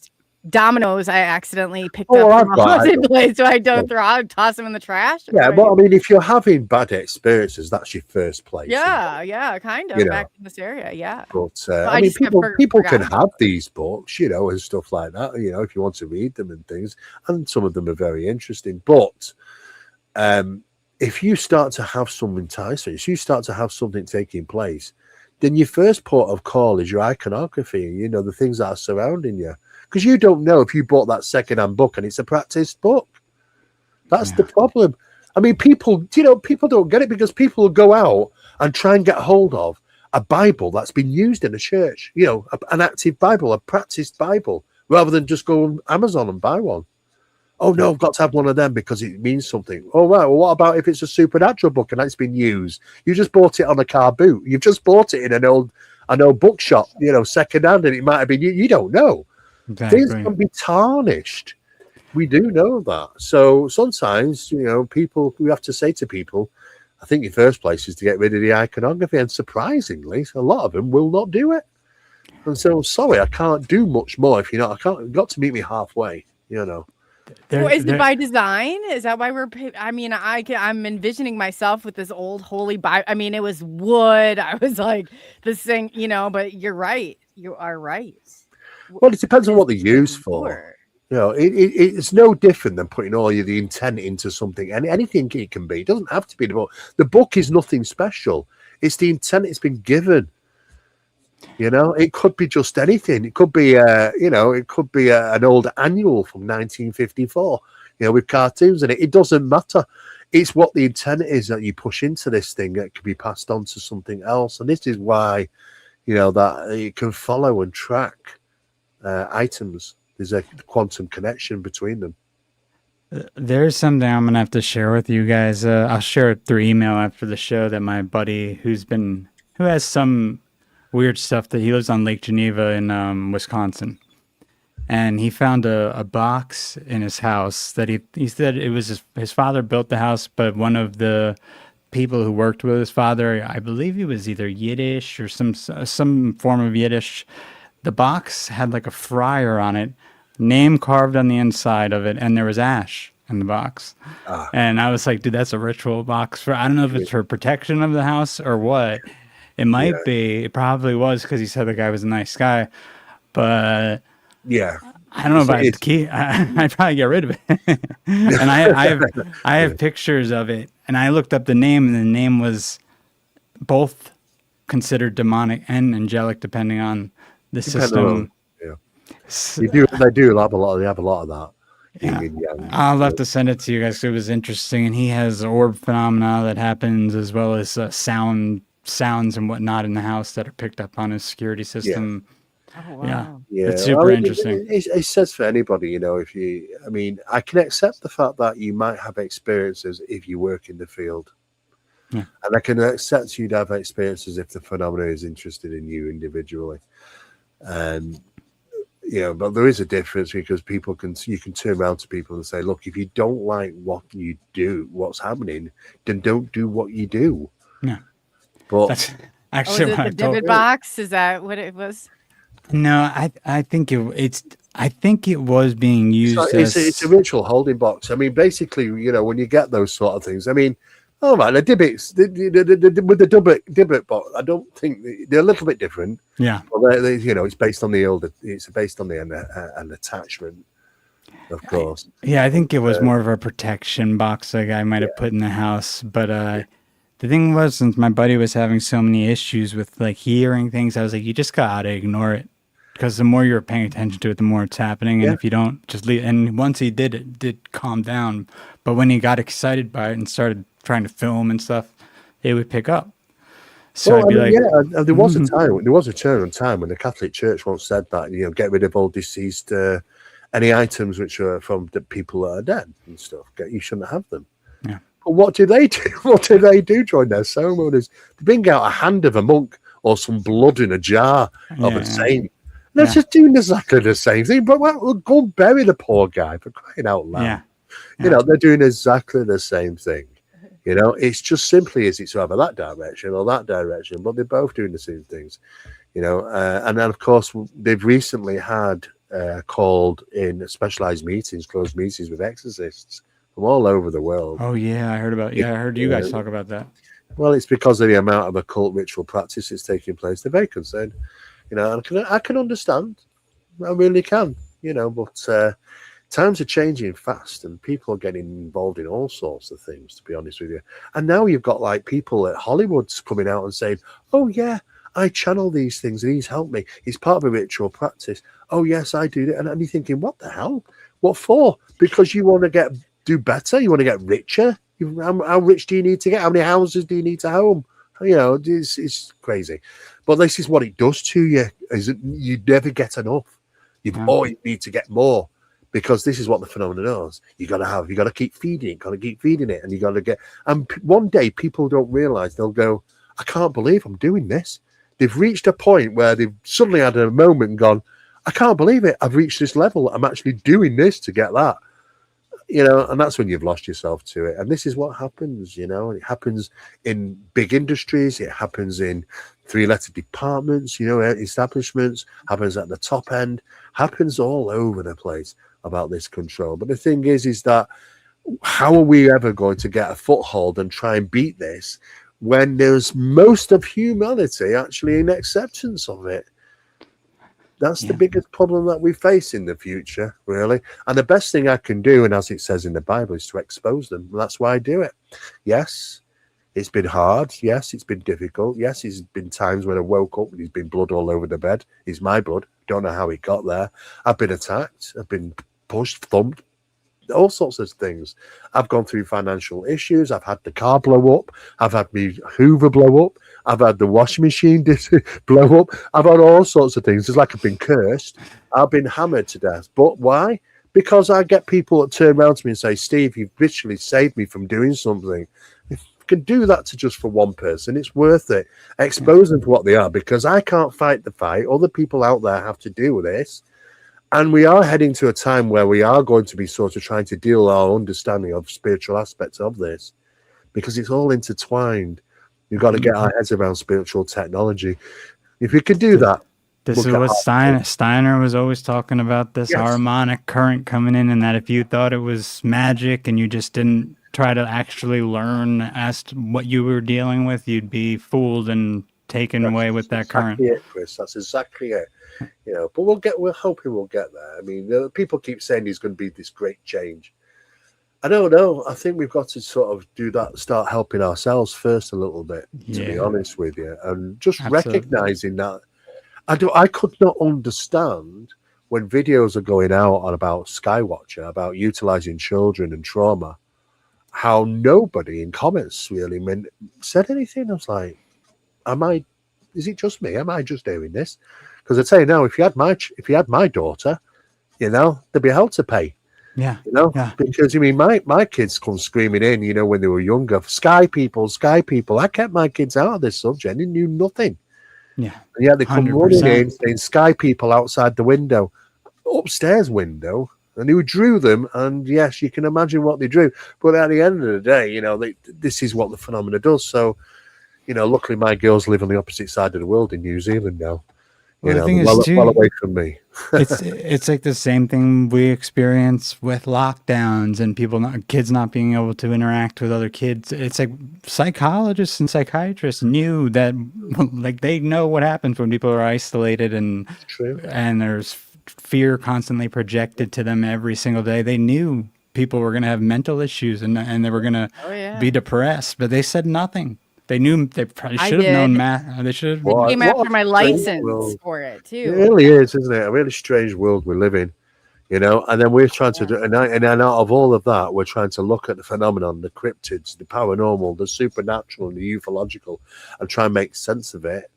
dominoes I accidentally picked up from a haunted place, so I don't toss them in the trash. Yeah, well, I mean, if you're having bad experiences, that's your first place. Yeah, kind of, back in this area, yeah. But I mean, people can have these books, you know, and stuff like that, you know, if you want to read them and things, and some of them are very interesting. But if you start to have some enticements, you start to have something taking place, then your first port of call is your iconography, you know, the things that are surrounding you. Because you don't know if you bought that second-hand book and it's a practiced book. That's the problem. I mean, people don't get it, because people will go out and try and get hold of a Bible that's been used in a church, you know, an active Bible, a practiced Bible, rather than just go on Amazon and buy one. Oh, no, I've got to have one of them because it means something. Oh, right. Well, what about if it's a supernatural book and it's been used? You just bought it on a car boot. You've just bought it in an old bookshop, you know, second-hand, and it might have been you don't know. Exactly. Things can be tarnished. We do know that. So sometimes, you know, we have to say to people, I think your first place is to get rid of the iconography. And surprisingly, a lot of them will not do it. And so, sorry, I can't do much more if you're not. You've got to meet me halfway, you know. Is it by design? Is that why I mean, I'm envisioning myself with this old holy Bible. I mean, it was wood. I was like, this thing, you know, but you're right. You are right. Well, it depends on what they're used for. You know, it's no different than putting all the intent into something. And anything it can be. It doesn't have to be the book. The book is nothing special. It's the intent it's been given. You know, it could be just anything. It could be, an old annual from 1954, you know, with cartoons in it. It doesn't matter. It's what the intent is that you push into this thing that can be passed on to something else. And this is why, you know, that you can follow and track items. There's a quantum connection between them. There's something I'm going to have to share with you guys. I'll share it through email after the show, that my buddy who has some weird stuff, that he lives on Lake Geneva in Wisconsin. and he found a box in his house that he said it was his father built the house, but one of the people who worked with his father, I believe he was either Yiddish or some form of Yiddish. The box had like a friar on it, name carved on the inside of it, and there was ash in the box. And I was like, dude, that's a ritual box for, I don't know if it's for protection of the house or what. It might be. It probably was, because he said the guy was a nice guy. But yeah, I don't know if I had the key. I'd probably get rid of it. And I have pictures of it. And I looked up the name, and the name was both considered demonic and angelic, depending on the system. They do have a lot of that. Yeah. I'll have to send it to you guys. It was interesting. And he has orb phenomena that happens, as well as sounds and whatnot in the house that are picked up on his security system. Oh, wow. Yeah, it's super interesting. It says for anybody, you know, I can accept the fact that you might have experiences if you work in the field. Yeah. And I can accept you'd have experiences if the phenomena is interested in you individually. And, you know, but there is a difference, because you can turn around to people and say, look, if you don't like what you do, what's happening, then don't do what you do. Yeah. But that's actually was it the divot box? Is that what it was? No, I think it was being used. It's a ritual holding box. I mean, basically, you know, when you get those sort of things, I mean, oh man, the divots with the divot box, I don't think they're a little bit different. Yeah, well, you know, it's based on an attachment, of course. I think it was more of a protection box a guy might have put in the house, but the thing was, since my buddy was having so many issues with like hearing things, I was like, you just gotta ignore it, because the more you're paying attention to it, the more it's happening. And if you don't, just leave. And once he did, it did calm down. But when he got excited by it and started trying to film and stuff, it would pick up. So I'd be there was a time. There was a turn on time when the Catholic Church once said that, you know, get rid of all deceased any items which are from the people that are dead and stuff. You shouldn't have them. Yeah. But what do they do? What do they do during their ceremonies? They bring out a hand of a monk or some blood in a jar of a saint. They're just doing exactly the same thing. But go and bury the poor guy, for crying out loud. Yeah. You know, they're doing exactly the same thing. You know, it's just simply it's either that direction or that direction, but they're both doing the same things. You know, and then of course they've recently had called in specialized meetings, closed meetings with exorcists from all over the world. Oh yeah, I heard about. Yeah, I heard you guys talk about that. Well, it's because of the amount of occult ritual practice that's taking place. They're very concerned. You know, and I can understand. I really can. You know, but times are changing fast, and people are getting involved in all sorts of things, to be honest with you. And now you've got like people at Hollywood's coming out and saying, "Oh yeah, I channel these things, and he's helped me. It's part of a ritual practice. Oh yes, I do it." And you're thinking, what the hell? What for? Because you want to do better? You want to get richer? How rich do you need to get? How many houses do you need to own? You know, it's crazy. But this is what it does to you: is you never get enough. You always need to get more, because this is what the phenomenon does. You got to keep feeding it, and you got to get. And one day, people don't realize, they'll go, "I can't believe I'm doing this." They've reached a point where they've suddenly had a moment and gone, "I can't believe it. I've reached this level. I'm actually doing this to get that." You know, and that's when you've lost yourself to it. And this is what happens, you know. It happens in big industries. It happens in three-letter departments, you know, establishments. Happens at the top end. Happens all over the place about this control. But the thing is that how are we ever going to get a foothold and try and beat this when there's most of humanity actually in acceptance of it? That's the biggest problem that we face in the future, really. And the best thing I can do, and as it says in the Bible, is to expose them. That's why I do it. Yes, it's been hard. Yes, it's been difficult. Yes, there's been times when I woke up and there's been blood all over the bed. It's my blood. Don't know how it got there. I've been attacked. I've been pushed, thumped, all sorts of things. I've gone through financial issues. I've had the car blow up. I've had me Hoover blow up. I've had the washing machine blow up. I've had all sorts of things. It's like I've been cursed. I've been hammered to death. But why? Because I get people that turn around to me and say, "Steve, you've literally saved me from doing something." If you can do that to just for one person, it's worth it. Expose them for what they are, because I can't fight the fight. Other people out there have to do with this. And we are heading to a time where we are going to be sort of trying to deal our understanding of spiritual aspects of this, because it's all intertwined. We've got to get our heads around spiritual technology. If we could do that, this is what Steiner was always talking about, this harmonic current coming in, and that if you thought it was magic and you just didn't try to actually learn as to what you were dealing with, you'd be fooled and taken away with that current. That's exactly it, Chris. That's exactly it. You know, but we're hoping we'll get there. I mean, people keep saying there's going to be this great change. I don't know. I think we've got to sort of do that, start helping ourselves first a little bit, to be honest with you, and just recognizing that. I could not understand when videos are going out on about Skywatcher, about utilizing children and trauma, how nobody in comments really said anything. I was like, is it just me? Am I just doing this? Because I tell you now, if you had my daughter, you know, there'd be hell to pay. Yeah. You know, because I mean, my kids come screaming in, you know, when they were younger, sky people. I kept my kids out of this subject. They knew nothing. Yeah. And yet they come 100%. running in saying sky people outside the window, upstairs window, and who drew them. And yes, you can imagine what they drew. But at the end of the day, you know, this is what the phenomena does. So, you know, luckily my girls live on the opposite side of the world in New Zealand now. You know, well away from me. it's like the same thing we experience with lockdowns and kids not being able to interact with other kids. It's like psychologists and psychiatrists knew that, like, they know what happens when people are isolated and there's fear constantly projected to them every single day. They knew people were going to have mental issues and they were going to be depressed, but they said nothing. They knew they probably should have known math. They should have. Came after my license for it too. It really is, isn't it? A really strange world we live in, you know. And then we're trying to do, and out of all of that, we're trying to look at the phenomenon, the cryptids, the paranormal, the supernatural, and the ufological, and try and make sense of it.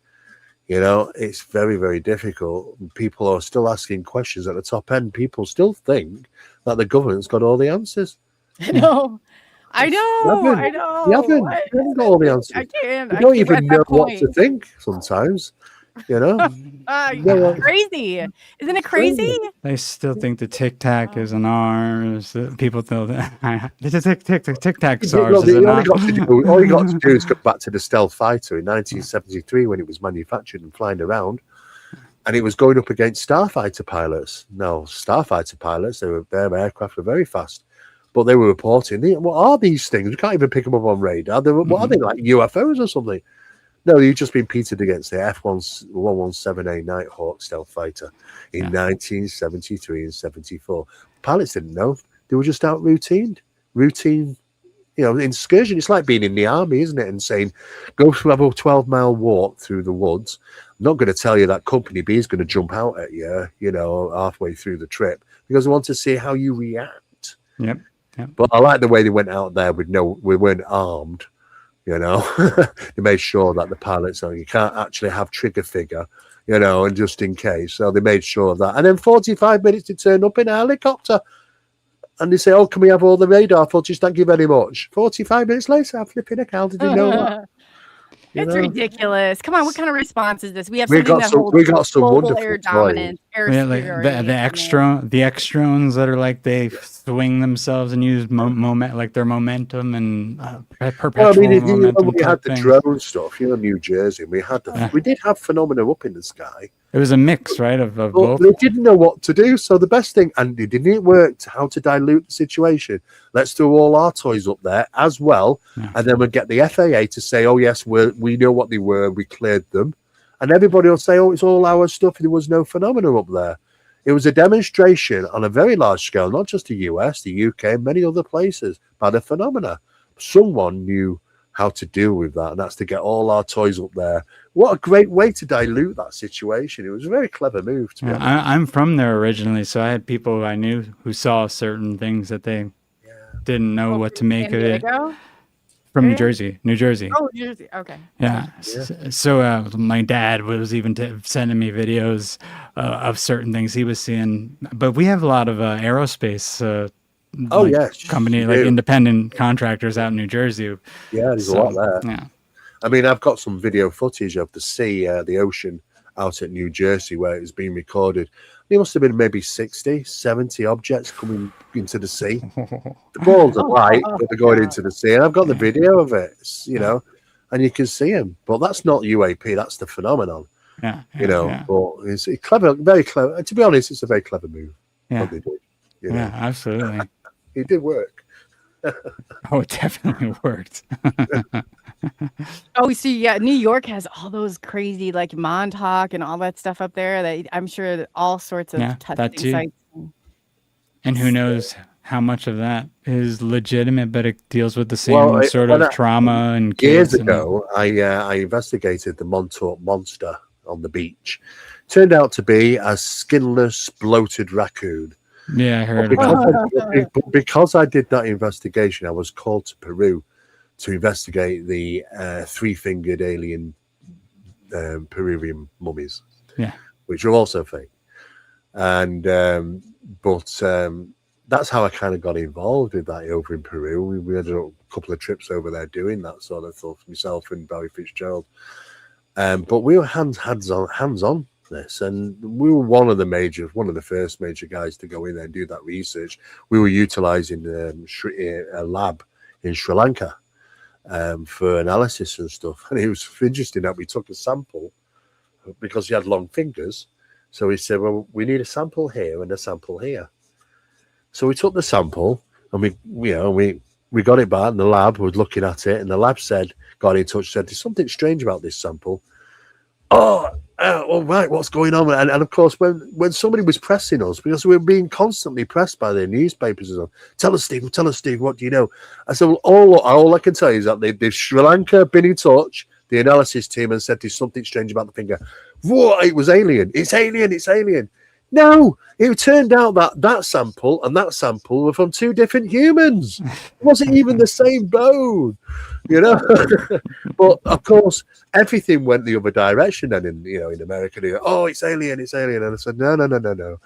You know, it's very, very difficult. People are still asking questions at the top end. People still think that the government's got all the answers. No. I know. You haven't got all the answers. I can't. You don't even know what to think sometimes. You know? Crazy. Isn't it crazy? They still think the Tic Tac is an R. People think that the Tic Tac SARS is an R. All you got to do is go back to the stealth fighter in 1973 when it was manufactured and flying around. And it was going up against starfighter pilots. Now, starfighter pilots, their aircraft were very fast. But they were reporting, what are these things? We can't even pick them up on radar. What are they, like UFOs or something? No, you've just been pitted against the F-117A Nighthawk stealth fighter in 1973 and 74. Pilots didn't know. They were just out routine, you know, excursion. It's like being in the army, isn't it? And saying, go have a 12-mile walk through the woods. I'm not going to tell you that Company B is going to jump out at you, you know, halfway through the trip, because I want to see how you react. Yep. But I like the way they went out there we weren't armed, you know. They made sure that the pilots, you can't actually have trigger figure, you know, and just in case. So they made sure of that. And then 45 minutes to turn up in a helicopter. And they say, oh, can we have all the radar footage? Thank you very much. 45 minutes later, I'm flipping a cow. Did you know that? It's ridiculous. Come on, what kind of response is this? We have got some wonderful air dominance, like the extrons that are like they swing themselves and use like their momentum and perpetual momentum. We had the drone stuff, you know, New Jersey. We did have phenomena up in the sky. It was a mix, right, of both. They didn't know what to do. So the best thing, and it didn't work, how to dilute the situation. Let's throw all our toys up there as well. Yeah. And then we'll get the FAA to say, oh, yes, we know what they were. We cleared them. And everybody will say, oh, it's all our stuff. There was no phenomena up there. It was a demonstration on a very large scale, not just the US, the UK, and many other places, by the phenomena. Someone knew how to deal with that, and that's to get all our toys up there. What a great way to dilute that situation. It was a very clever move. To be honest. I'm from there originally, so I had people I knew who saw certain things that they didn't know what to make of it. From New Jersey. Oh, New Jersey. Okay. Yeah. So my dad was even sending me videos of certain things he was seeing. But we have a lot of aerospace company, like independent contractors out in New Jersey. Yeah, there's a lot there. Yeah. I mean, I've got some video footage of the sea, the ocean, out at New Jersey where it was being recorded. There must have been maybe 60, 70 objects coming into the sea. The balls are light, but they're going into the sea. And I've got the video of it, and you can see them. But that's not UAP, that's the phenomenon. But it's clever, very clever. And to be honest, it's a very clever move. What they did, absolutely. It did work. Oh, it definitely worked. Oh, so yeah, New York has all those crazy like Montauk and all that stuff up there. That I'm sure that all sorts of testing sites. And who knows how much of that is legitimate, but it deals with the same sort of trauma and years ago. I investigated the Montauk monster on the beach. Turned out to be a skinless, bloated raccoon. Yeah, I heard because I did that investigation, I was called to Peru to investigate the three-fingered alien Peruvian mummies, which are also fake. And that's how I kind of got involved with that over in Peru. We had a couple of trips over there doing that sort of stuff, myself and Barry Fitzgerald. But we were hands on this, and we were one of the first major guys to go in there and do that research. We were utilizing a lab in Sri Lanka for analysis and stuff, and it was interesting that we took a sample because he had long fingers. So he said, well, we need a sample here and a sample here. So we took the sample and we got it back, and the lab was looking at it, and the lab got in touch, said, there's something strange about this sample. Right, what's going on? And of course, when somebody was pressing us, because we were being constantly pressed by the newspapers, and tell us, Steve, what do you know? I said, well, all I can tell you is that they've Sri Lanka been in touch, the analysis team, and said there's something strange about the finger. What? It was alien. It's alien. No, it turned out that sample and that sample were from two different humans. It wasn't even the same bone, But of course, everything went the other direction. And in America, they go, oh, it's alien. And I said, no,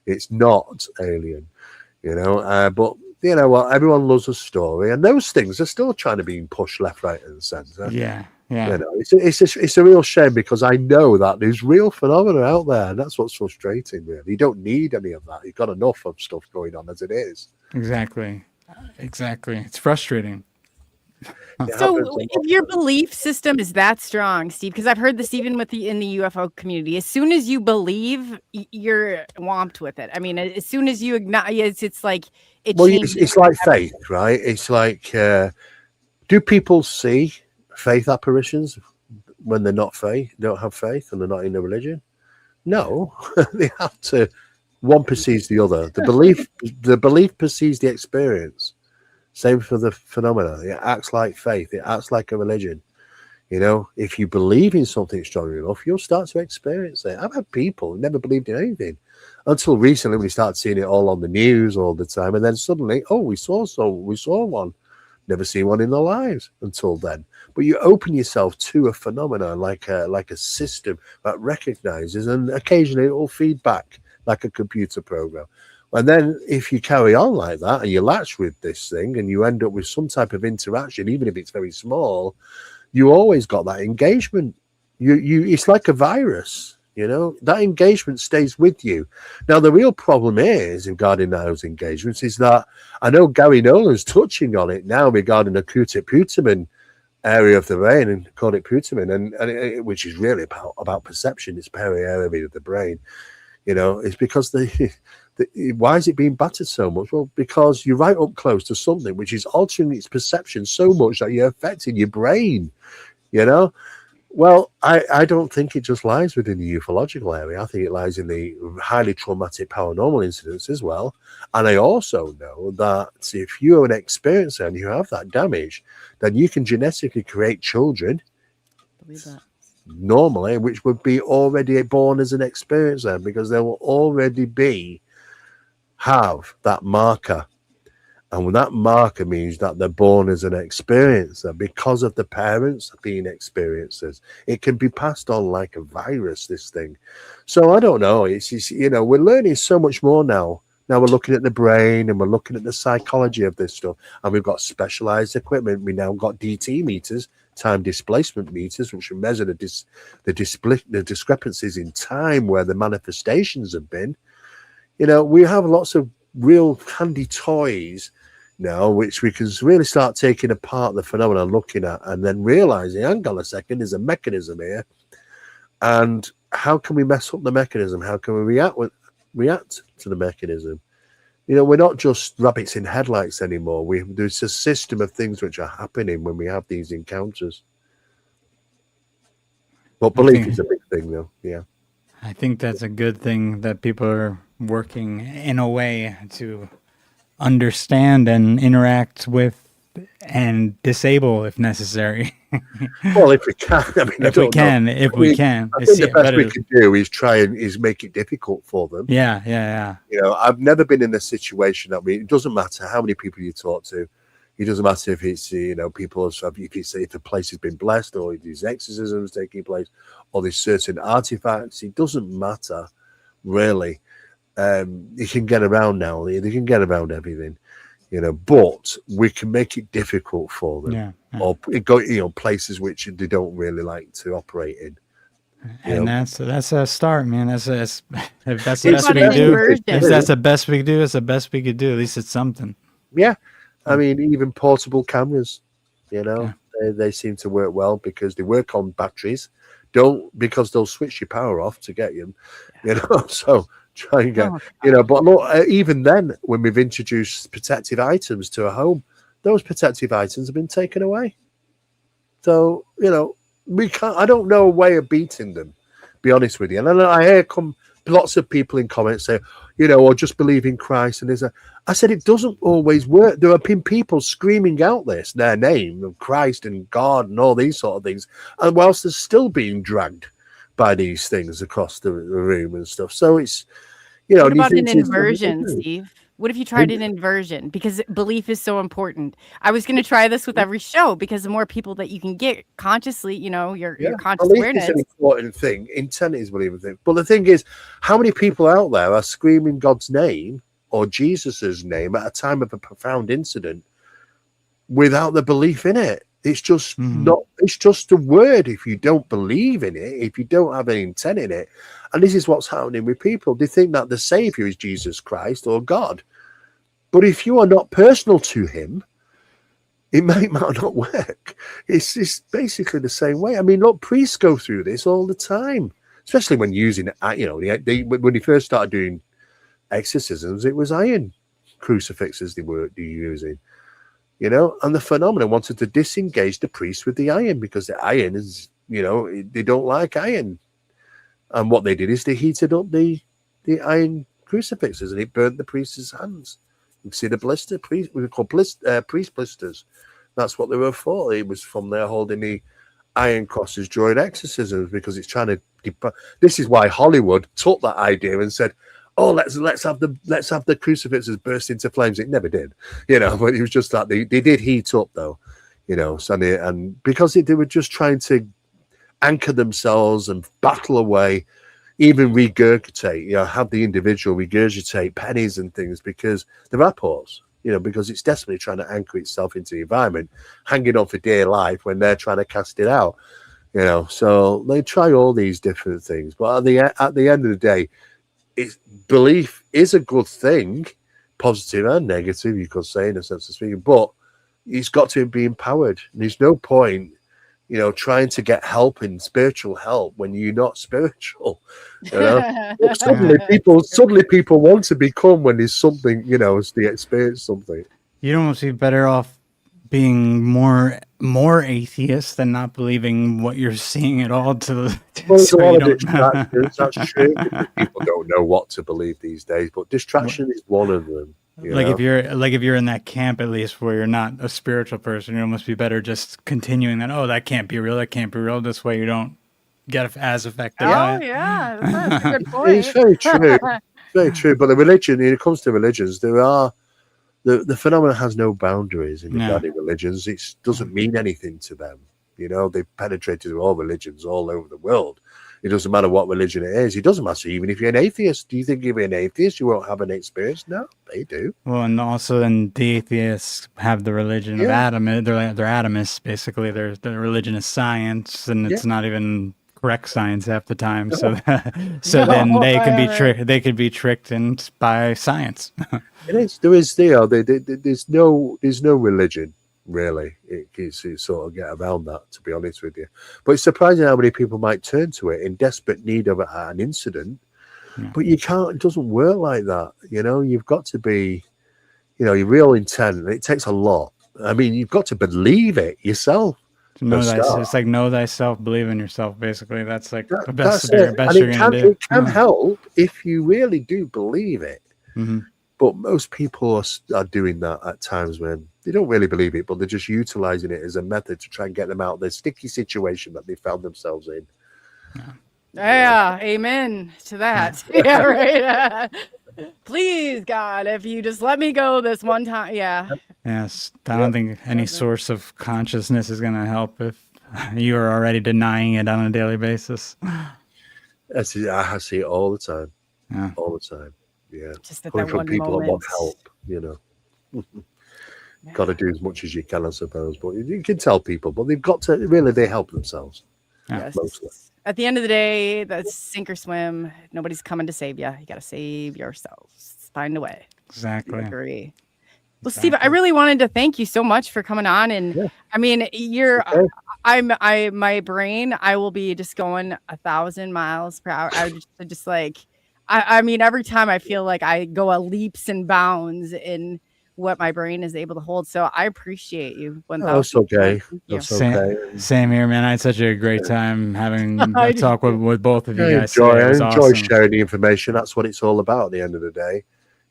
it's not alien. But you know what? Everyone loves a story, and those things are still trying to be pushed left, right, and centre. Yeah. It's a real shame, because I know that there's real phenomena out there, and that's what's frustrating. Really, you don't need any of that. You've got enough of stuff going on as it is. Exactly. It's frustrating. So, if your belief system is that strong, Steve, because I've heard this even in the UFO community, as soon as you believe, you're whomped with it. I mean, as soon as you acknowledge, it's like it's like faith, right? It's like, do people see faith apparitions when they're not don't have faith, and they're not in a religion? No, they have to. One precedes the other. The belief precedes the experience. Same for the phenomena. It acts like faith. It acts like a religion. If you believe in something strong enough, you'll start to experience it. I've had people who never believed in anything until recently. We started seeing it all on the news all the time, and then suddenly, we saw one. Never seen one in their lives until then. But you open yourself to a phenomenon like a system that recognizes, and occasionally it will feed back like a computer program. And then if you carry on like that and you latch with this thing and you end up with some type of interaction, even if it's very small, you always got that engagement. It's like a virus, that engagement stays with you. Now, the real problem is regarding those engagements is that I know Gary Nolan's touching on it now regarding the Putamen area of the brain, and called it Putamen, and which is really about perception. It's peri-area of the brain. It's because why is it being battered so much? Well, because you're right up close to something which is altering its perception so much that you're affecting your brain, Well, I don't think it just lies within the ufological area. I think it lies in the highly traumatic paranormal incidents as well. And I also know that if you're an experiencer and you have that damage, then you can genetically create children. Believe that. Normally, which would be already born as an experiencer, because they will already have that marker. And that marker means that they're born as an experiencer because of the parents being experiencers. It can be passed on like a virus, this thing. So I don't know. It's we're learning so much more now. Now we're looking at the brain, and we're looking at the psychology of this stuff. And we've got specialized equipment. We now got DT meters time displacement meters, which measure the discrepancies in time where the manifestations have been. We have lots of real handy toys now, which we can really start taking apart the phenomena, looking at, and then realizing, hang on a second, there's a mechanism here. And how can we mess up the mechanism? How can we react to the mechanism? We're not just rabbits in headlights anymore. There's a system of things which are happening when we have these encounters. But belief is a big thing, though. Yeah. I think that's a good thing that people are working in a way to understand and interact with and disable if necessary. Well, if we can. I mean, if we can. I think the best we can do is try and make it difficult for them. Yeah. I've never been in a situation it doesn't matter how many people you talk to. It doesn't matter if it's, people, if the place has been blessed, or if there's exorcisms taking place, or there's certain artifacts. It doesn't matter, really. You can get around now. They can get around everything, but we can make it difficult for them. Yeah. Or go, places which they don't really like to operate in. And that's a start, man. If that's the best we can do. If that's the best we can do, it's the best we could do. At least it's something. Yeah. I mean, even portable cameras, they seem to work well because they work on batteries. Because they'll switch your power off to get you, so try and get, but look, even then, when we've introduced protective items to a home, those protective items have been taken away. So, we can't, I don't know a way of beating them, be honest with you. And I hear lots of people in comments say, or just believe in Christ. And I said, it doesn't always work. There have been people screaming out their name of Christ and God and all these sort of things. And whilst they're still being dragged by these things across the room and stuff. So it's, what about an inversion, Steve? What if you tried an inversion? Because belief is so important. I was going to try this with every show, because the more people that you can get consciously, your conscious awareness. It's an important thing. Intent is believing thing. But the thing is, how many people out there are screaming God's name or Jesus's name at a time of a profound incident without the belief in it? It's just it's just a word. If you don't believe in it, if you don't have any intent in it, and this is what's happening with people, they think that the Savior is Jesus Christ or God. But if you are not personal to him, it might not work. It's basically the same way. I mean, look, priests go through this all the time, especially when using, when they first started doing exorcisms, it was iron crucifixes they were using. And the phenomenon wanted to disengage the priest with the iron, because the iron is, they don't like iron. And what they did is they heated up the iron crucifixes, and it burnt the priest's hands. You see the blister, we call priest blisters. That's what they were for. It was from there holding the iron crosses during exorcisms, because it's trying to. This is why Hollywood took that idea and said, "Oh, let's have the crucifixes burst into flames." It never did, But it was just that they did heat up, though, So and because they were just trying to anchor themselves and battle away, even regurgitate, have the individual regurgitate pennies and things, because they're apports, because it's desperately trying to anchor itself into the environment, hanging on for dear life when they're trying to cast it out, So they try all these different things, but at the end of the day, belief is a good thing, positive and negative, you could say, in a sense of speaking, but it's got to be empowered. And there's no point, trying to get help in spiritual help when you're not spiritual. Suddenly people want to become when there's something, they experience something. You'd almost be better off being more atheist than not believing what you're seeing at all. It's a lot of distractions. That's true. People don't know what to believe these days, but distraction is one of them. If you're in that camp, at least, where you're not a spiritual person, you must be better just continuing that. Oh, that can't be real. That can't be real. This way you don't get as affected by it. Yeah, that's a good point. It's very true. Very true. But when it comes to religions, there are the phenomenon has no boundaries in the bloody religions. It doesn't mean anything to them. They've penetrated all religions all over the world. It doesn't matter what religion it is. It doesn't matter even if you're an atheist. Do you think if you're an atheist, you won't have an experience? No, they do. Well, and also then the atheists have the religion of Adam. They're atomists, basically. Their religion is science, and it's not even correct science half the time. So then they can be tricked. They could be tricked by science. It is. There is. There's no religion really. It's sort of get around that, to be honest with you. But it's surprising how many people might turn to it in desperate need of an incident. Yeah. But you can't. It doesn't work like that. You know, you've got to be, your real intent. It takes a lot. I mean, you've got to believe it yourself. It's like know thyself, believe in yourself. Basically, that's like the best you're gonna do. It can help if you really do believe it. Mm-hmm. But most people are doing that at times when they don't really believe it, but they're just utilizing it as a method to try and get them out of their sticky situation that they found themselves in. Yeah, amen to that. Yeah, right. Please, God, if you just let me go this one time. Yeah. Yes. I don't think any source of consciousness is going to help if you are already denying it on a daily basis. I see it all the time. Yeah. All the time. Yeah. Just coming from people that want help, Got to do as much as you can, I suppose. But you can tell people, but they've got to they help themselves. Yes. Mostly. At the end of the day, that's sink or swim. Nobody's coming to save you. You got to save yourselves. Find a way. Exactly. I agree. Well, Steve, I really wanted to thank you so much for coming on. And I mean, my brain, I will be just going 1,000 miles per hour. I just like, I mean, every time I feel like I go a leaps and bounds in what my brain is able to hold. So I appreciate you. That's okay. That's okay. Same here, man. I had such a great time having a talk with both of you guys. I enjoy sharing the information. That's what it's all about at the end of the day.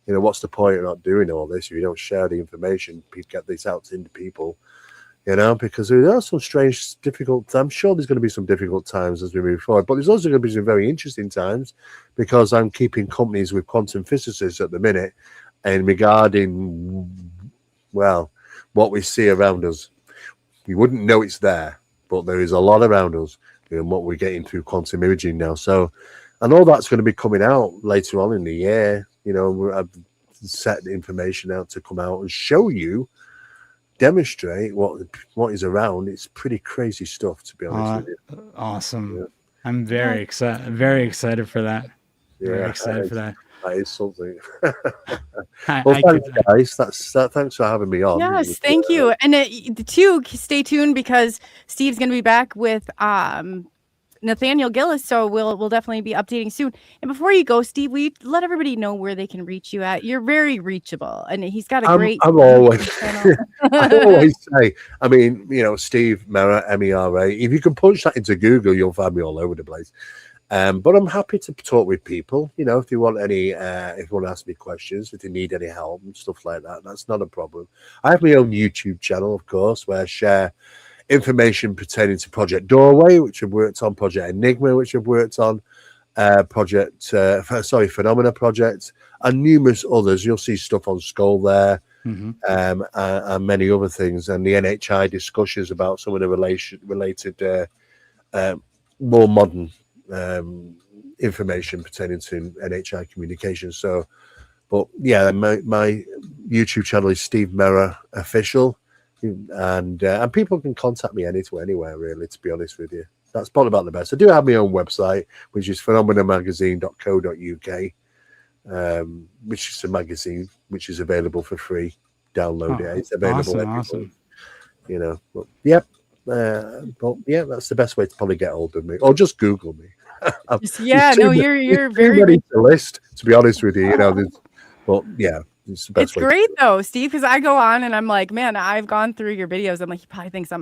What's the point of not doing all this if you don't share the information? Get this out into people, because there are some strange, difficult. I'm sure there's going to be some difficult times as we move forward, but there's also going to be some very interesting times because I'm keeping companies with quantum physicists at the minute. And regarding, what we see around us, we wouldn't know it's there, but there is a lot around us and what we're getting through quantum imaging now. So, and all that's going to be coming out later on in the year. I've set the information out to come out and show you, demonstrate what is around. It's pretty crazy stuff, to be honest with you. Awesome. Yeah. I'm very excited for that. Very excited for that. That is something. Thanks, guys. Thanks for having me on. Yes, thank you. And stay tuned because Steve's going to be back with Nathaniel Gillis, so we'll definitely be updating soon. And before you go, Steve, will you let everybody know where they can reach you at? You're very reachable, and he's got a great. I'm always. I always say, I mean, Steve Mera, Mera. If you can punch that into Google, you'll find me all over the place. But I'm happy to talk with people, if you want if you want to ask me questions, if you need any help and stuff like that, that's not a problem. I have my own YouTube channel, of course, where I share information pertaining to Project Doorway, which I've worked on, Project Enigma, which I've worked on, Phenomena Project, and numerous others. You'll see stuff on Scole there, and many other things, and the NHI discussions about some of the related more modern information pertaining to NHI communications. So, but yeah, my YouTube channel is Steve Mera Official, and people can contact me anywhere really, to be honest with you. That's probably about the best. I do have my own website, which is phenomenamagazine.co.uk, which is a magazine which is available for free. Download it. It's available everywhere. But that's the best way to probably get hold of me, or just Google me. You're very ready to list, to be honest with you. But yeah, it's the best. It's great though, Steve, because I go on and I'm like, man, I've gone through your videos. I'm like, he probably thinks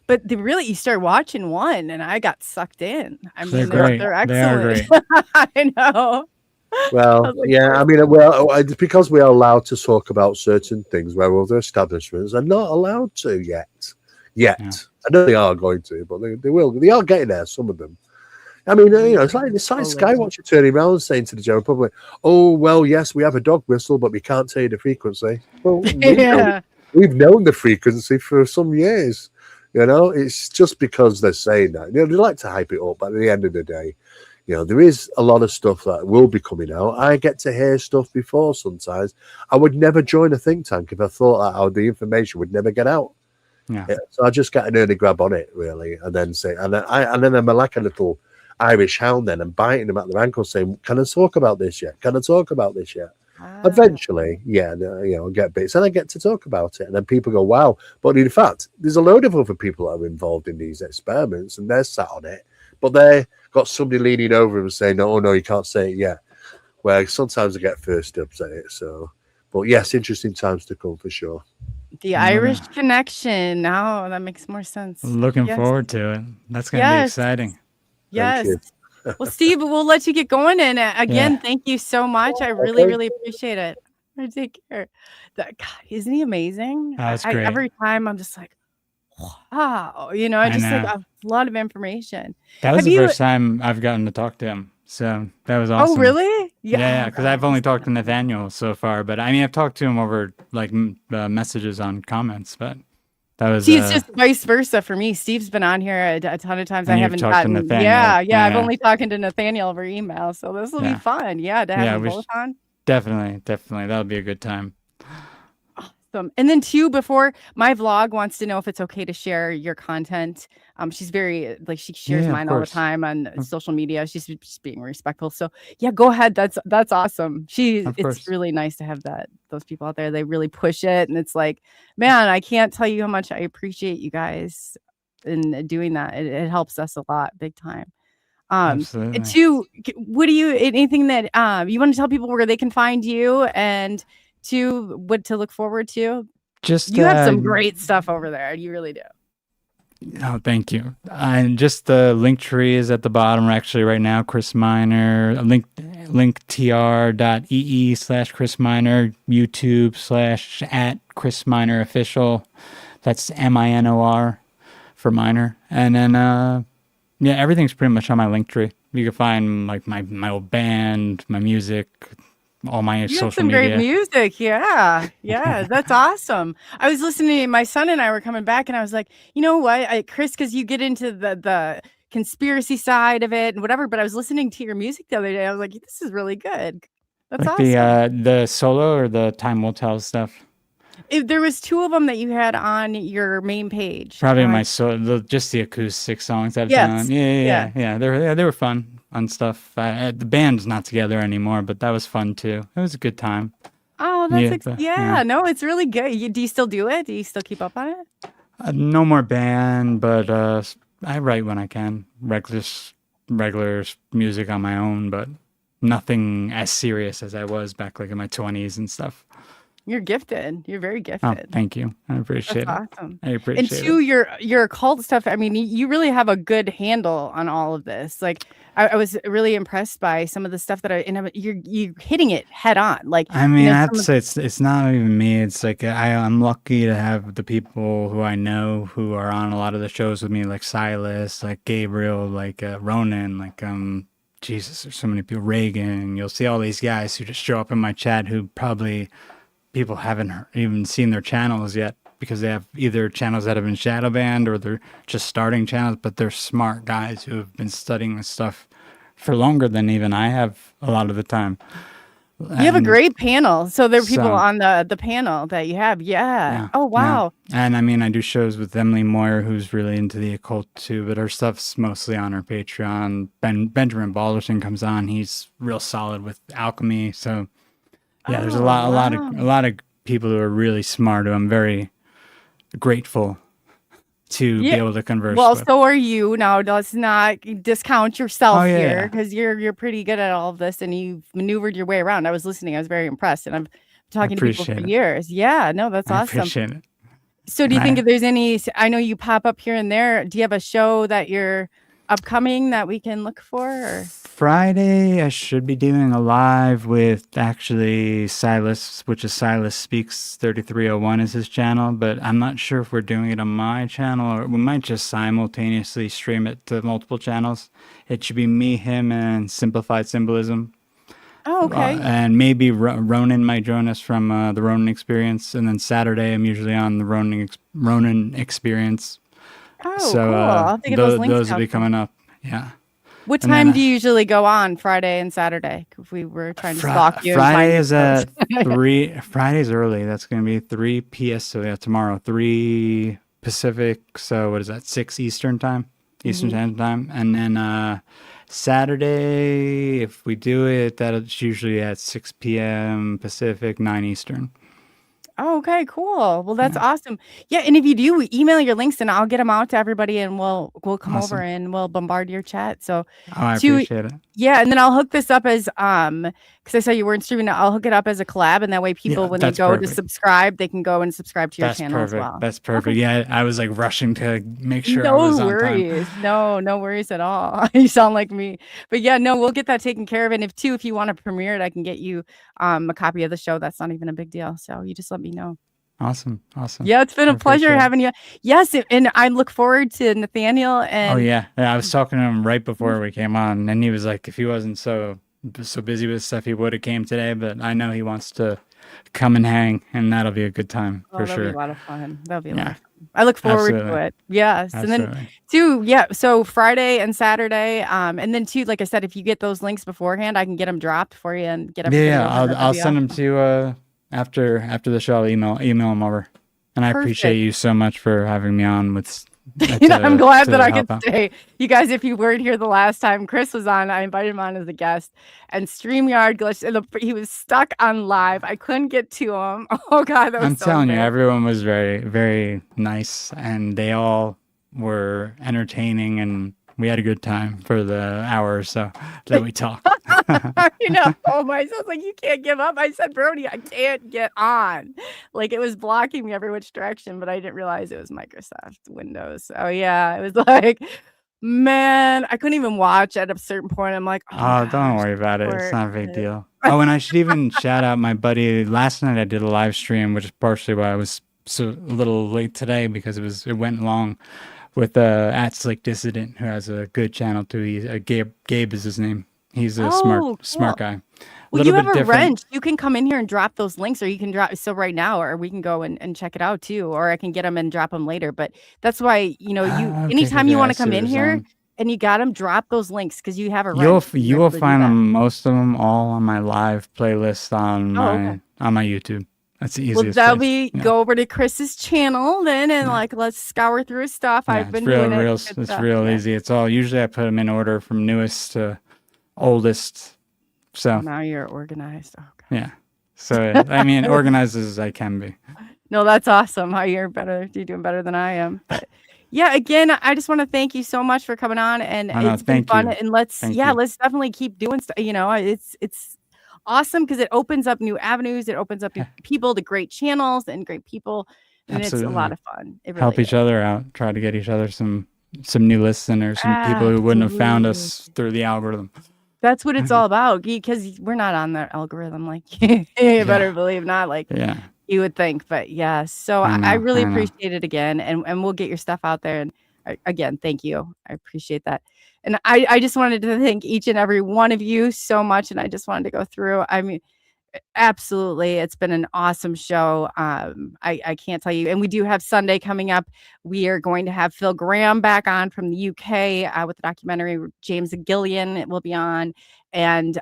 but you start watching one, and I got sucked in. I mean, they're excellent. They are great. I know. Well, I mean, because we are allowed to talk about certain things where other establishments are not allowed to yet. Yeah. I know they are going to, but they will. They are getting there, some of them. I mean, it's like Skywatcher turning around and saying to the general public, "Oh, well, yes, we have a dog whistle, but we can't tell you the frequency." Well, we've known the frequency for some years. It's just because they're saying that. They like to hype it up, but at the end of the day, there is a lot of stuff that will be coming out. I get to hear stuff before sometimes. I would never join a think tank if I thought that the information would never get out. Yeah. So I just get an early grab on it, really, and then say, and then I'm like a little Irish hound then, and biting them at their ankles, saying, "Can I talk about this yet? Can I talk about this yet?" Eventually, I'll get bits, and I get to talk about it, and then people go, "Wow!" But in fact, there's a load of other people that are involved in these experiments, and they're sat on it, but they got somebody leaning over them saying, "Oh no, you can't say it yet." Where sometimes I get first dibs at it. So, but yes, interesting times to come for sure. The Irish connection. Now that makes more sense. Looking forward to it. That's going to be exciting. Yes. Well, Steve, we'll let you get going. And again, thank you so much. I really, really appreciate it. Take care. God, isn't he amazing? That's great. Every time I'm just like, wow. I just like a lot of information. That was the first time I've gotten to talk to him. So that was awesome. Oh, really? Yeah. Because I've only talked to Nathaniel so far. But I mean, I've talked to him over like messages on comments. But that was. It's just vice versa for me. Steve's been on here a ton of times. I haven't gotten. Yeah. I've only talking to Nathaniel over email. So this will be fun. Yeah, to have them both on. Definitely. That'll be a good time. Awesome. And then too, before my vlog wants to know if it's okay to share your content. She's very she shares mine all the time on social media. She's just being respectful. So yeah, go ahead. That's awesome. It's really nice to have those people out there. They really push it, and it's like, man, I can't tell you how much I appreciate you guys in doing that. It helps us a lot, big time. Absolutely. And two, what do you anything that you want to tell people where they can find you, and two, what to look forward to? Just you have some great stuff over there. You really do. Oh, thank you. And just the link tree is at the bottom actually right now. Chris Miner, linktr.ee/Chris Miner, YouTube @ Chris Miner official. That's MINOR for Miner. And then everything's pretty much on my link tree. You can find like my old band, my music, all my social media. Great music. Yeah. That's awesome. I was listening to my son and I were coming back, and I was like, you know what, Chris, because you get into the conspiracy side of it and whatever, but I was listening to your music the other day. I was like, this is really good. That's like awesome. The solo or the Time Will Tell stuff? There was two of them that you had on your main page. Probably just the acoustic songs I've done. Yeah. They were fun. On stuff. The band's not together anymore, but that was fun too. It was a good time. Oh, that's no, it's really good. Do you still do it? Do you still keep up on it? No more band, but I write when I can. Regular music on my own, but nothing as serious as I was back like in my 20s and stuff. You're gifted. You're very gifted. Oh, thank you. I appreciate it. Awesome. I appreciate it. And two, your occult stuff. I mean, you really have a good handle on all of this. Like, I was really impressed by some of the stuff that you're hitting it head on. Like, I mean, I have to say it's not even me. It's like I'm lucky to have the people who I know who are on a lot of the shows with me, like Silas, like Gabriel, like Ronan, like Jesus, there's so many people. Reagan. You'll see all these guys who just show up in my chat who probably people haven't even seen their channels yet because they have either channels that have been shadow banned or they're just starting channels, but they're smart guys who have been studying this stuff for longer than even I have a lot of the time. You have a great panel. So there are people on the panel that you have. Yeah. Oh, wow. Yeah. And I mean, I do shows with Emily Moyer, who's really into the occult too, but her stuff's mostly on her Patreon. Benjamin Balderson comes on. He's real solid with alchemy. So yeah, there's a lot of people who are really smart who I'm very grateful to be able to converse with. So are you. Now, let's not discount yourself here, because you're pretty good at all of this and you've maneuvered your way around. I was listening. I was very impressed, and I'm talking to people for years. Yeah, no, that's awesome. I appreciate it. So do you think if there's any, I know you pop up here and there, do you have a show that you're upcoming that we can look for? Or? Friday, I should be doing a live with actually Silas, which is Silas Speaks 3301 is his channel, but I'm not sure if we're doing it on my channel or we might just simultaneously stream it to multiple channels. It should be me, him, and Simplified Symbolism. Oh, okay. And maybe Ronan might join us from the Ronan Experience, and then Saturday I'm usually on the Ronan Experience. Oh, So cool. I'll have to get those links those will out be then. coming up. Yeah. What And then, time do you usually go on Friday and Saturday? If we were trying to stalk you and Friday find your is at posts. 3. Friday's early. That's going to be 3 PS. So yeah, tomorrow 3 Pacific. So what is that? 6 Eastern time, Eastern Standard Time. And then Saturday, if we do it, that's usually at 6 p.m. Pacific, 9 Eastern. Oh, okay, cool. Well, that's awesome. Yeah, and if you do, email your links and I'll get them out to everybody and we'll come over Awesome. and we'll bombard your chat. So Oh, I appreciate it. yeah, and then I'll hook this up as because I saw you weren't streaming, I'll hook it up as a collab, and that way people Yeah, when they that's go to perfect. subscribe, they can go and subscribe to your That's channel perfect. as well. That's perfect. Okay. Yeah, I was like rushing to make sure I No was on time. worries. No worries at all. You sound like me. But yeah, no, we'll get that taken care of. And if you want to premiere it, I can get you a copy of the show. That's not even a big deal. So you just let me know. Awesome. Yeah, it's been I a pleasure appreciate it. having you. Yes, and I look forward to Nathaniel and Oh yeah. I was talking to him right before we came on, and he was like, if he wasn't so busy with stuff, he would have came today. But I know he wants to come and hang, and that'll be a good time for that'll sure. be a lot of fun. That'll be a lot of fun. I look forward to Absolutely. it. Yes. Absolutely. And then so Friday and Saturday, and then too, like I said, if you get those links beforehand, I can get them dropped for you and get everything. Yeah, I'll send them to you after the show. I'll email them over. And I appreciate you so much for having me on with. I'm glad that I could out. stay. You guys, if you weren't here the last time Chris was on, I invited him on as a guest, and StreamYard glitched. And he was stuck on live. I couldn't get to him. Oh God, that was I'm telling you, everyone was very, very nice, and they all were entertaining, and we had a good time for the hour or so that we talked. Oh my son's like, you can't give up. I said, Brody, I can't get on. Like it was blocking me every which direction, but I didn't realize it was Microsoft Windows. So yeah, it was like, man, I couldn't even watch at a certain point. I'm like, don't worry about it. It's not a big deal. Oh, and I should even shout out my buddy. Last night I did a live stream, which is partially why I was so a little late today, because it went long, with at Slick Dissident, who has a good channel too. He's Gabe is his name. He's a smart guy. Well, you have a wrench. You can come in here and drop those links, or you can drop right now, or we can go and check it out too, or I can get them and drop them later. But that's why anytime you want to come in here and you got them, drop those links because you have a wrench. You will find them, most of them, all on my live playlist on my YouTube. That's the easiest. Well, go over to Chris's channel then, and let's scour through his stuff. I've been doing it. It's real easy. It's all usually I put them in order from newest to oldest. So now you're organized. Oh, God. Yeah. So I mean, organized as I can be. No, that's awesome. You're doing better than I am. But yeah, again, I just want to thank you so much for coming on, and it's been fun. And let's definitely keep doing stuff. It's awesome because it opens up new avenues. It opens up new people to great channels and great people, and Absolutely. It's a lot of fun. It really help each other out. Try to get each other some new listeners, some people who wouldn't have found us through the algorithm. That's what it's all about, because we're not on the algorithm. Like you better believe not. Like you would think, but yeah. So I really appreciate it again, and we'll get your stuff out there. And again, thank you. I appreciate that. And I just wanted to thank each and every one of you so much. And I just wanted to go through. I mean, absolutely. It's been an awesome show. I can't tell you. And we do have Sunday coming up. We are going to have Phil Graham back on from the UK with the documentary. James Gillian will be on, and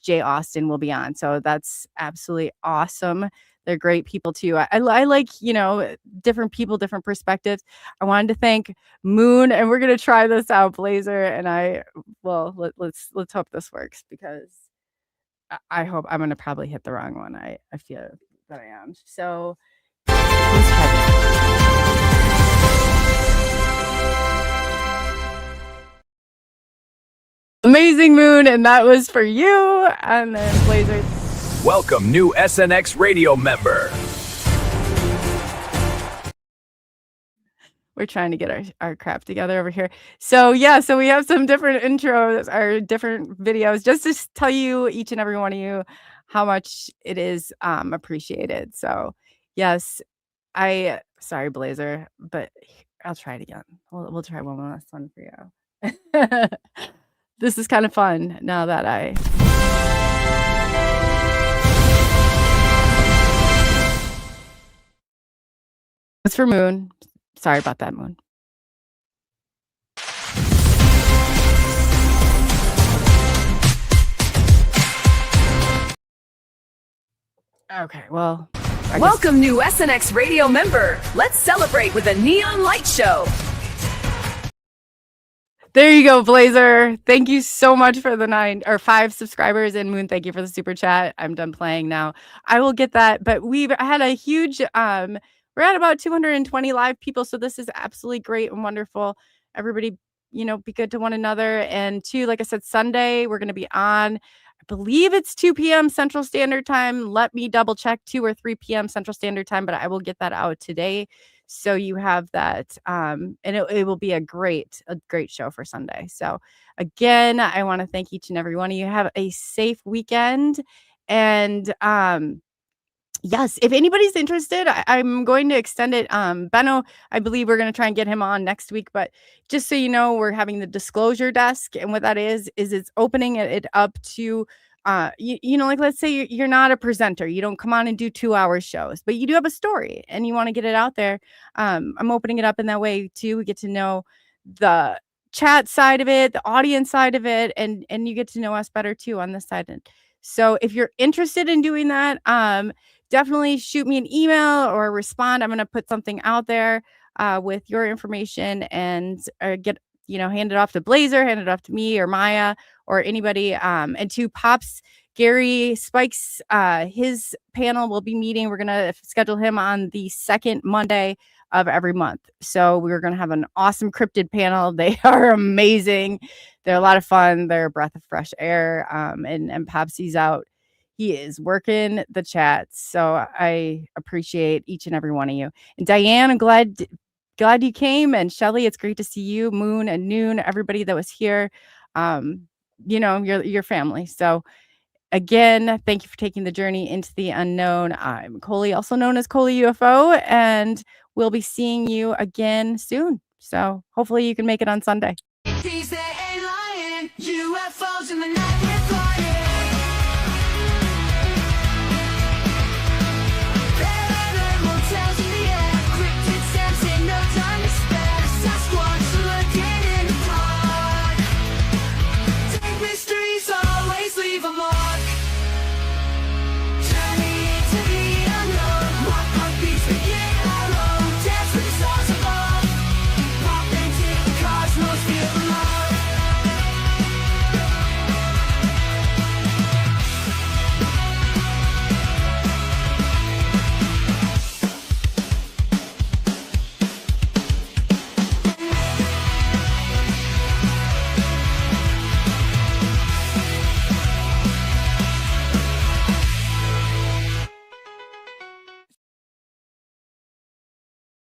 Jay Austen will be on. So that's absolutely awesome. They're great people too. I like, different people, different perspectives. I wanted to thank Moon, and we're going to try this out, Blazer. And let's hope this works, because I hope I'm going to probably hit the wrong one. I feel that I am. So let's try this. Amazing, Moon. And that was for you. And then Blazer. Welcome, new SNX radio member. We're trying to get our crap together over here. So we have some different intros or different videos just to tell you, each and every one of you, how much it is appreciated. So yes, sorry, Blazer, but I'll try it again. We'll try one last one for you. This is kind of fun now that it's for Moon. Sorry about that, Moon. Okay, well. Welcome, new SNX radio member. Let's celebrate with a neon light show. There you go, Blazer. Thank you so much for the 5 subscribers. And Moon, thank you for the super chat. I'm done playing now. I will get that. But we've had a huge, we're at about 220 live people. So this is absolutely great and wonderful. Everybody, be good to one another. And like I said, Sunday, we're going to be on, I believe it's 2 p.m. Central Standard Time. Let me double check 2 or 3 p.m. Central Standard Time, but I will get that out today. So you have that. And it will be a great show for Sunday. So again, I want to thank each and every one of you. Have a safe weekend. And yes, if anybody's interested, I'm going to extend it. Benno, I believe we're going to try and get him on next week. But just so you know, we're having the disclosure desk. And what that is it's opening it up to, like let's say you're not a presenter. You don't come on and do 2-hour shows, but you do have a story and you want to get it out there. I'm opening it up in that way too. We get to know the chat side of it, the audience side of it, and you get to know us better too on this side. So if you're interested in doing that, definitely shoot me an email or respond. I'm going to put something out there with your information and get, hand it off to Blazer, hand it off to me or Maya or anybody. And to Pops, Gary Spikes, his panel will be meeting. We're going to schedule him on the second Monday of every month. So we're going to have an awesome cryptid panel. They are amazing. They're a lot of fun. They're a breath of fresh air. And Pops, he's out. He is working the chats. So I appreciate each and every one of you. And Diane, I'm glad you came. And Shelly, it's great to see you. Moon and Noon, everybody that was here. Your family. So again, thank you for taking the journey into the unknown. I'm Coley, also known as Coley UFO, and we'll be seeing you again soon. So hopefully you can make it on Sunday. UFOs in the night we're flying. Paranormal tales in the air. Cryptid stamps ain't no time to spare. Sasquatch lurking in the park. Deep mysteries always leave a mark. Journey into the unknown. Walk heartbeats begin our own. Dance with the stars above. Pop into the cosmos, feel the love.